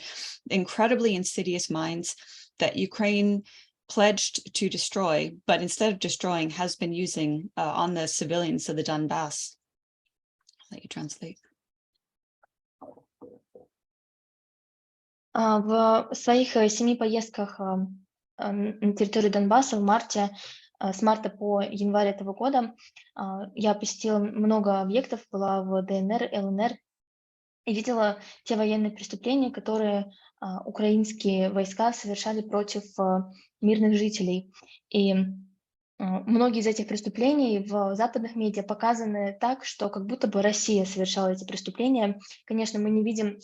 Incredibly insidious mines that Ukraine pledged to destroy, but instead of destroying, has been using on the civilians of the Donbass. I'll let you translate. В своих 7 поездках на территорию Донбасса с марта по январь этого года я посетила много объектов, была в ДНР, ЛНР и видела те военные преступления, которые украинские войска совершали против мирных жителей. И многие из этих преступлений в западных медиа показаны так, что как будто бы Россия совершала эти преступления. Конечно, мы не видим,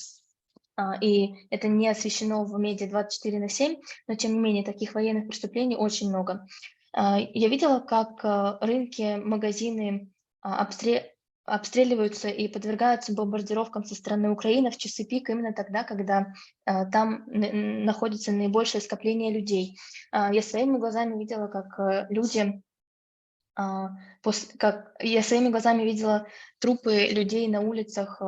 и это не освещено в медиа 24/7, но тем не менее таких военных преступлений очень много. Я видела, как рынки, магазины обстреливаются и подвергаются бомбардировкам со стороны Украины в часы пик, именно тогда, когда там находится наибольшее скопление людей. Я своими глазами видела, как я своими глазами видела трупы людей на улицах,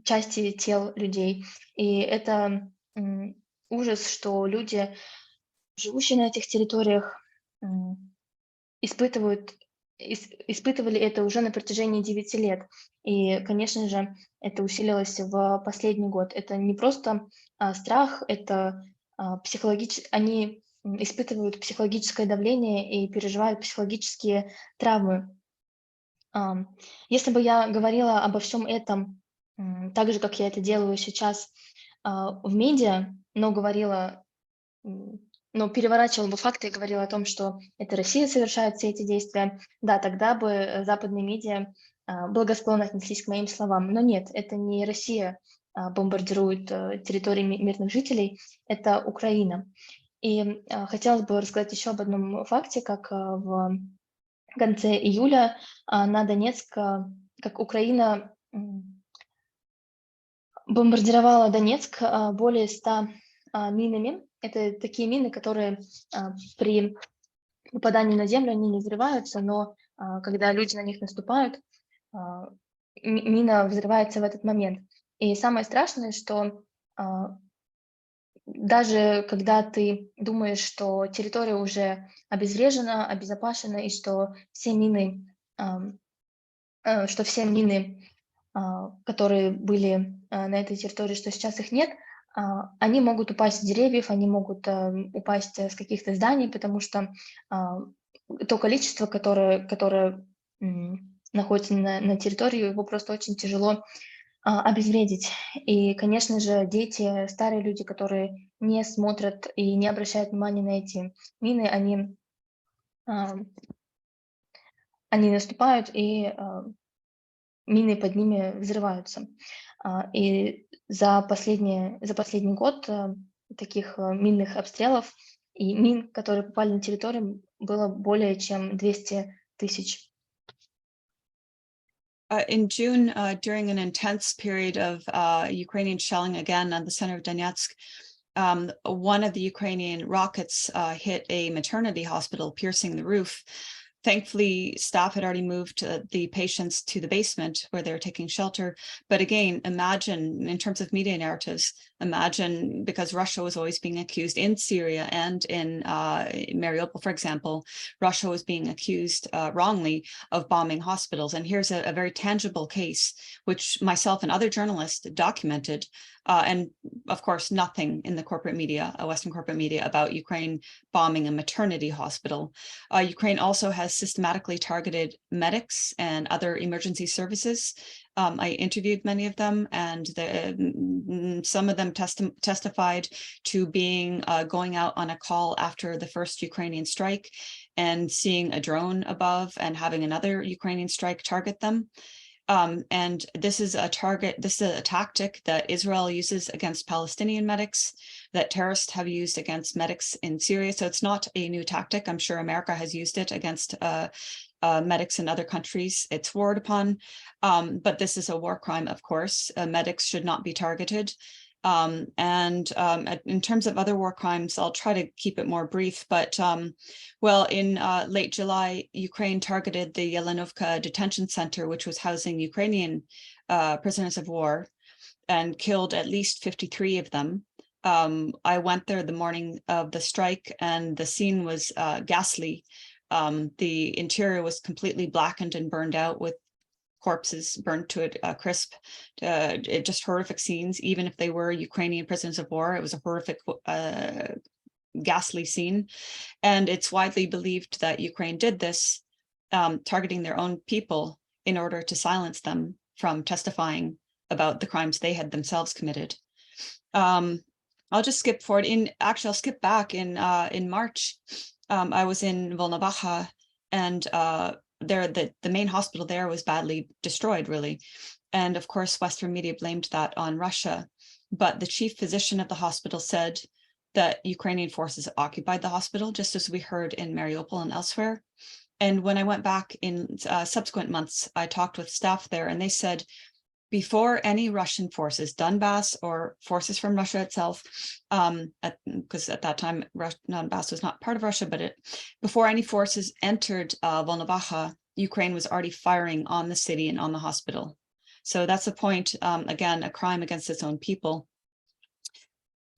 части тел людей. И это ужас, что люди, живущие на этих территориях, испытывали это уже на протяжении 9 лет. И, конечно же, это усилилось в последний год. Это не просто страх, это психологически... Они испытывают психологическое давление и переживают психологические травмы. Если бы я говорила обо всем этом так же, как я это делаю сейчас в медиа, но переворачивала бы факты и говорила о том, что это Россия совершает все эти действия, да, тогда бы западные медиа благосклонно отнеслись к моим словам. Но нет, это не Россия бомбардирует территории мирных жителей, это Украина. И хотелось бы рассказать еще об одном факте, как в конце июля на Донецк, как Украина бомбардировала Донецк более 100 минами. Это такие мины, которые при попадании на землю, они не взрываются, но когда люди на них наступают, мина взрывается в этот момент. И самое страшное, что даже когда ты думаешь, что территория уже обезврежена, обезопасена, и что все мины, которые были на этой территории, что сейчас их нет, они могут упасть с деревьев, они могут упасть с каких-то зданий, потому что то количество, которое находится на территории, его просто очень тяжело обезвредить. И, конечно же, дети, старые люди, которые не смотрят и не обращают внимания на эти мины, они наступают, и мины под ними взрываются. И за последний год таких минных обстрелов и мин, которые попали на территорию, было более чем 200 тысяч. In June, during an intense period of Ukrainian shelling again on the center of Donetsk, one of the Ukrainian rockets hit a maternity hospital, piercing the roof. Thankfully, staff had already moved the patients to the basement where they're taking shelter. But again, imagine, in terms of media narratives, imagine, because Russia was always being accused in Syria and in Mariupol, for example, Russia was being accused wrongly of bombing hospitals. And here's a very tangible case, which myself and other journalists documented. And of course, nothing in the corporate media, Western corporate media, about Ukraine bombing a maternity hospital. Ukraine also has systematically targeted medics and other emergency services. I interviewed many of them, and some of them testified to being going out on a call after the first Ukrainian strike and seeing a drone above and having another Ukrainian strike target them. And this is a tactic that Israel uses against Palestinian medics, that terrorists have used against medics in Syria. So it's not a new tactic. I'm sure America has used it against medics in other countries it's warred upon. But this is a war crime, of course. Medics should not be targeted. In terms of other war crimes, I'll try to keep it more brief, but in late July, Ukraine targeted the Yelenovka detention center, which was housing Ukrainian prisoners of war, and killed at least 53 of them. I went there the morning of the strike, and the scene was ghastly. The interior was completely blackened and burned out, with corpses burnt to a crisp. Just horrific scenes. Even if they were Ukrainian prisoners of war, it was a horrific, ghastly scene. And it's widely believed that Ukraine did this, targeting their own people in order to silence them from testifying about the crimes they had themselves committed. I'll just skip forward. I'll skip back. In March, I was in Volnovakha, and the main hospital there was badly destroyed, really. And of course, Western media blamed that on Russia. But the chief physician of the hospital said that Ukrainian forces occupied the hospital, just as we heard in Mariupol and elsewhere. And when I went back in subsequent months, I talked with staff there, and they said, before any Russian forces, Donbas or forces from Russia itself, because at that time, Donbas was not part of Russia, but before any forces entered Volnovakha, Ukraine was already firing on the city and on the hospital. So that's a point, again, a crime against its own people.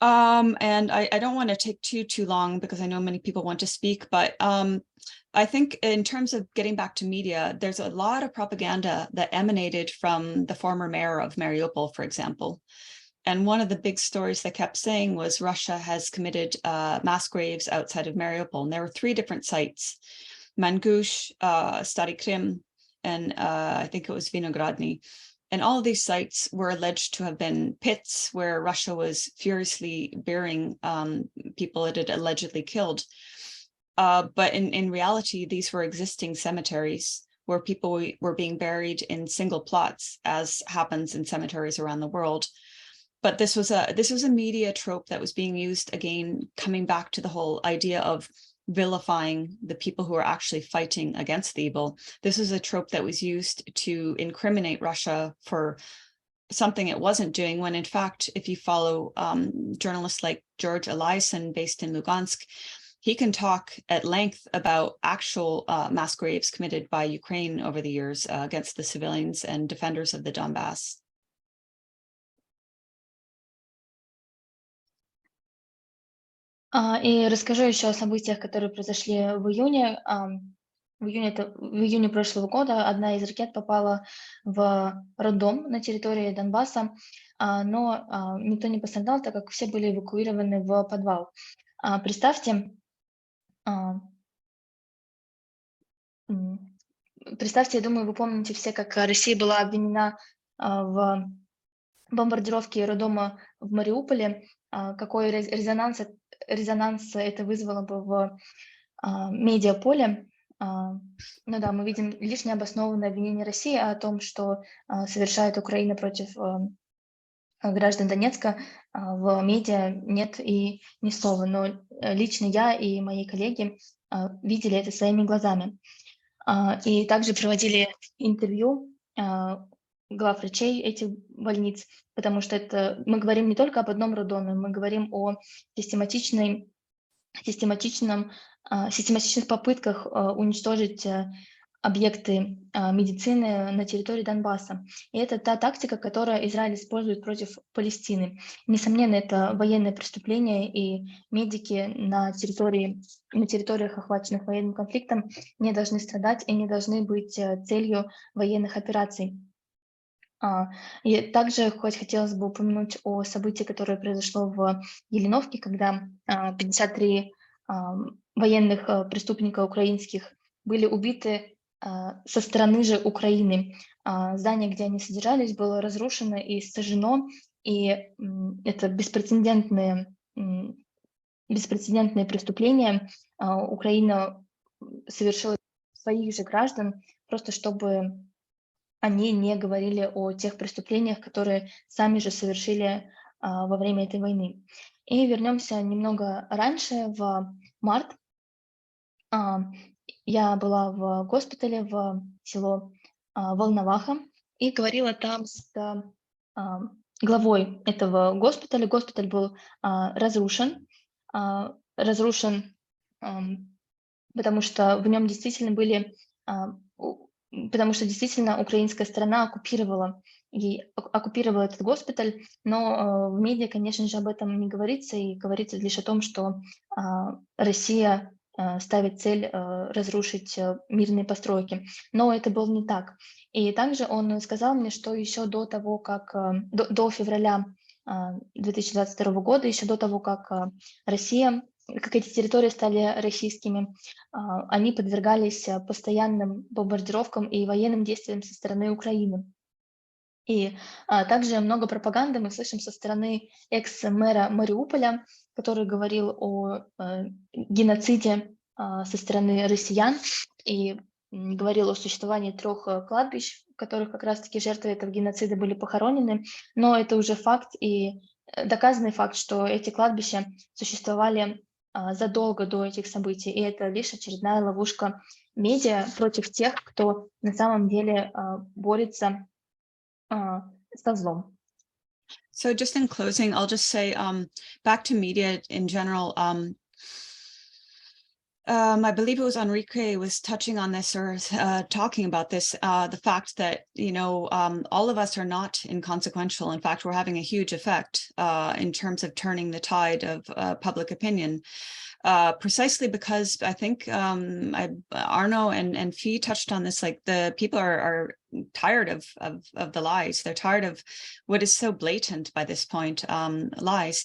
And I don't want to take too long, because I know many people want to speak, but I think in terms of getting back to media, there's a lot of propaganda that emanated from the former mayor of Mariupol, for example. And one of the big stories they kept saying was Russia has committed mass graves outside of Mariupol. And there were 3 different sites, Mangush, Stary Krim, and I think it was Vinogradny. And all of these sites were alleged to have been pits where Russia was furiously burying people it had allegedly killed. But in reality, these were existing cemeteries where people were being buried in single plots, as happens in cemeteries around the world. But this was a media trope that was being used, again, coming back to the whole idea of vilifying the people who are actually fighting against the evil. This is a trope that was used to incriminate Russia for something it wasn't doing, when in fact, if you follow journalists like George Eliasson based in Lugansk, he can talk at length about actual mass graves committed by Ukraine over the years against the civilians and defenders of the Donbas. И расскажу еще о событиях, которые произошли в июне. В июне прошлого года одна из ракет попала в роддом на территории Донбасса, но никто не пострадал, так как все были эвакуированы в подвал. Представьте, я думаю, вы помните все, как Россия была обвинена в бомбардировке роддома в Мариуполе, какой резонанс это вызвало бы в медиаполе. Ну да, мы видим лишь необоснованное обвинение России о том, что совершает Украина против граждан Донецка. В медиа нет и ни слова, но лично я и мои коллеги видели это своими глазами. И также проводили интервью главврачей этих больниц, потому что мы говорим не только об одном роддоме, мы говорим о систематичных попытках уничтожить объекты медицины на территории Донбасса. И это та тактика, которую Израиль использует против Палестины. Несомненно, это военное преступление, и медики на территориях, охваченных военным конфликтом, не должны страдать и не должны быть целью военных операций. И также хотелось бы упомянуть о событии, которое произошло в Еленовке, когда 53 военных преступника украинских были убиты со стороны же Украины. Здание, где они содержались, было разрушено и сожжено, и это беспрецедентные преступления. Украина совершила своих же граждан, просто чтобы они не говорили о тех преступлениях, которые сами же совершили во время этой войны. И вернемся немного раньше, в март. Я была в госпитале в село Волноваха и говорила там с главой этого госпиталя. Госпиталь был разрушен, потому что в нем действительно потому что действительно украинская сторона оккупировала этот госпиталь, но в медиа, конечно же, об этом не говорится, и говорится лишь о том, что Россия ставит цель разрушить мирные постройки. Но это было не так. И также он сказал мне, что еще до того, как до февраля 2022 года, еще до того, как эти территории стали российскими, они подвергались постоянным бомбардировкам и военным действиям со стороны Украины. И также много пропаганды мы слышим со стороны экс-мэра Мариуполя, который говорил о геноциде со стороны россиян и говорил о существовании 3 кладбищ, в которых как раз-таки жертвы этого геноцида были похоронены. Но это уже факт и доказанный факт, что эти кладбища существовали задолго до этих событий. И это лишь очередная ловушка медиа против тех, кто на самом деле борется со злом. So just in closing, I'll just say back to media in general. I believe it was Enrique was touching on this or talking about this, the fact that, all of us are not inconsequential. In fact, we're having a huge effect in terms of turning the tide of public opinion. Precisely because I think Arno and Fee touched on this, like the people are tired of the lies. They're tired of what is so blatant by this point, lies.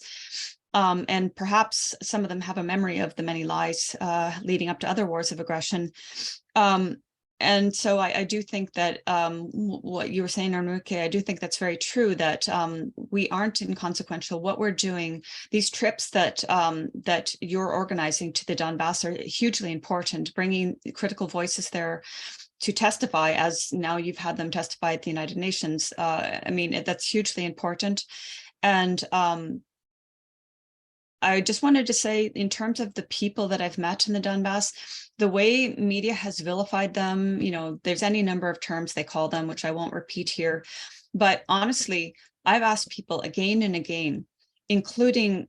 And perhaps some of them have a memory of the many lies leading up to other wars of aggression. And so I do think that what you were saying, Enrique, I do think that's very true, that we aren't inconsequential. What we're doing, these trips that that you're organizing to the Donbass are hugely important, bringing critical voices there to testify, as now you've had them testify at the United Nations. I mean, that's hugely important. And I just wanted to say, in terms of the people that I've met in the Donbass, the way media has vilified them, you know, there's any number of terms they call them, which I won't repeat here. But honestly, I've asked people again and again, including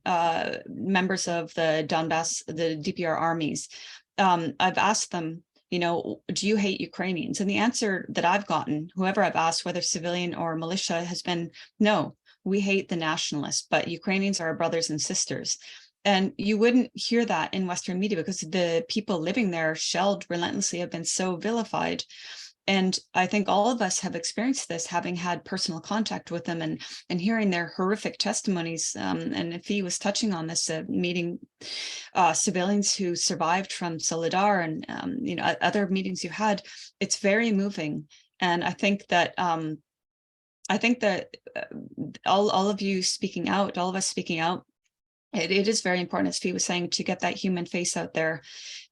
members of the Donbass, the DPR armies. I've asked them, you know, do you hate Ukrainians? And the answer that I've gotten, whoever I've asked, whether civilian or militia, has been, no, we hate the nationalists, but Ukrainians are our brothers and sisters. And you wouldn't hear that in Western media because the people living there, shelled relentlessly, have been so vilified. And I think all of us have experienced this, having had personal contact with them and hearing their horrific testimonies. And if he was touching on this, meeting civilians who survived from Soledara and you know, other meetings you had, it's very moving. And I think that all of you speaking out, all of us speaking out, it is very important, as Fee was saying, to get that human face out there,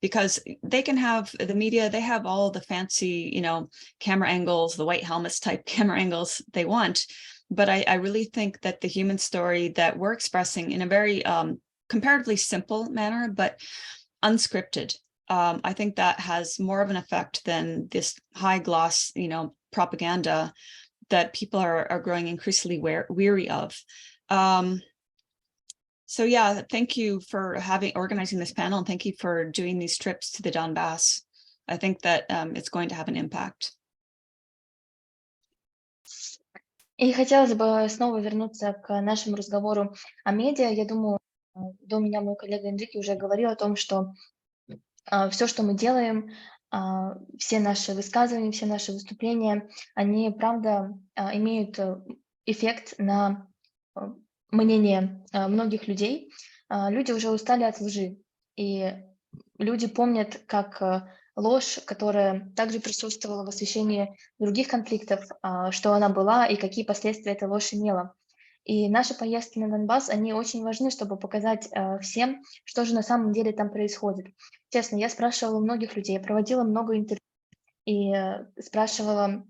because they can have, the media, they have all the fancy, you know, camera angles, the white helmets type camera angles they want. But I really think that the human story that we're expressing in a very comparatively simple manner, but unscripted, I think that has more of an effect than this high gloss, you know, propaganda that people are growing increasingly weary of. So yeah, thank you for organizing this panel, and thank you for doing these trips to the Donbass. I think that it's going to have an impact. И хотелось бы снова вернуться к нашему разговору о медиа. Я думаю, до меня мой коллега Энрике уже говорил о том, что все, что мы делаем, все наши высказывания, все наши выступления, они, правда, имеют эффект на мнение многих людей. Люди уже устали от лжи, и люди помнят, как ложь, которая также присутствовала в освещении других конфликтов, что она была и какие последствия эта ложь имела. И наши поездки на Донбасс, они очень важны, чтобы показать всем, что же на самом деле там происходит. Честно, я спрашивала у многих людей, проводила много интервью и спрашивала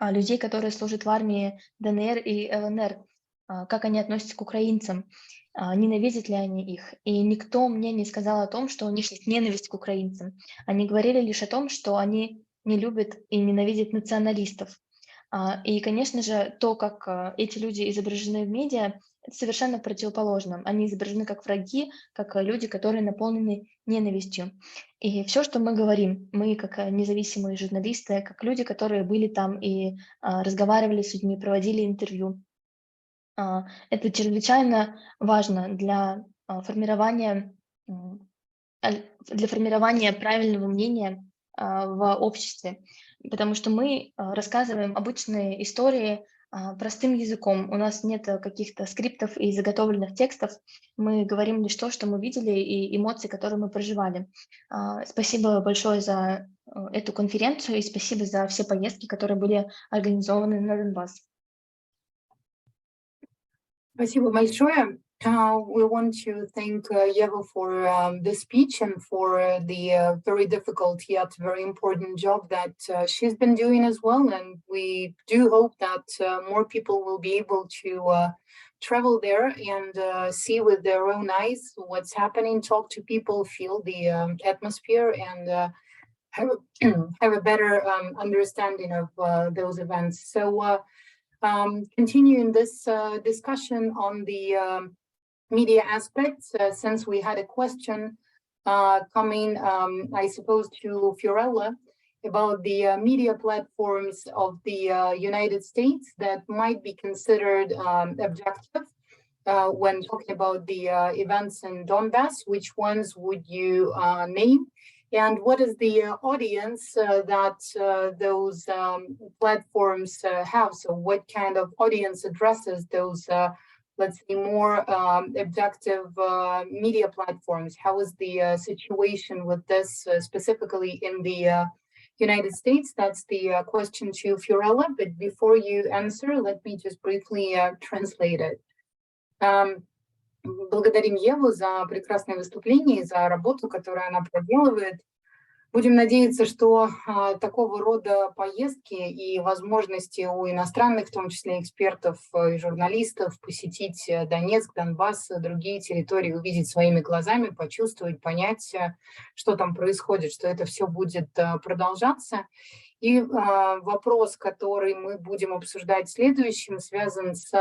людей, которые служат в армии ДНР и ЛНР, как они относятся к украинцам, ненавидят ли они их. И никто мне не сказал о том, что у них есть ненависть к украинцам. Они говорили лишь о том, что они не любят и ненавидят националистов. И, конечно же, то, как эти люди изображены в медиа, это совершенно противоположно. Они изображены как враги, как люди, которые наполнены ненавистью. И все, что мы говорим, мы как независимые журналисты, как люди, которые были там и разговаривали с людьми, проводили интервью, это чрезвычайно важно для формирования правильного мнения в обществе, потому что мы рассказываем обычные истории простым языком. У нас нет каких-то скриптов и заготовленных текстов. Мы говорим лишь то, что мы видели, и эмоции, которые мы проживали. Спасибо большое за эту конференцию и спасибо за все поездки, которые были организованы на Донбасс. Спасибо большое. We want to thank Eva for the speech and for the very difficult yet very important job that she's been doing as well. And we do hope that more people will be able to travel there and see with their own eyes what's happening, talk to people, feel the atmosphere, and have a better understanding of those events. So continuing this discussion on the media aspects, since we had a question coming, I suppose, to Fiorella about the media platforms of the United States that might be considered objective when talking about the events in Donbass. Which ones would you name? And what is the audience that those platforms have? So what kind of audience addresses those, let's say, more objective media platforms? How is the situation with this specifically in the United States? That's the question to Fiorelла. But before you answer, let me just briefly translate it. Благодарим Еву за прекрасное выступление и за работу, которую она проделывает. Будем надеяться, что такого рода поездки и возможности у иностранных, в том числе экспертов и журналистов, посетить Донецк, Донбасс, другие территории, увидеть своими глазами, почувствовать, понять, что там происходит, что это все будет продолжаться. И вопрос, который мы будем обсуждать следующим, связан с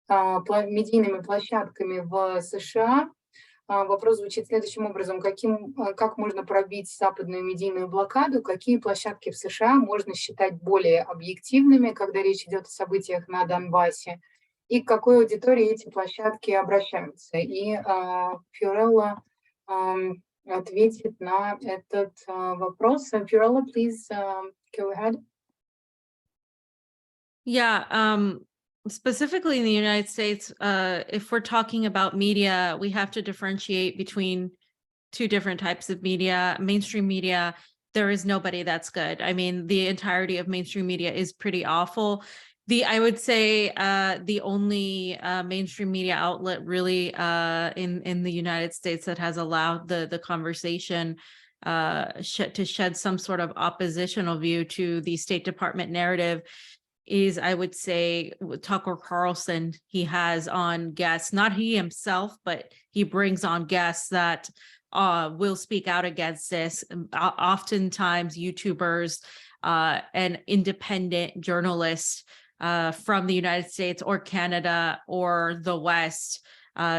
медийными площадками в США. Вопрос звучит следующим образом: как можно пробить западную медийную блокаду, какие площадки в США можно считать более объективными, когда речь идет о событиях на Донбассе, и к какой аудитории эти площадки обращаются. И Фиорелла ответит на этот вопрос. Фиорелла, please go ahead. Yeah, specifically in the United States, if we're talking about media, we have to differentiate between two different types of media. Mainstream media, there is nobody that's good. I mean, the entirety of mainstream media is pretty awful. I would say the only mainstream media outlet really in the United States that has allowed the conversation to shed some sort of oppositional view to the State Department narrative is, I would say, Tucker Carlson. He has on guests, not he himself, but he brings on guests that will speak out against this. Oftentimes YouTubers and independent journalists from the United States or Canada or the West.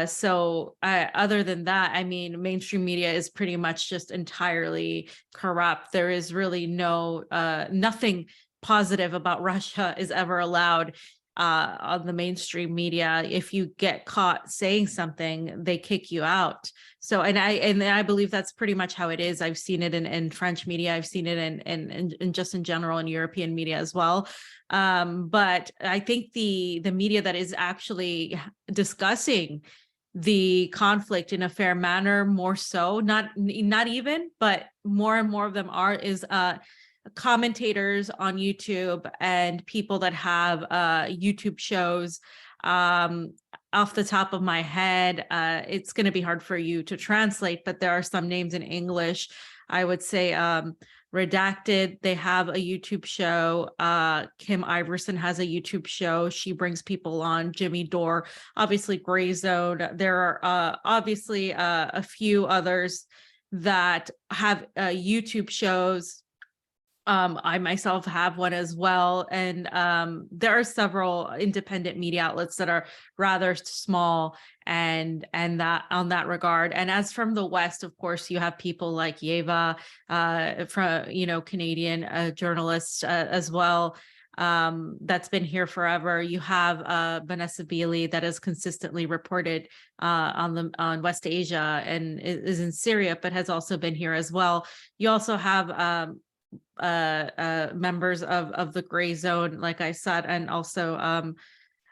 So other than that, I mean, mainstream media is pretty much just entirely corrupt. There is really nothing positive about Russia is ever allowed on the mainstream media. If you get caught saying something, they kick you out. So, and I believe that's pretty much how it is. I've seen it in French media. I've seen it in just in general in European media as well. But I think the media that is actually discussing the conflict in a fair manner, more so, not even, but more and more of them is commentators on YouTube and people that have YouTube shows. Off the top of my head, it's going to be hard for you to translate, but there are some names in English. I would say Redacted, they have a YouTube show. Kim Iverson has a YouTube show. She brings people on. Jimmy Dore, obviously Gray Zone. There are obviously a few others that have YouTube shows. I myself have one as well. And there are several independent media outlets that are rather small and that on that regard. And as from the West, of course, you have people like Yeva, from, Canadian journalists as well. That's been here forever. You have Vanessa Beeley that has consistently reported on West Asia and is in Syria, but has also been here as well. You also have members of the Gray Zone, like I said, and also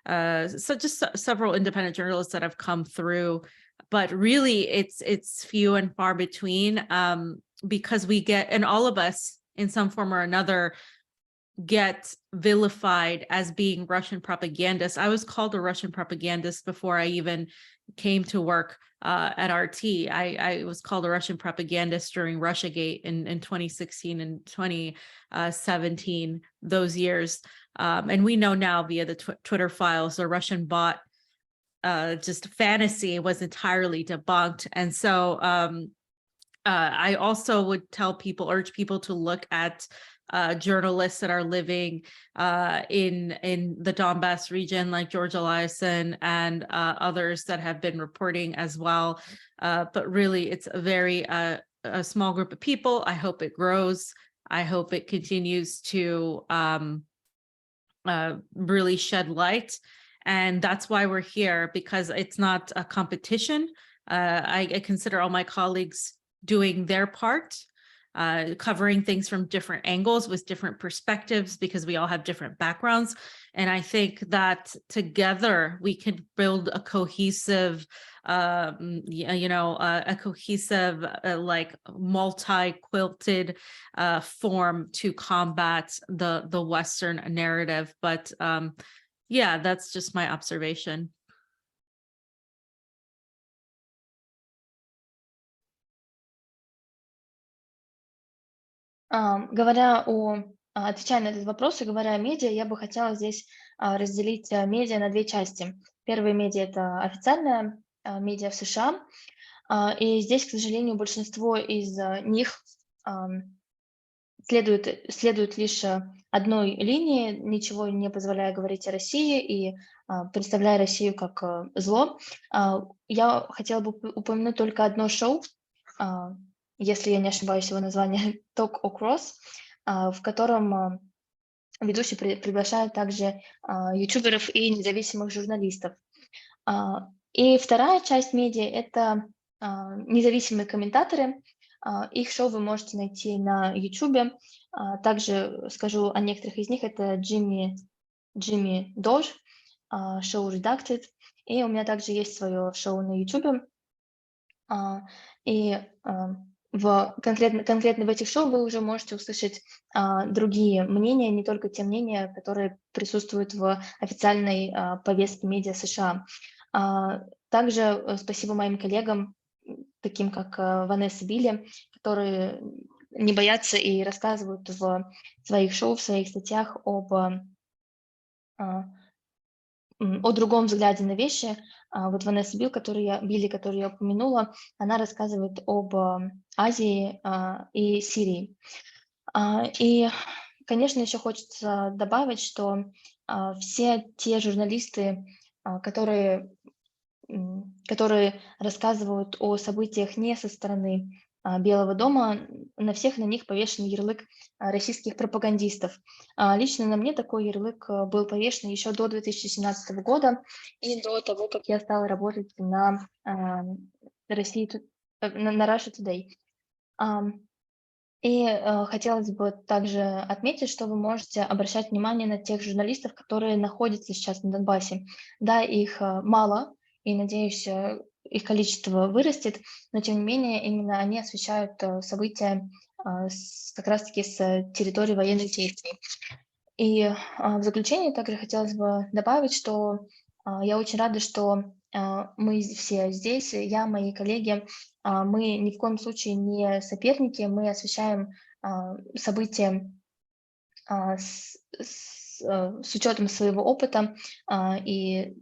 so just several independent journalists that have come through, but really it's few and far between, because we get, and all of us in some form or another get vilified as being Russian propagandists. I was called a Russian propagandist before I even came to work at RT. I was called a Russian propagandist during Russiagate in 2016 and 2017, those years. And we know now via the Twitter files, the Russian bot just fantasy was entirely debunked. And so I also would urge people to look at journalists that are living in the Donbass region, like George Eliasson and others that have been reporting as well. But really, it's a very a small group of people. I hope it grows. I hope it continues to really shed light. And that's why we're here, because it's not a competition. I consider all my colleagues doing their part. covering things from different angles with different perspectives, because we all have different backgrounds. And I think that together we can build a cohesive, like multi-quilted form to combat the Western narrative. But yeah, that's just my observation. Отвечая на этот вопрос и говоря о медиа, я бы хотела здесь разделить медиа на две части. Первая медиа — это официальная медиа в США, и здесь, к сожалению, большинство из них следует лишь одной линии, ничего не позволяя говорить о России и представляя Россию как зло. Я хотела бы упомянуть только одно шоу, если я не ошибаюсь, его название «Talk Across», в котором ведущий приглашает также ютуберов и независимых журналистов. И вторая часть медиа — это независимые комментаторы. Их шоу вы можете найти на YouTube. Также скажу о некоторых из них. Это Джимми Дож, шоу Redacted. И у меня также есть свое шоу на YouTube. И конкретно в этих шоу вы уже можете услышать другие мнения, не только те мнения, которые присутствуют в официальной повестке медиа США. Также спасибо моим коллегам, таким как Ванесса Билли, которые не боятся и рассказывают в своих шоу, в своих статьях о другом взгляде на вещи. Вот Ванесса Билли, которую я упомянула, она рассказывает об Азии и Сирии. И, конечно, еще хочется добавить, что все те журналисты, которые рассказывают о событиях не со стороны Белого дома, на всех на них повешен ярлык российских пропагандистов. Лично на мне такой ярлык был повешен еще до 2017 года и до того, как я стала работать на Russia Today. И хотелось бы также отметить, что вы можете обращать внимание на тех журналистов, которые находятся сейчас на Донбассе. Да, их мало, и, надеюсь, их количество вырастет, но, тем не менее, именно они освещают события как раз-таки с территории военных действий. И в заключение также хотелось бы добавить, что я очень рада, что мы все здесь, я, мои коллеги, мы ни в коем случае не соперники, мы освещаем события с учетом своего опыта и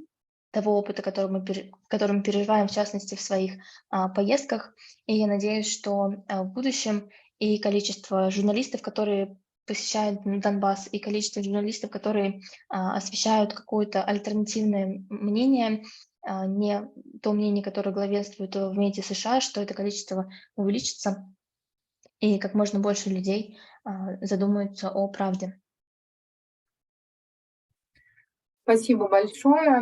того опыта, который мы переживаем, в частности, в своих поездках. И я надеюсь, что в будущем и количество журналистов, которые посещают Донбасс, и количество журналистов, которые освещают какое-то альтернативное мнение, не то мнение, которое главенствует в медиа США, что это количество увеличится, и как можно больше людей задумаются о правде. Спасибо большое.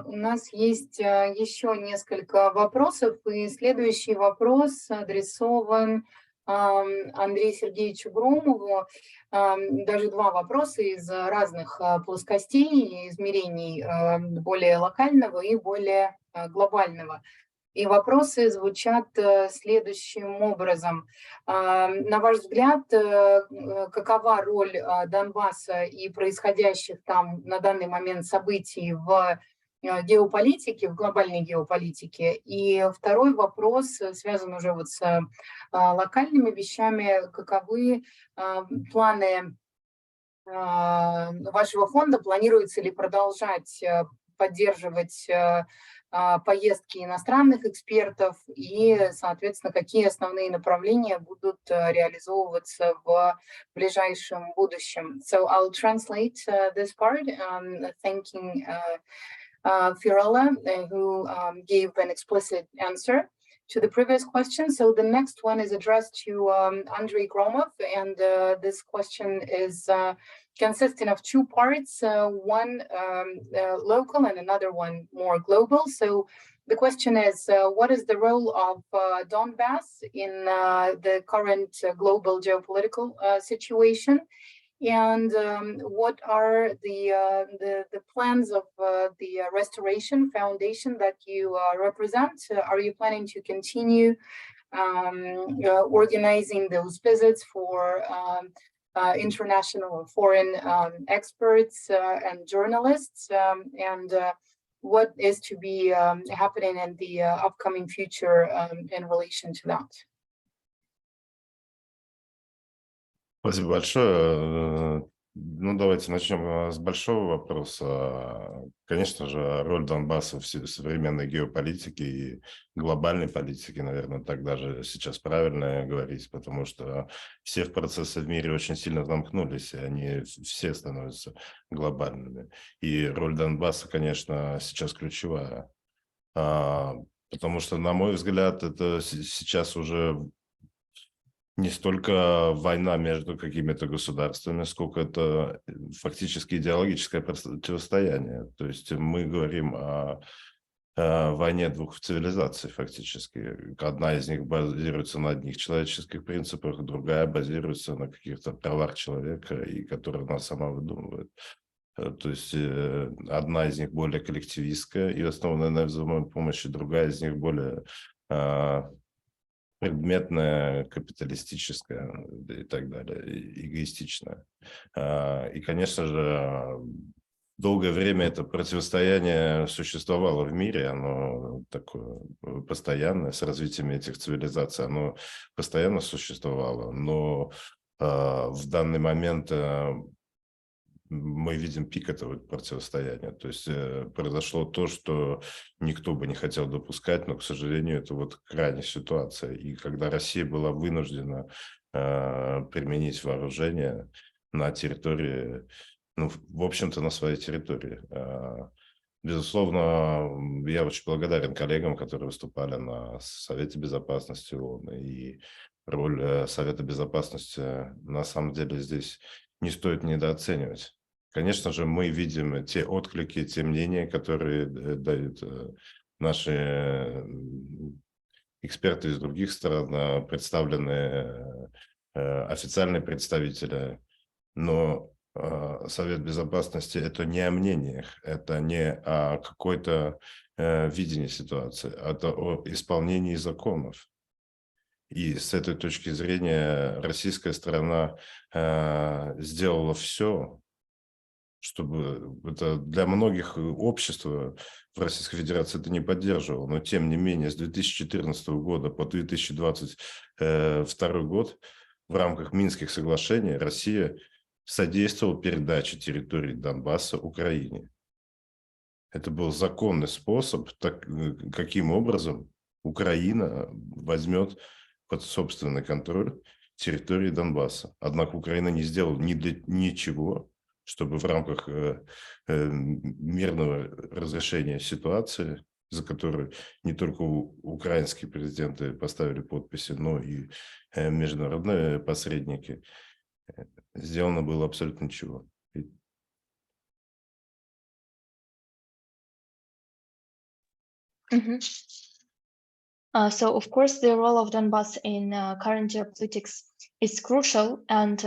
У нас есть еще несколько вопросов, и следующий вопрос адресован Андрею Сергеевичу Громову. Даже два вопроса из разных плоскостей, измерений более локального и более глобального. И вопросы звучат следующим образом. На ваш взгляд, какова роль Донбасса и происходящих там на данный момент событий в геополитике, в глобальной геополитике? И второй вопрос связан уже вот с локальными вещами. Каковы планы вашего фонда? Планируется ли продолжать поддерживать поездки иностранных экспертов и, соответственно, какие основные направления будут реализовываться в ближайшем будущем? So I'll translate this part, thanking Fiorellawho gave an explicit answer to the previous question. So the next one is addressed to Andrei Gromov, and this question is consisting of two parts, one local and another one more global. So the question is, what is the role of Donbas in the current global geopolitical situation? And what are the plans of the Restoration Foundation that you represent? Are you planning to continue organizing those visits for international or foreign experts and journalists? And what is to be happening in the upcoming future in relation to that? Спасибо большое. Ну, давайте начнем с большого вопроса. Конечно же, роль Донбасса в современной геополитике и глобальной политике, наверное, так даже сейчас правильно говорить, потому что все процессы в мире очень сильно замкнулись, и они все становятся глобальными. И роль Донбасса, конечно, сейчас ключевая, потому что, на мой взгляд, это сейчас уже не столько война между какими-то государствами, сколько это фактически идеологическое противостояние. То есть мы говорим о войне двух цивилизаций фактически. Одна из них базируется на одних человеческих принципах, другая базируется на каких-то правах человека, и которая она сама выдумывает. То есть одна из них более коллективистская и основанная на взаимопомощи, другая из них более предметная, капиталистическая и так далее, эгоистичная. И, конечно же, долгое время это противостояние существовало в мире, оно такое постоянное, с развитием этих цивилизаций, оно постоянно существовало, но в данный момент мы видим пик этого противостояния. То есть произошло то, что никто бы не хотел допускать, но, к сожалению, это вот крайняя ситуация. И когда Россия была вынуждена применить вооружение на территории, ну, в общем-то, на своей территории. Безусловно, я очень благодарен коллегам, которые выступали на Совете Безопасности ООН. И роль Совета Безопасности, на самом деле, здесь не стоит недооценивать. Конечно же, мы видим те отклики, те мнения, которые дают наши эксперты из других стран, представленные официальные представители. Но Совет Безопасности – это не о мнениях, это не о какой-то видении ситуации, это о исполнении законов. И с этой точки зрения российская сторона сделала все, чтобы это для многих общества в Российской Федерации это не поддерживало. Но тем не менее с 2014 года по 2022 год в рамках Минских соглашений Россия содействовала передаче территории Донбасса Украине. Это был законный способ, каким образом Украина возьмет под собственный контроль территории Донбасса. Однако Украина не сделала ничего, чтобы в рамках мирного разрешения ситуации, за которую не только украинские президенты поставили подписи, но и международные посредники, сделано было абсолютно ничего. So, of course, the role of Donbass in current geopolitics is crucial, and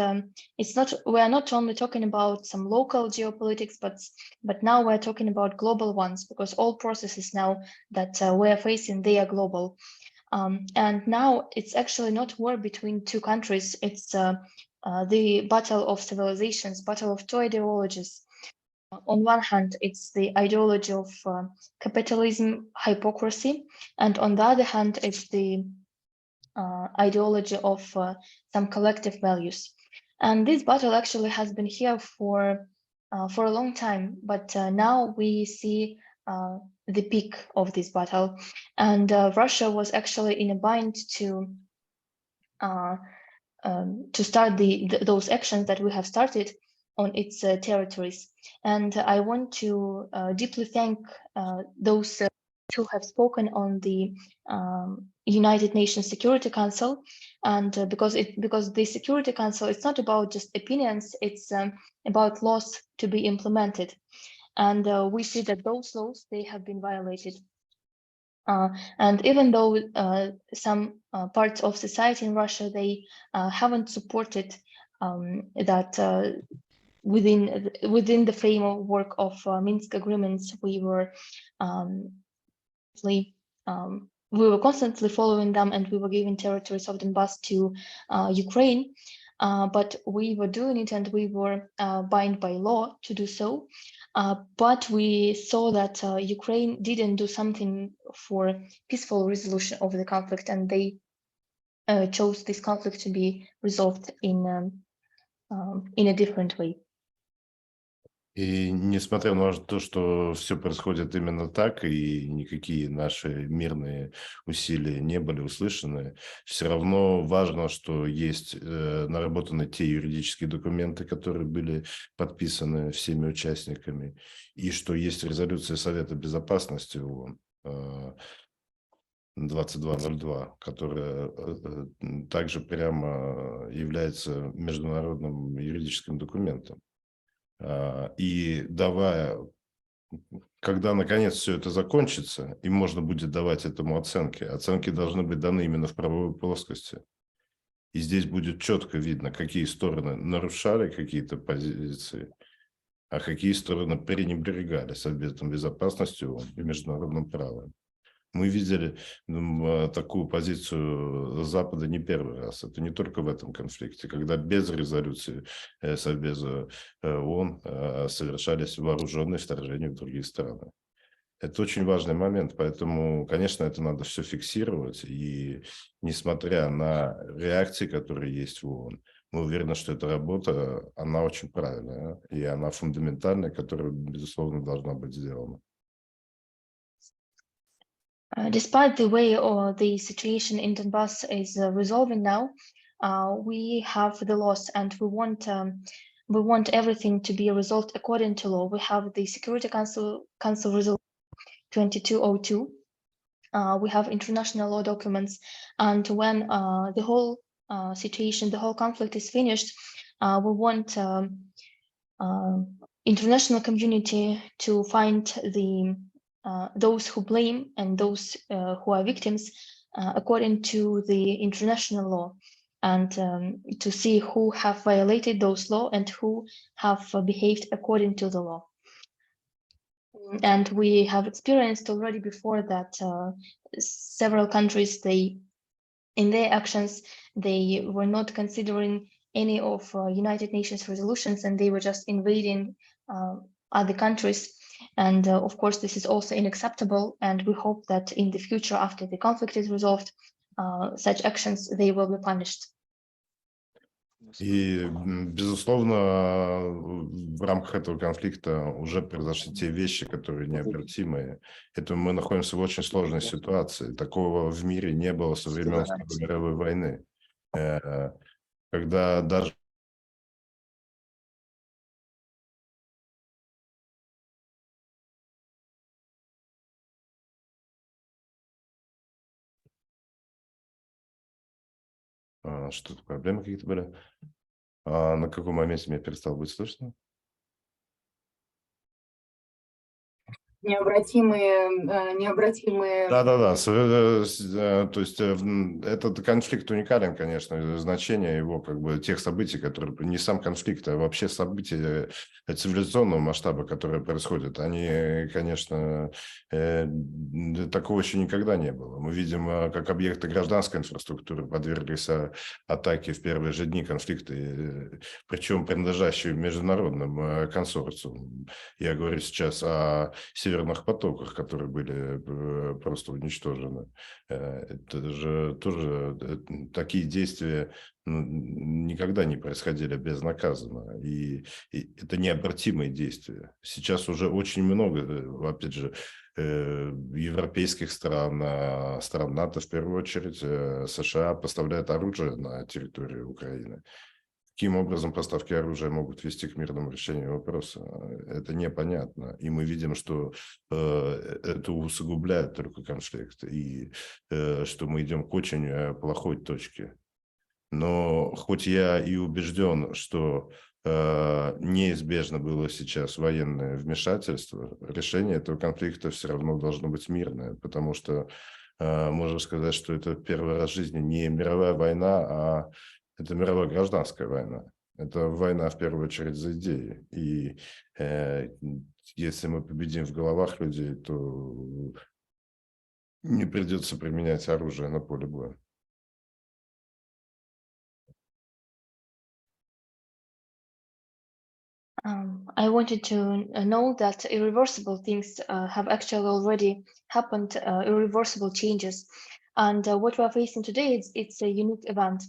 we are not only talking about some local geopolitics, but now we're talking about global ones, because all processes now that we are facing, they are global. And now it's actually not war between two countries, it's the battle of civilizations, battle of two ideologies. On one hand, it's the ideology of capitalism, hypocrisy, and on the other hand, it's the ideology of some collective values. And this battle actually has been here for a long time, but now we see the peak of this battle. And Russia was actually in a bind to start those actions that we have started on its territories. And I want to deeply thank those who have spoken on the United Nations Security Council, and because the Security Council, it's not about just opinions, it's about laws to be implemented. And we see that those laws, they have been violated. And even though some parts of society in Russia, they haven't supported that within the framework of Minsk agreements, we were constantly following them, and we were giving territories of Donbas to Ukraine. But we were doing it, and we were bound by law to do so. But we saw that Ukraine didn't do something for peaceful resolution of the conflict, and they chose this conflict to be resolved in a different way. И несмотря на то, что все происходит именно так, и никакие наши мирные усилия не были услышаны, все равно важно, что есть наработаны те юридические документы, которые были подписаны всеми участниками, и что есть резолюция Совета Безопасности ООН 2202, которая также прямо является международным юридическим документом. И когда наконец все это закончится, и можно будет давать этому оценки, оценки должны быть даны именно в правовой плоскости. И здесь будет четко видно, какие стороны нарушали какие-то позиции, а какие стороны пренебрегали Советом Безопасности ООН и международным правом. Мы видели такую позицию Запада не первый раз. Это не только в этом конфликте, когда без резолюции СовБеза ООН совершались вооруженные вторжения в другие страны. Это очень важный момент, поэтому, конечно, это надо все фиксировать. И несмотря на реакции, которые есть в ООН, мы уверены, что эта работа, она очень правильная, и она фундаментальная, которая, безусловно, должна быть сделана. Despite the way the situation in Donbass is resolving now, we have the laws, and we want everything to be resolved according to law. We have the Security Council Resolution 2202. We have international law documents, and when the whole situation, the whole conflict is finished, we want international community to find those who blame and those who are victims according to the international law, and to see who have violated those laws and who have behaved according to the law. And we have experienced already before that several countries, in their actions, they were not considering any of United Nations resolutions, and they were just invading other countries. And of course, this is also unacceptable, and we hope that in the future, after the conflict is resolved, such actions, they will be punished. И, безусловно, в рамках этого конфликта уже произошли те вещи, которые необратимые. Это мы находимся в очень сложной ситуации. Такого в мире не было со времен Второй мировой войны, когда даже что-то проблемы какие-то были. На каком моменте меня перестало быть слышно? Необратимые... Да. То есть этот конфликт уникален, конечно, значение его, как бы, тех событий, которые... Не сам конфликт, а вообще события цивилизационного масштаба, которые происходят. Они, конечно, такого еще никогда не было. Мы видим, как объекты гражданской инфраструктуры подверглись атаке в первые же дни конфликта, причем принадлежащие международным консорциумам. Я говорю сейчас о северных потоках, которые были просто уничтожены. Это же тоже такие действия никогда не происходили безнаказанно. И это необратимые действия. Сейчас уже очень много, опять же, европейских стран, стран НАТО в первую очередь, США поставляют оружие на территорию Украины. Каким образом поставки оружия могут вести к мирному решению вопроса? Это непонятно. И мы видим, что это усугубляет только конфликт. И что мы идем к очень плохой точке. Но хоть я и убежден, что неизбежно было сейчас военное вмешательство, решение этого конфликта все равно должно быть мирное, потому что можно сказать, что это первый раз в жизни не мировая война, а это мировая гражданская война. Это война в первую очередь за идеи. И если мы победим в головах людей, то не придется применять оружие на поле боя. I wanted to know that irreversible things have actually already happened, irreversible changes. And what we are facing today, it's a unique event,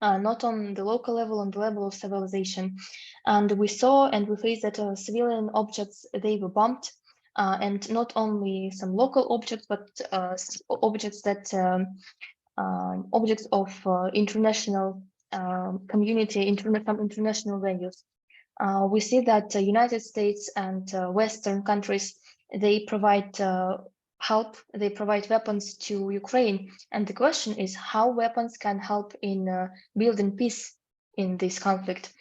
not on the local level, on the level of civilization. And we saw and we faced that civilian objects, they were bombed, and not only some local objects, but objects that objects of international community, from international values. We see that the United States and Western countries, they provide help, they provide weapons to Ukraine. And the question is how weapons can help in building peace in this conflict.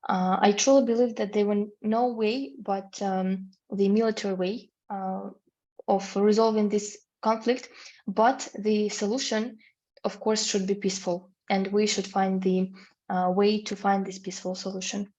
I truly believe that there were no way but the military way of resolving this conflict, but the solution, of course, should be peaceful. And we should find the way to find this peaceful solution.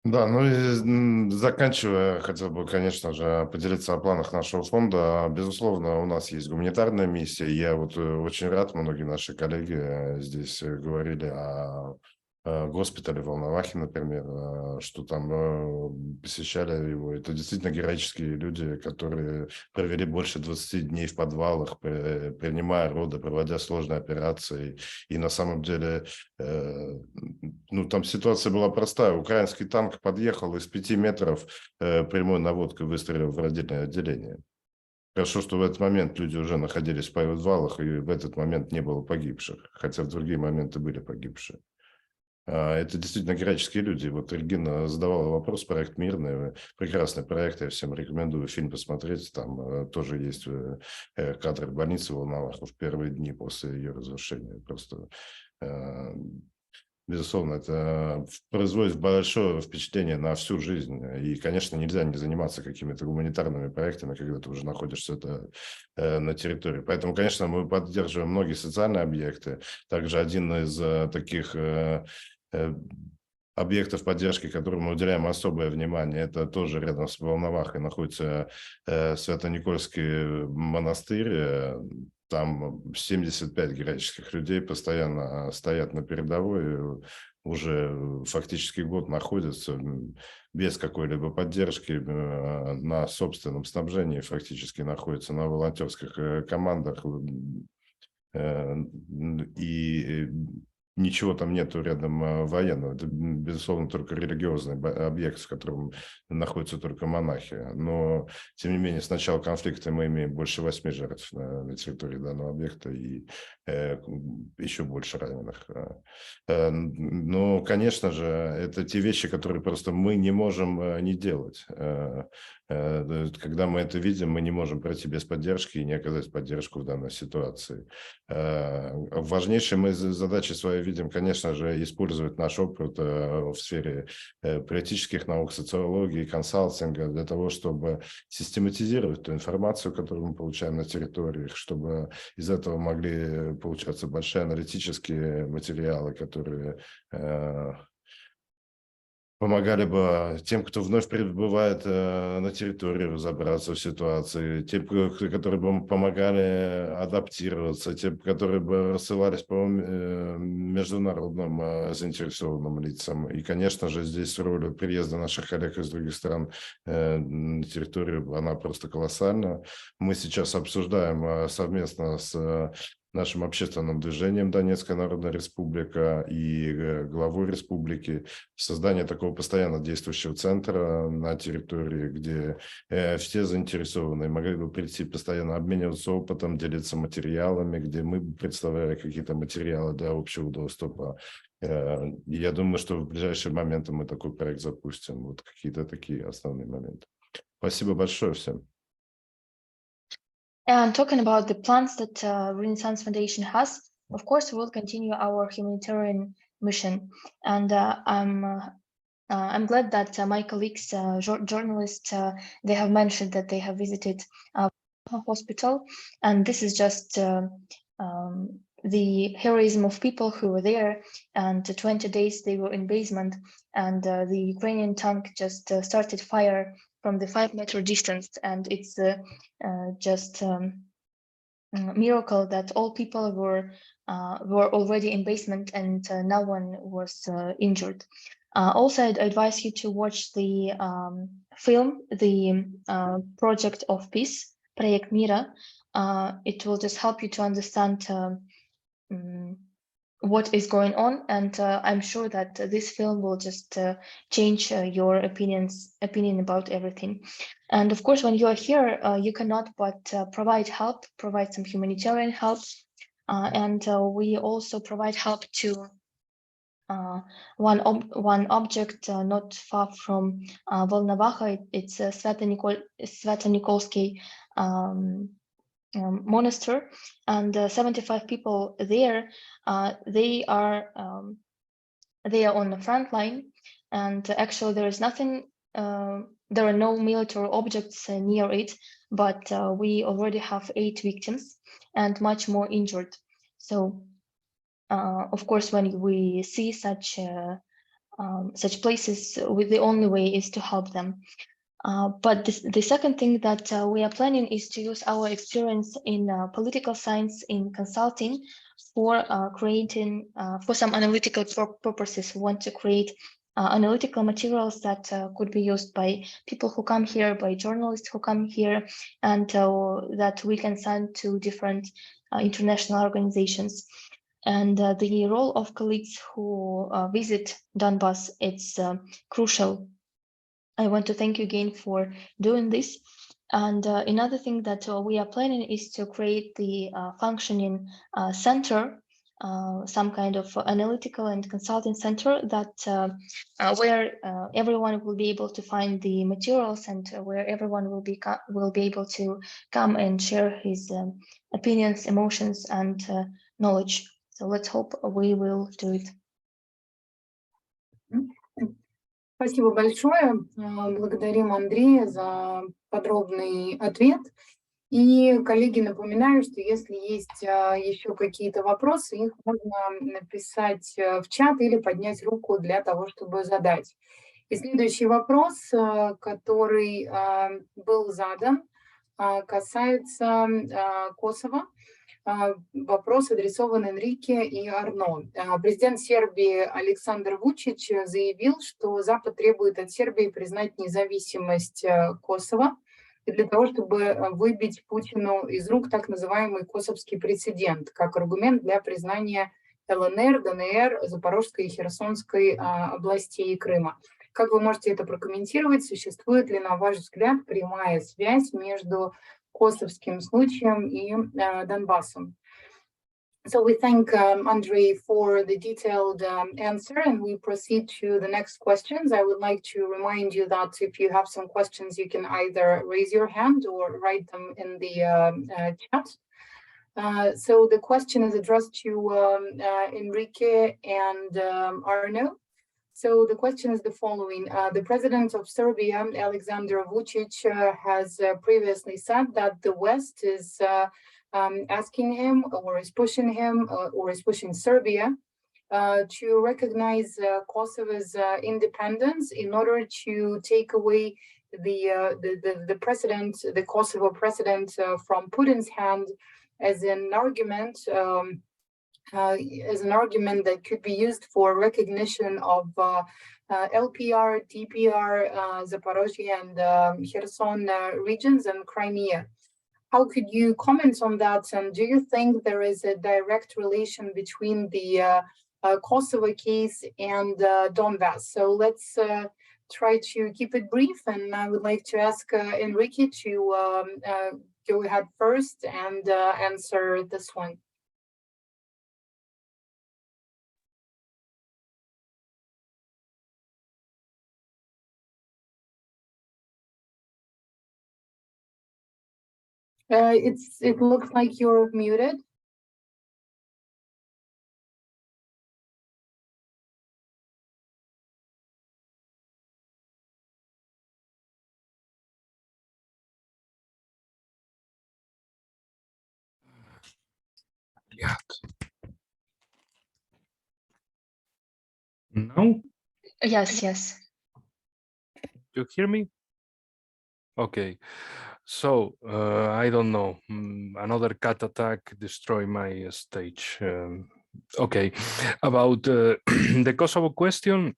Да, ну и заканчивая, хотел бы, конечно же, поделиться о планах нашего фонда. Безусловно, у нас есть гуманитарная миссия. Я вот очень рад, многие наши коллеги здесь говорили о госпитале в Волновахе, например, что там посещали его. Это действительно героические люди, которые провели больше 20 дней в подвалах, принимая роды, проводя сложные операции. И на самом деле, ну, там ситуация была простая. Украинский танк подъехал из 5 метров прямой наводкой выстрелил в родильное отделение. Хорошо, что в этот момент люди уже находились в подвалах, и в этот момент не было погибших, хотя в другие моменты были погибшие. Это действительно героические люди. Вот Регина задавала вопрос, проект «Мирный», прекрасный проект, я всем рекомендую фильм посмотреть, там тоже есть кадры больницы в Волновахе в первые дни после ее разрушения. Просто, безусловно, это производит большое впечатление на всю жизнь. И, конечно, нельзя не заниматься какими-то гуманитарными проектами, когда ты уже находишься на территории. Поэтому, конечно, мы поддерживаем многие социальные объекты. Также один из таких объектов поддержки, которым мы уделяем особое внимание, это тоже рядом с Волновахой находится Свято-Никольский монастырь. Там 75 героических людей постоянно стоят на передовой, уже фактически год находятся без какой-либо поддержки, на собственном снабжении, фактически находятся на волонтерских командах. И ничего там нету рядом военного. Это, безусловно, только религиозный объект, в котором находятся только монахи. Но, тем не менее, с начала конфликта мы имеем больше 8 жертв на территории данного объекта и еще больше раненых. Но, конечно же, это те вещи, которые просто мы не можем не делать. Когда мы это видим, мы не можем пройти без поддержки и не оказать поддержку в данной ситуации. Важнейшей мы задачей своей видим, конечно же, использовать наш опыт в сфере политических наук, социологии, консалтинга для того, чтобы систематизировать ту информацию, которую мы получаем на территориях, чтобы из этого могли получаться большие аналитические материалы, которые помогали бы тем, кто вновь прибывает на территорию, разобраться в ситуации, тем, которые бы помогали адаптироваться, тем, которые бы рассылались по международным заинтересованным лицам. И, конечно же, здесь роль приезда наших коллег из других стран на территорию, она просто колоссальна. Мы сейчас обсуждаем совместно с нашим общественным движением Донецкая Народная Республика и главой республики создание такого постоянно действующего центра на территории, где все заинтересованные могли бы прийти постоянно обмениваться опытом, делиться материалами, где мы представляли какие-то материалы для общего доступа. Я думаю, что в ближайшие моменты мы такой проект запустим. Вот какие-то такие основные моменты. Спасибо большое всем. And talking about the plans that Renaissance Foundation has, of course, we will continue our humanitarian mission. And I'm glad that my colleagues, journalists, they have mentioned that they have visited a hospital, and this is just the heroism of people who were there. And 20 days they were in basement, and the Ukrainian tank just started fire from the 5-meter distance, and it's just miracle that all people were already in basement and no one was injured. Also, I'd advise you to watch the film, the Project of Peace, Project Mira. It will just help you to understand what is going on, and I'm sure that this film will just change your opinion about everything. And of course, when you are here, you cannot but provide help, provide some humanitarian help, and we also provide help to one object not far from Volnovakha. It's Svato-Nikolsky monastery, and 75 people there. They are on the front line, and actually there is nothing. There are no military objects near it, but we already have 8 victims and much more injured. So, of course, when we see such places, the only way is to help them. But the second thing that we are planning is to use our experience in political science, in consulting, for creating, for some analytical purposes. We want to create analytical materials that could be used by people who come here, by journalists who come here, and that we can send to different international organizations. And the role of colleagues who visit Donbas, it's crucial. I want to thank you again for doing this. And another thing that we are planning is to create the functioning center, some kind of analytical and consulting center that where everyone will be able to find the materials, and where everyone will be able to come and share his opinions, emotions, and knowledge. So let's hope we will do it. Спасибо большое. Благодарим Андрея за подробный ответ. И, коллеги, напоминаю, что если есть еще какие-то вопросы, их можно написать в чат или поднять руку для того, чтобы задать. И следующий вопрос, который был задан, касается Косово. Вопрос адресован Энрике и Арно. Президент Сербии Александр Вучич заявил, что Запад требует от Сербии признать независимость Косово для того, чтобы выбить Путину из рук так называемый косовский прецедент, как аргумент для признания ЛНР, ДНР, Запорожской и Херсонской областей и Крыма. Как вы можете это прокомментировать? Существует ли, на ваш взгляд, прямая связь между косовским случаем и Донбассом? So we thank Andrei for the detailed answer, and we proceed to the next questions. I would like to remind you that if you have some questions, you can either raise your hand or write them in the chat. So the question is addressed to Enrique and Arno. So the question is the following. The president of Serbia, Alexander Vučić, has previously said that the West is asking him or is pushing Serbia to recognize Kosovo's independence in order to take away the president, the Kosovo president, from Putin's hand as an argument. That could be used for recognition of LPR, DPR, Zaporozhye and Kherson regions and Crimea. How could you comment on that? And do you think there is a direct relation between the Kosovo case and Donbass? So let's try to keep it brief. And I would like to ask Enrique to go ahead first and answer this one. It looks like you're muted. Now, Yes. you hear me? Okay. So, I don't know, another cat attack destroyed my stage. Okay, about the Kosovo question,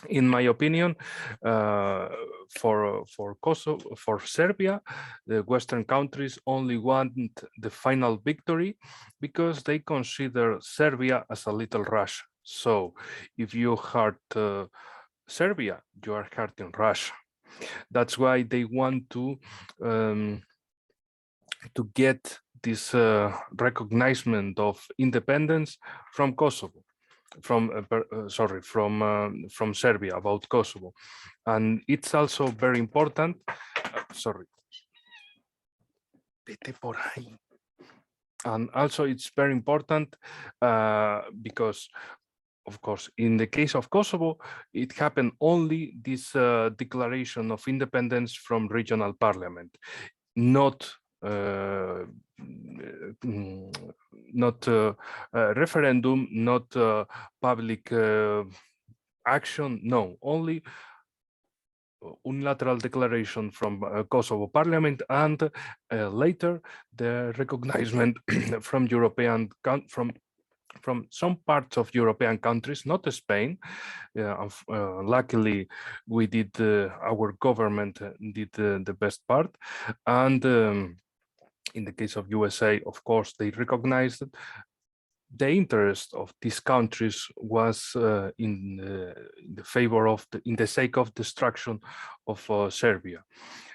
in my opinion, for Kosovo, for Serbia, the Western countries only want the final victory because they consider Serbia as a little Russia. So if you hurt Serbia, you are hurting Russia. That's why they want to get this recognition of independence from Kosovo, from Serbia, about Kosovo. And it's also very important, and also it's very important because, of course, in the case of Kosovo, it happened only this declaration of independence from regional parliament, not referendum, not public action. No, only unilateral declaration from Kosovo parliament, and later the recognition from European from some parts of European countries, not Spain. Luckily, we did our government did the best part, and in the case of USA, of course, they recognized the interest of these countries was in the favor of in the sake of destruction of Serbia.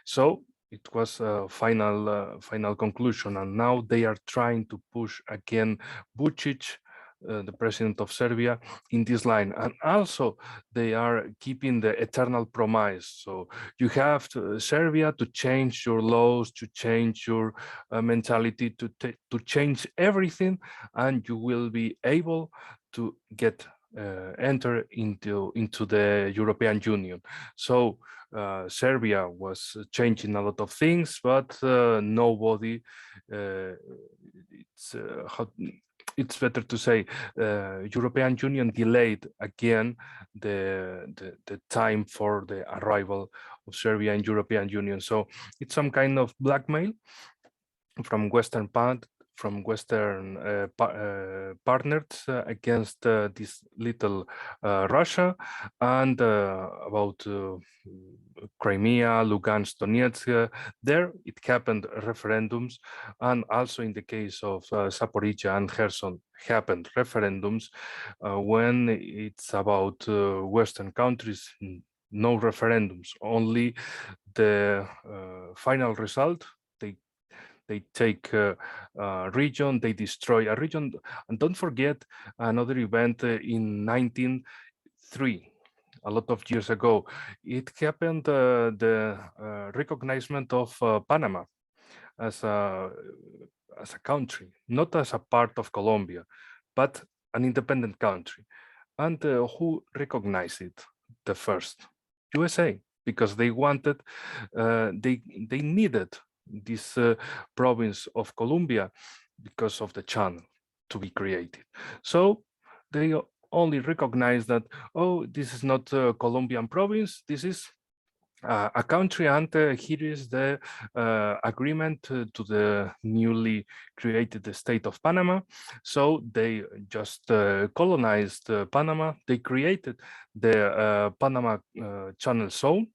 So it was a final conclusion, and now they are trying to push again Vučić, the president of Serbia, in this line. And also they are keeping the eternal promise. So you have Serbia to change your laws, to change your mentality, to change everything, and you will be able to get enter into the European Union. So Serbia was changing a lot of things, but nobody, it's better to say European Union delayed again the time for the arrival of Serbia in European Union. So it's some kind of blackmail from Western partners against this little Russia, and about Crimea, Lugansk, Donetsk. There it happened referendums, and also in the case of Zaporizhia and Kherson happened referendums. When it's about Western countries, no referendums, only the final result. They take a region, they destroy a region. And don't forget another event in 1903, a lot of years ago. It happened, the recognition of Panama as a country, not as a part of Colombia, but an independent country. And who recognized it the first? USA, because they wanted, they needed this province of Colombia because of the channel to be created. So they only recognize that, oh, this is not a Colombian province, this is a country, and here is the agreement to the newly created state of Panama. So they just colonized Panama. They created the Panama Channel Zone.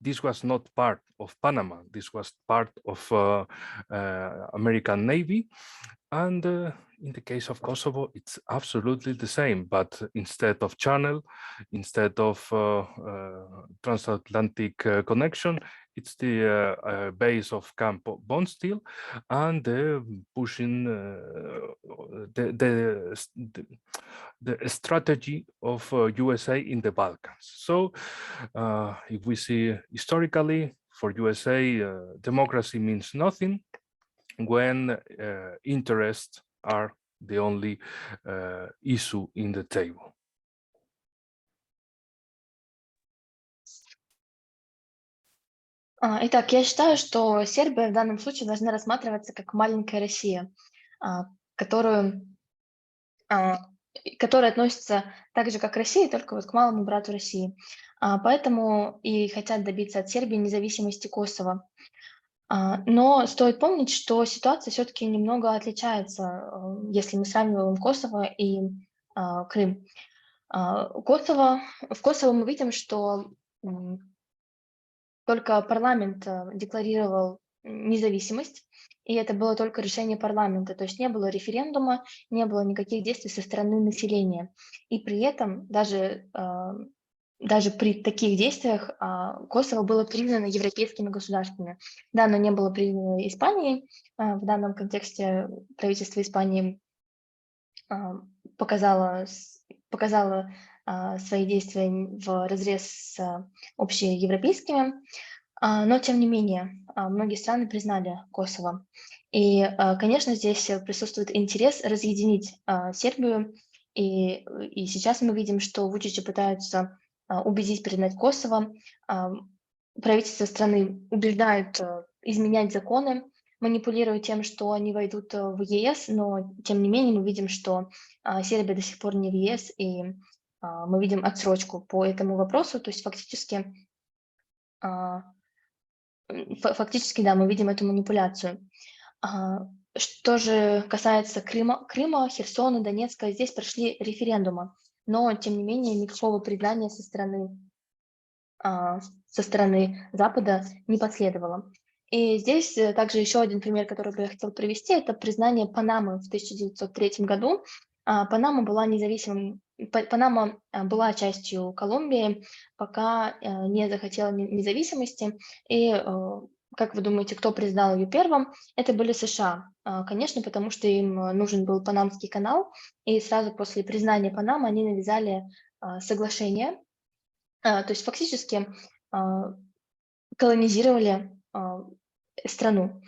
This was not part of Panama. This was part of American Navy. And in the case of Kosovo, it's absolutely the same, but instead of channel, instead of transatlantic connection, it's the base of Camp Bondsteel, and pushing the strategy of USA in the Balkans. So if we see historically, for USA, democracy means nothing when interests are the only issue in the table. Итак, я считаю, что Сербия в данном случае должна рассматриваться как маленькая Россия, которая относится так же, как Россия, только вот к малому брату России. Поэтому и хотят добиться от Сербии независимости Косово. Но стоит помнить, что ситуация все-таки немного отличается, если мы сравниваем Косово и Крым. В Косово мы видим, что только парламент декларировал независимость, и это было только решение парламента, то есть не было референдума, не было никаких действий со стороны населения. И при этом даже при таких действиях Косово было признано европейскими государствами. Да, оно не было признано Испанией. В данном контексте правительство Испании показало свои действия в разрез с общеевропейскими, но тем не менее многие страны признали Косово. И, конечно, здесь присутствует интерес разъединить Сербию, и сейчас мы видим, что Вучича пытаются убедить признать Косово. Правительство страны убеждают изменять законы, манипулируя тем, что они войдут в ЕС, но тем не менее мы видим, что Сербия до сих пор не в ЕС, и мы видим отсрочку по этому вопросу, то есть фактически, да, мы видим эту манипуляцию. Что же касается Крыма, Херсона, Донецка, здесь прошли референдумы, но тем не менее никакого признания со стороны Запада не последовало. И здесь также еще один пример, который бы я хотела привести, это признание Панамы в 1903 году. Панама была независимым, Панама была частью Колумбии, пока не захотела независимости. И как вы думаете, кто признал ее первым? Это были США. Конечно, потому что им нужен был Панамский канал, и сразу после признания Панамы они навязали соглашение, то есть фактически колонизировали страну.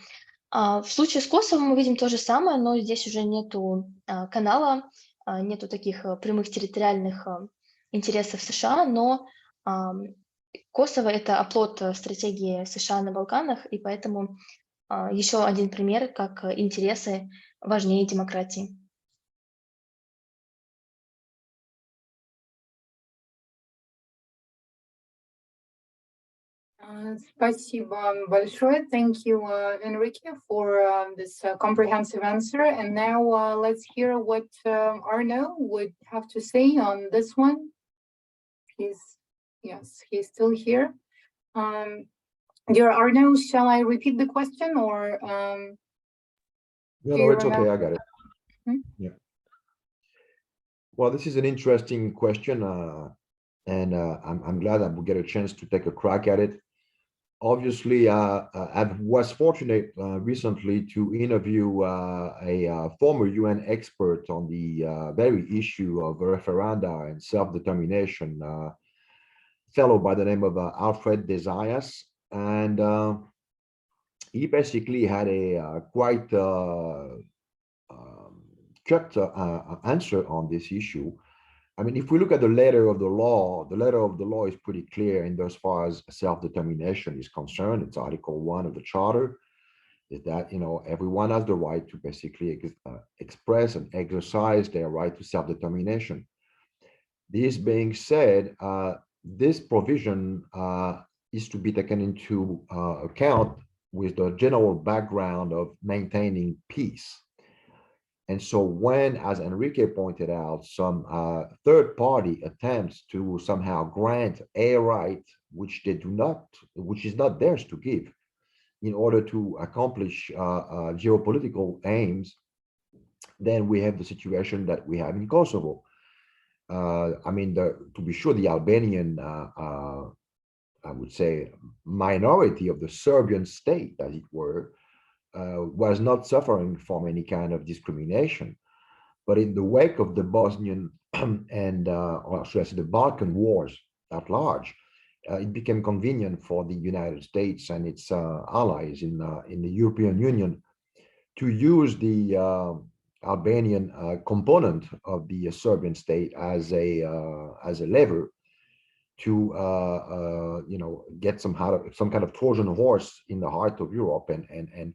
В случае с Косовом мы видим то же самое, но здесь уже нету канала, нету таких прямых территориальных интересов США, но Косово — это оплот стратегии США на Балканах, и поэтому еще один пример, как интересы важнее демократии. Спасибо большое. Thank you, Enrique, for this comprehensive answer. And now let's hear what Arno would have to say on this one. Yes, he's still here. Dear Arno, shall I repeat the question or? No, it's okay. I got it. Yeah. Well, this is an interesting question, and I'm glad I will get a chance to take a crack at it. Obviously, I was fortunate recently to interview a former UN expert on the very issue of referenda and self-determination, fellow by the name of Alfred Desayas, and he basically had a quite cut answer on this issue. I mean, if we look at the letter of the law is pretty clear in as far as self-determination is concerned. It's Article 1 of the Charter, is that, everyone has the right to basically express and exercise their right to self-determination. This being said, this provision is to be taken into account with the general background of maintaining peace. And so when, as Enrique pointed out, some third-party attempts to somehow grant a right which is not theirs to give in order to accomplish geopolitical aims, then we have the situation that we have in Kosovo. I mean, to be sure, the Albanian, I would say, minority of the Serbian state, as it were, was not suffering from any kind of discrimination. But in the wake of the Bosnian and, or should I say, the Balkan wars at large, it became convenient for the United States and its allies in the European Union to use the Albanian component of the Serbian state as a lever to get some kind of Trojan horse in the heart of Europe and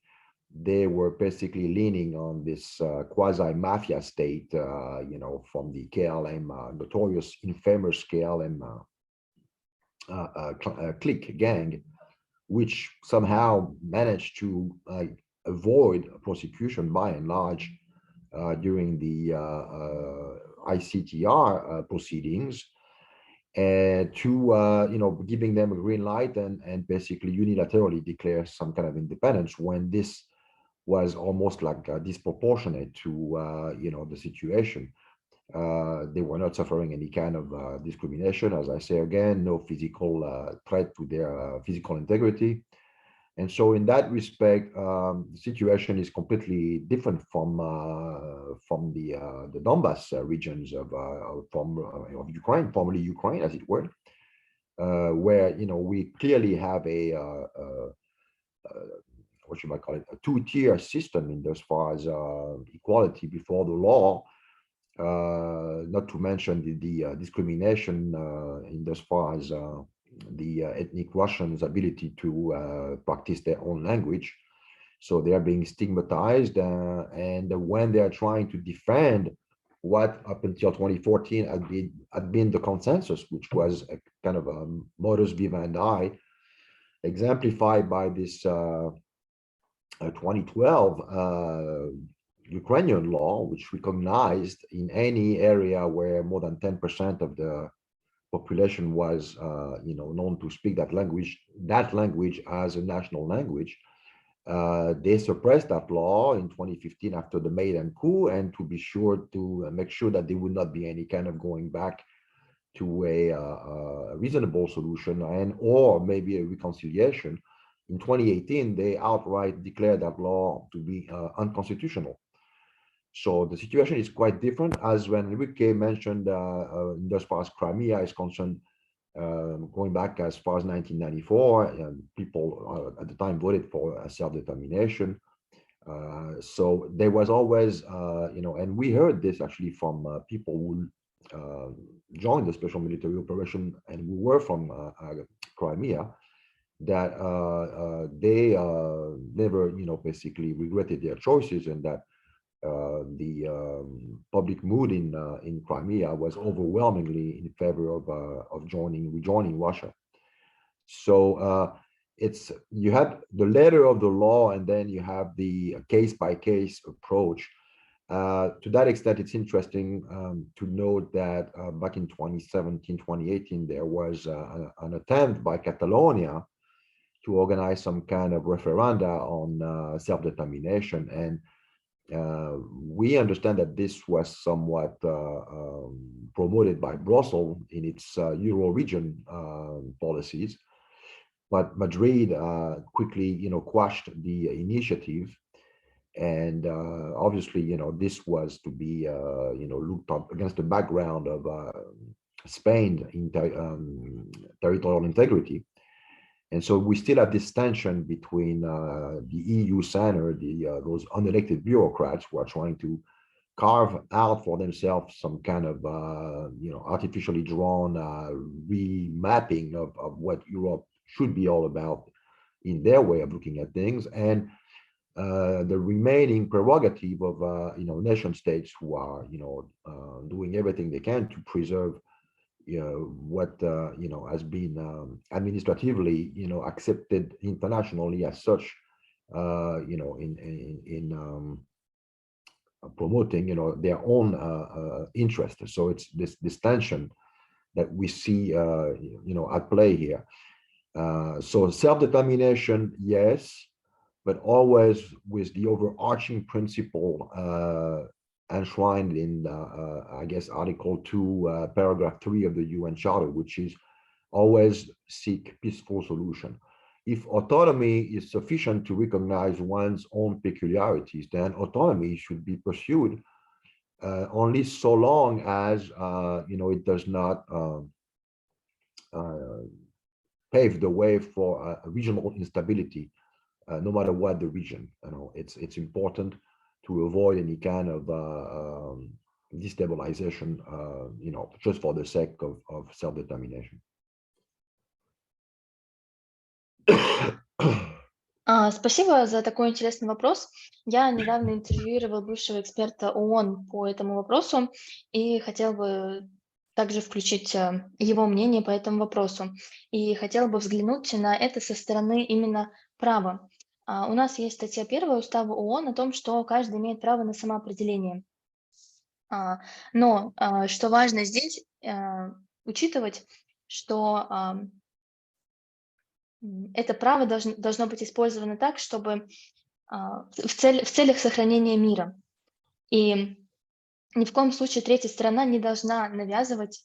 they were basically leaning on this quasi-mafia state, from the KLM, notorious, infamous KLM clique gang, which somehow managed to avoid prosecution by and large during the ICTR proceedings, and to giving them a green light and basically unilaterally declare some kind of independence when this was almost like disproportionate to the situation. They were not suffering any kind of discrimination, as I say again, no physical threat to their physical integrity. And so in that respect, the situation is completely different from the Donbas regions of Ukraine, formerly Ukraine, as it were, where we clearly have a what you might call it, a two-tier system in as far as equality before the law, not to mention the discrimination in as far as the ethnic Russians' ability to practice their own language. So they are being stigmatized, and when they are trying to defend what up until 2014 had been the consensus, which was a kind of a modus vivendi, exemplified by this 2012 Ukrainian law, which recognized in any area where more than 10% of the population was known to speak that language as a national language. They suppressed that law in 2015 after the Maidan coup, and to be sure to make sure that there would not be any kind of going back to a reasonable solution and or maybe a reconciliation. In 2018, they outright declared that law to be unconstitutional. So the situation is quite different, as when Enrique mentioned, as far as Crimea is concerned, going back as far as 1994, people at the time voted for self-determination. So there was always, and we heard this actually from people who joined the special military operation and who were from Crimea, that they never, basically regretted their choices, and that the public mood in Crimea was overwhelmingly in favor of rejoining Russia. So you have the letter of the law, and then you have the case-by-case approach. To that extent, it's interesting to note that back in 2017, 2018, there was an attempt by Catalonia to organize some kind of referenda on self-determination, and we understand that this was somewhat promoted by Brussels in its Euro region policies, but Madrid quickly, quashed the initiative, and obviously, this was to be, looked up against the background of Spain in territorial integrity. And so we still have this tension between the EU center, those unelected bureaucrats who are trying to carve out for themselves some kind of, artificially drawn remapping of what Europe should be all about in their way of looking at things, and the remaining prerogative of, nation states who are, doing everything they can to preserve what has been administratively accepted internationally as such, in promoting their own interests. So it's this tension that we see at play here. So self-determination, yes, but always with the overarching principle enshrined in, I guess, Article 2, Paragraph 3 of the UN Charter, which is always seek peaceful solution. If autonomy is sufficient to recognize one's own peculiarities, then autonomy should be pursued only so long as, it does not pave the way for regional instability, no matter what the region. It's important to avoid any kind of destabilization, just for the sake of self-determination. Спасибо за такой интересный вопрос. Я недавно интервьюировала бывшего эксперта ООН по этому вопросу и хотела бы также включить его мнение по этому вопросу. И хотела бы взглянуть на это со стороны именно права. У нас есть статья 1 Устава ООН о том, что каждый имеет право на самоопределение. Но что важно здесь учитывать, что это право должно быть использовано так, чтобы в целях сохранения мира. И ни в коем случае третья сторона не должна навязывать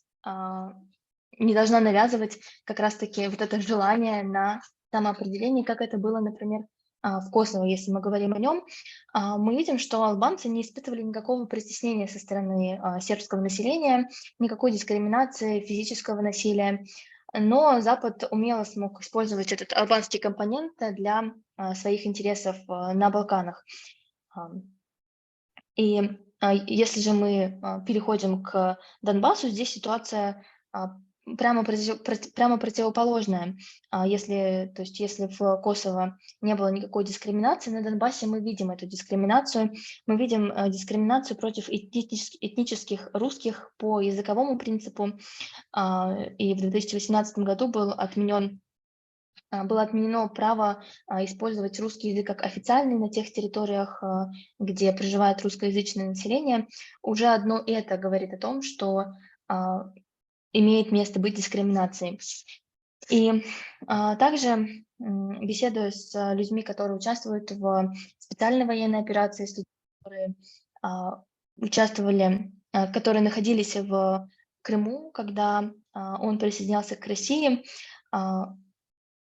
как раз-таки вот это желание на самоопределение, как это было, например, в Косово, если мы говорим о нем. Мы видим, что албанцы не испытывали никакого притеснения со стороны сербского населения, никакой дискриминации, физического насилия. Но Запад умело смог использовать этот албанский компонент для своих интересов на Балканах. И если же мы переходим к Донбассу, здесь ситуация прямо противоположная. Если в Косово не было никакой дискриминации, на Донбассе мы видим эту дискриминацию. Мы видим дискриминацию против этнических русских по языковому принципу. И в 2018 году было отменено право использовать русский язык как официальный на тех территориях, где проживает русскоязычное население. Уже одно это говорит о том, что имеет место быть дискриминацией. И также, беседуя с людьми, которые участвуют в специальной военной операции, с людьми, которые находились в Крыму, когда он присоединялся к России,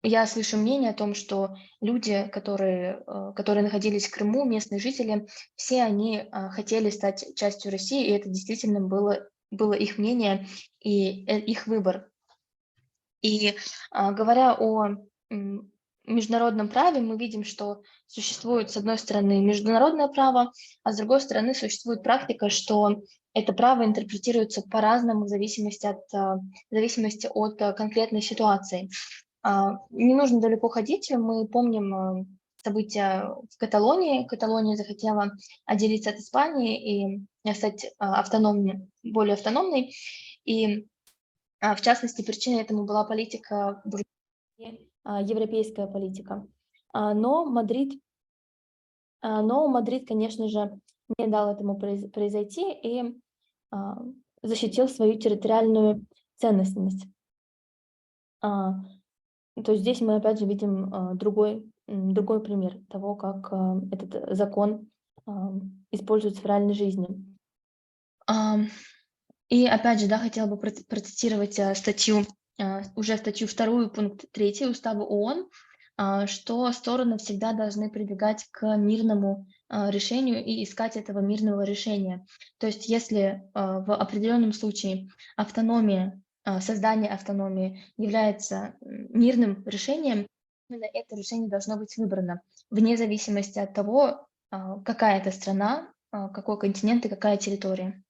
я слышу мнение о том, что люди, которые находились в Крыму, местные жители, все они хотели стать частью России, и это действительно было их мнение и их выбор. И говоря о международном праве, мы видим, что существует, с одной стороны, международное право, а с другой стороны, существует практика, что это право интерпретируется по-разному в зависимости от конкретной ситуации. Не нужно далеко ходить, мы помним события в Каталонии. Каталония захотела отделиться от Испании и стать более автономной. И в частности, причиной этому была политика европейская политика. Но Мадрид, конечно же, не дал этому произойти и защитил свою территориальную целостность. То есть здесь мы опять же видим другой пример того, как этот закон используется в реальной жизни. И опять же, хотела бы процитировать статью 2, пункт 3 Устава ООН, что стороны всегда должны прибегать к мирному решению и искать этого мирного решения. То есть если в определенном случае создание автономии является мирным решением, именно это решение должно быть выбрано, вне зависимости от того, какая это страна, какой континент и какая территория.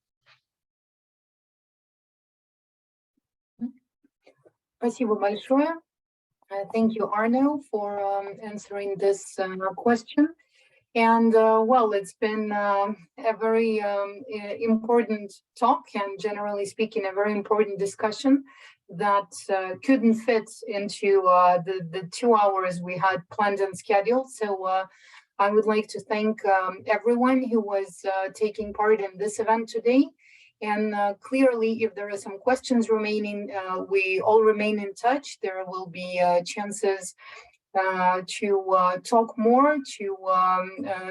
Спасибо большое. Thank you, Arno, for answering this question. And well, it's been a very important talk and, generally speaking, a very important discussion that couldn't fit into the 2 hours we had planned and scheduled. So I would like to thank everyone who was taking part in this event today. And clearly, if there are some questions remaining, we all remain in touch. There will be chances to talk more, to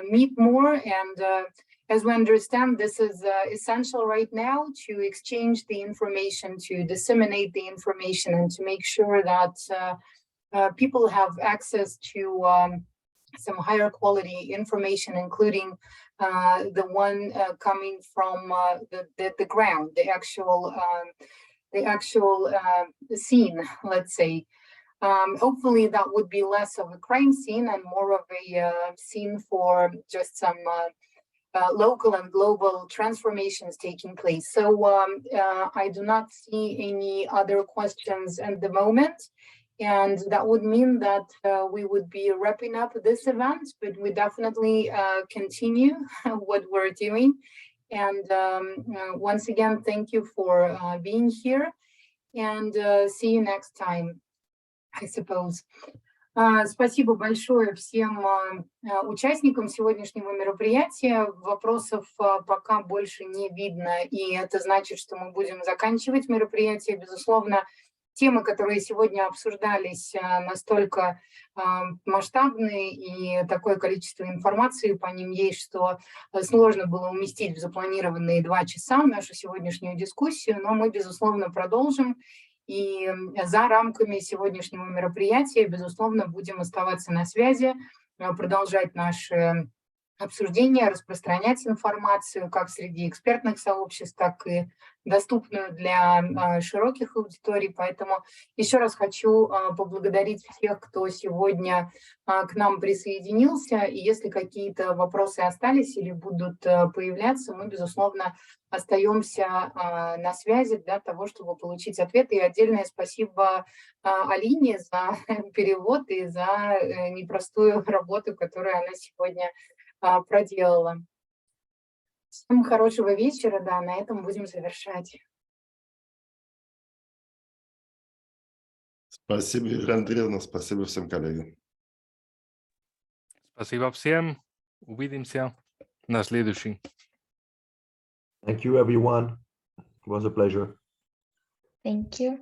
meet more. And as we understand, this is essential right now to exchange the information, to disseminate the information, and to make sure that people have access to some higher quality information, including the one coming from the ground, the actual scene, let's say. Hopefully that would be less of a crime scene and more of a scene for just some local and global transformations taking place. So I do not see any other questions at the moment. And that would mean that we would be wrapping up this event, but we definitely continue what we're doing. And once again, thank you for being here, and see you next time, I suppose. Спасибо большое всем участникам сегодняшнего мероприятия. Вопросов пока больше не видно, и это значит, что мы будем заканчивать мероприятие. Безусловно, темы, которые сегодня обсуждались, настолько масштабные, и такое количество информации по ним есть, что сложно было уместить в запланированные 2 часа нашу сегодняшнюю дискуссию, но мы, безусловно, продолжим. И за рамками сегодняшнего мероприятия, безусловно, будем оставаться на связи, продолжать наши обсуждения, распространять информацию как среди экспертных сообществ, так и доступную для широких аудиторий. Поэтому еще раз хочу поблагодарить всех, кто сегодня к нам присоединился. И если какие-то вопросы остались или будут появляться, мы, безусловно, остаемся на связи для того, чтобы получить ответы. И отдельное спасибо Алине за перевод и за непростую работу, которую она сегодня проделала. Всем хорошего вечера, да, на этом будем завершать. Спасибо, Юлия Андреевна, спасибо всем коллегам. Спасибо всем. Увидимся на следующий. Thank you, everyone. It was a pleasure. Thank you.